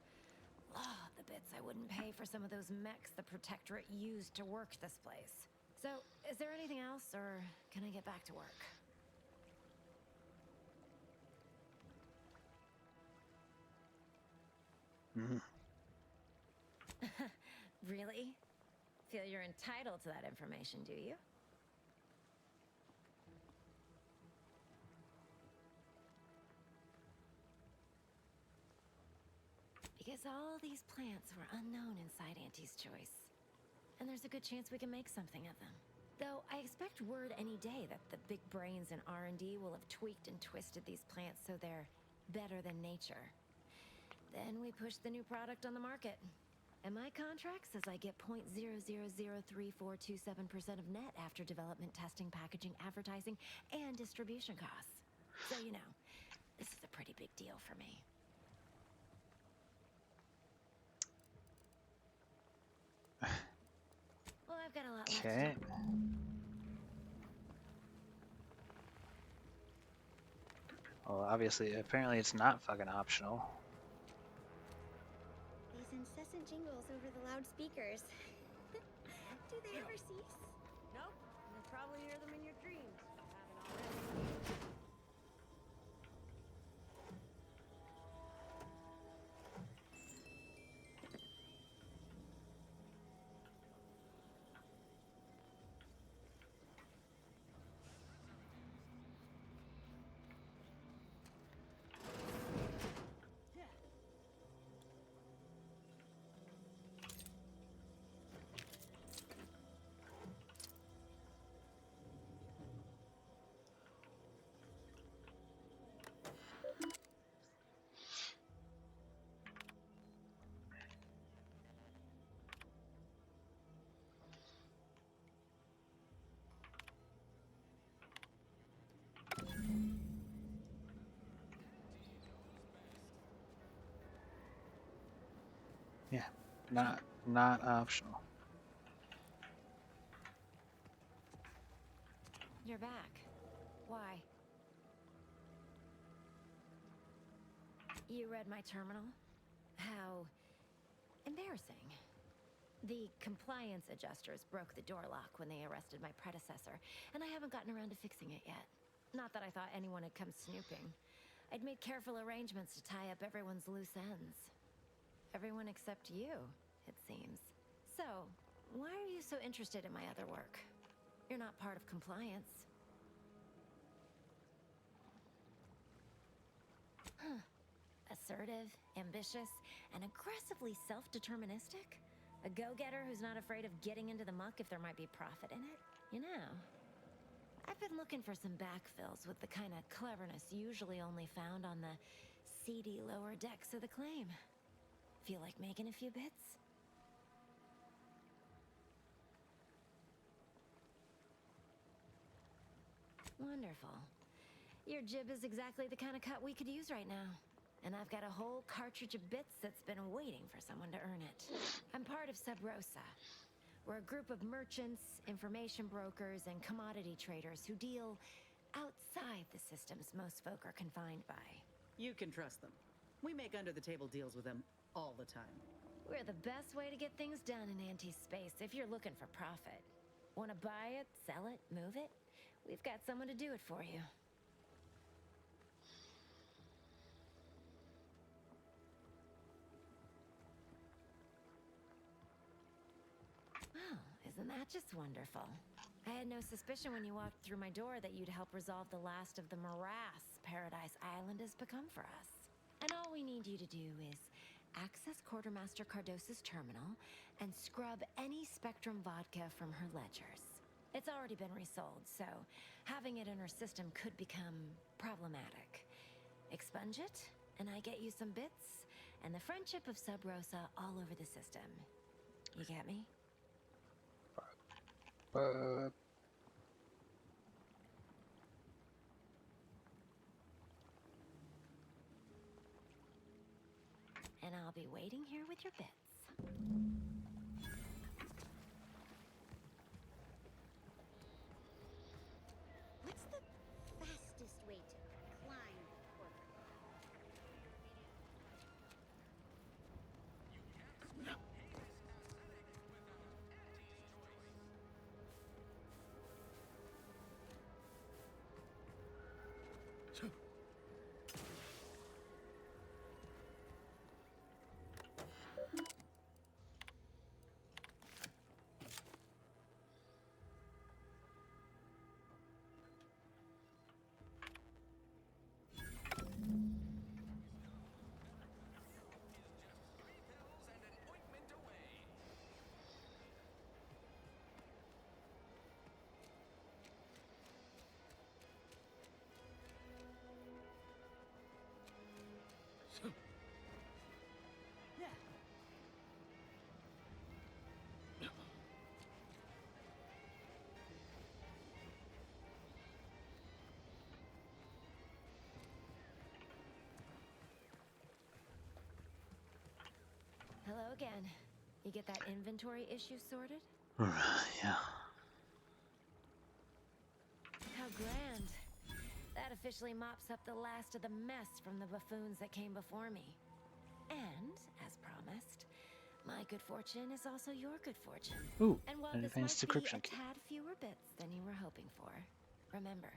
Oh, the bits I wouldn't pay for some of those mechs the Protectorate used to work this place. So, is there anything else, or can I get back to work? Really? Feel you're entitled to that information, do you? Because all these plants were unknown inside Auntie's Choice. And there's a good chance we can make something of them. Though I expect word any day that the big brains in R&D will have tweaked and twisted these plants so they're better than nature. Then we push the new product on the market. And my contract says I get 0.000342.7% of net after development, testing, packaging, advertising, and distribution costs. So, you know, this is a pretty big deal for me. Well, I've got a lot left. Okay. Well, obviously, apparently it's not fucking optional. These incessant jingles over the loudspeakers. Do they ever cease? Nope. You'll probably hear them in your dreams. Have an Yeah, not optional. You're back. Why? You read my terminal? How embarrassing. The compliance adjusters broke the door lock when they arrested my predecessor, and I haven't gotten around to fixing it yet. Not that I thought anyone had come snooping. I'd made careful arrangements to tie up everyone's loose ends. Everyone except you, it seems. So, why are you so interested in my other work? You're not part of compliance. Huh. Assertive, ambitious, and aggressively self-deterministic? A go-getter who's not afraid of getting into the muck if there might be profit in it? You know, I've been looking for some backfills with the kind of cleverness usually only found on the seedy lower decks of the claim. Feel like making a few bits? Wonderful. Your jib is exactly the kind of cut we could use right now. And I've got a whole cartridge of bits that's been waiting for someone to earn it. I'm part of Sub Rosa. We're a group of merchants, information brokers, and commodity traders who deal outside the systems most folk are confined by. You can trust them. We make under-the-table deals with them all the time. We're the best way to get things done in anti-space if you're looking for profit. Want to buy it, sell it, move it? We've got someone to do it for you. Well, isn't that just wonderful? I had no suspicion when you walked through my door that you'd help resolve the last of the morass Paradise Island has become for us. And all we need you to do is access Quartermaster Cardos's terminal and scrub any Spectrum vodka from her ledgers. It's already been resold, so having it in her system could become problematic. Expunge it, and I get you some bits, and the friendship of Sub Rosa all over the system. You get me? And I'll be waiting here with your bits. What's the fastest way to climb corporate? Hello again. You get that inventory issue sorted? Yeah. How grand. That officially mops up the last of the mess from the buffoons that came before me. And, as promised, my good fortune is also your good fortune. Ooh, and while an this advanced might be decryption a key. tad fewer bits than you were hoping for, remember,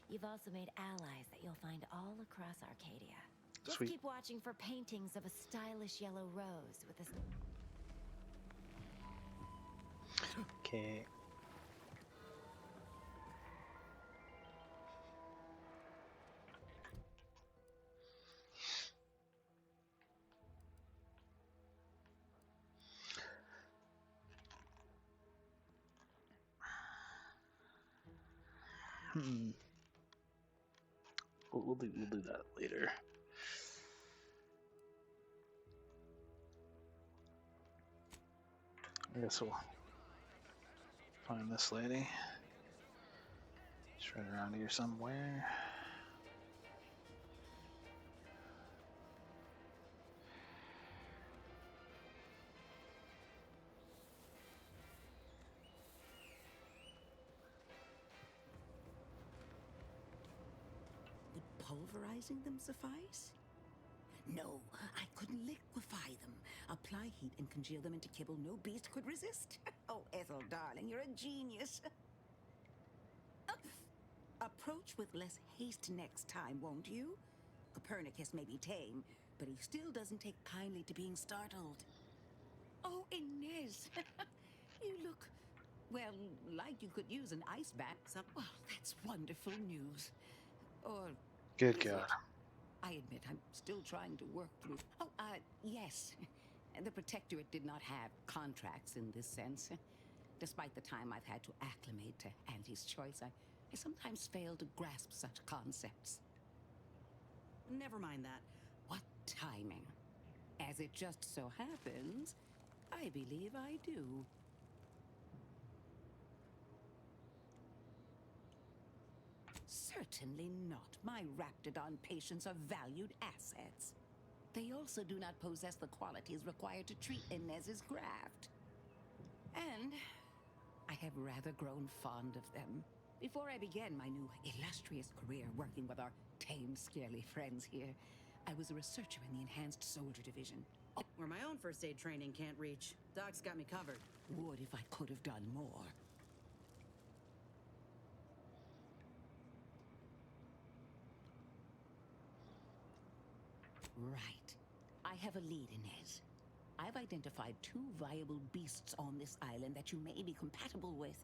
You've also made allies that you'll find all across Arcadia. Just Sweet. keep watching for paintings of a stylish yellow rose with a... Okay. We'll do that later. I guess we'll find this lady. She's right around here somewhere. Would pulverizing them suffice? No, I could liquefy them. Apply heat and congeal them into kibble no beast could resist. Oh, Ethel, darling, you're a genius. Approach with less haste next time, won't you? Copernicus may be tame, but he still doesn't take kindly to being startled. Oh, Inez, you look, well, like you could use an ice bath. Well, that's wonderful news. Or Good is God. it? I admit I'm still trying to work through. Oh, yes. The Protectorate did not have contracts in this sense. Despite the time I've had to acclimate to Auntie's choice, I sometimes fail to grasp such concepts. Never mind that. What timing? As it just so happens, I believe I do. Certainly not. My Raptidon patients are valued assets. They also do not possess the qualities required to treat Inez's graft. And I have rather grown fond of them. Before I began my new illustrious career working with our tame, scarily friends here, I was a researcher in the Enhanced Soldier Division. Where my own first aid training can't reach. Doc's got me covered. Would if I could have done more. Right. I have a lead, Inez. I've identified 2 viable beasts on this island that you may be compatible with.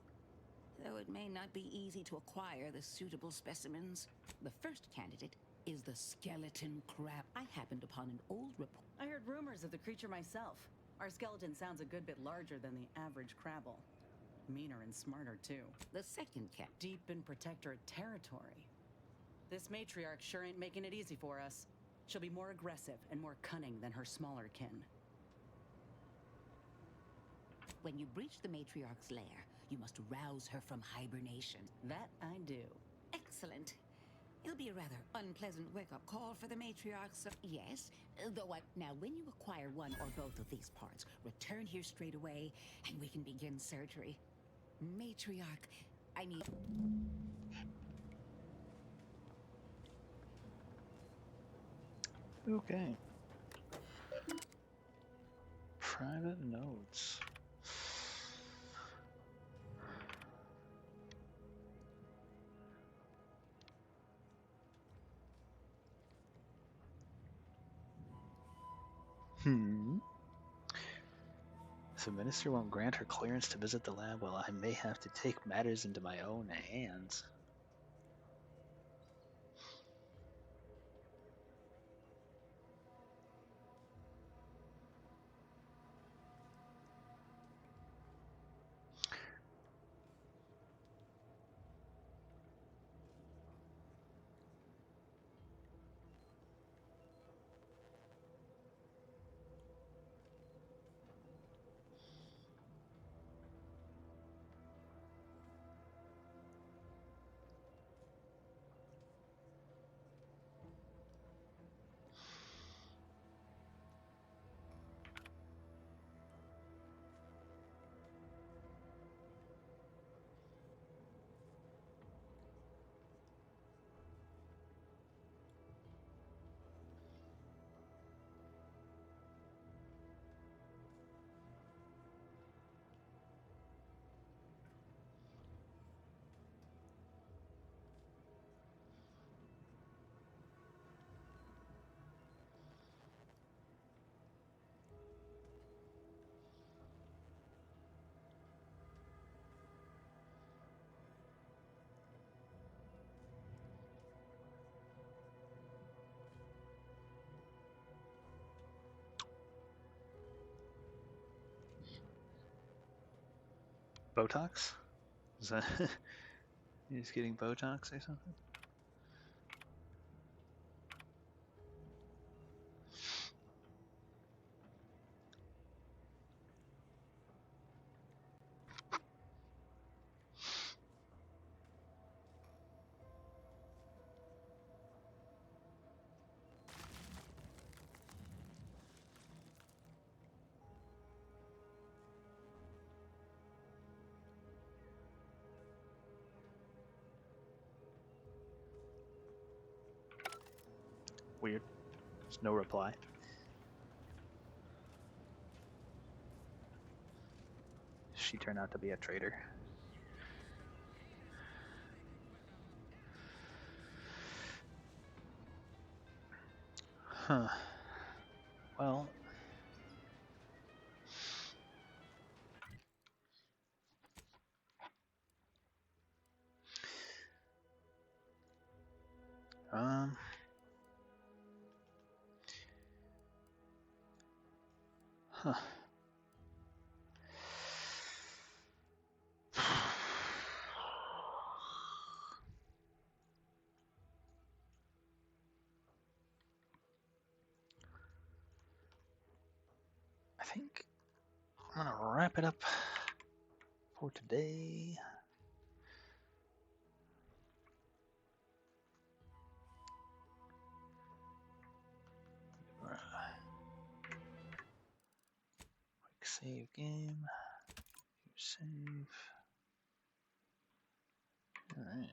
Though it may not be easy to acquire the suitable specimens. The first candidate is the skeleton crab. I happened upon an old report. I heard rumors of the creature myself. Our skeleton sounds a good bit larger than the average Crabble. Meaner and smarter, too. The second cat. Deep in Protectorate territory. This matriarch sure ain't making it easy for us. She'll be more aggressive and more cunning than her smaller kin. When you breach the matriarch's lair, you must rouse her from hibernation. That I do. Excellent. It'll be a rather unpleasant wake-up call for the matriarchs. Yes, though now when you acquire one or both of these parts, return here straight away, and we can begin surgery. Matriarch, I need... Okay. Private notes. If the minister won't grant her clearance to visit the lab, well, I may have to take matters into my own hands. Botox? Is that he's getting Botox or something? Weird. There's no reply. She turned out to be a traitor. Huh. Well. Huh. I think I'm gonna wrap it up for today. Quick save game. Save. All right.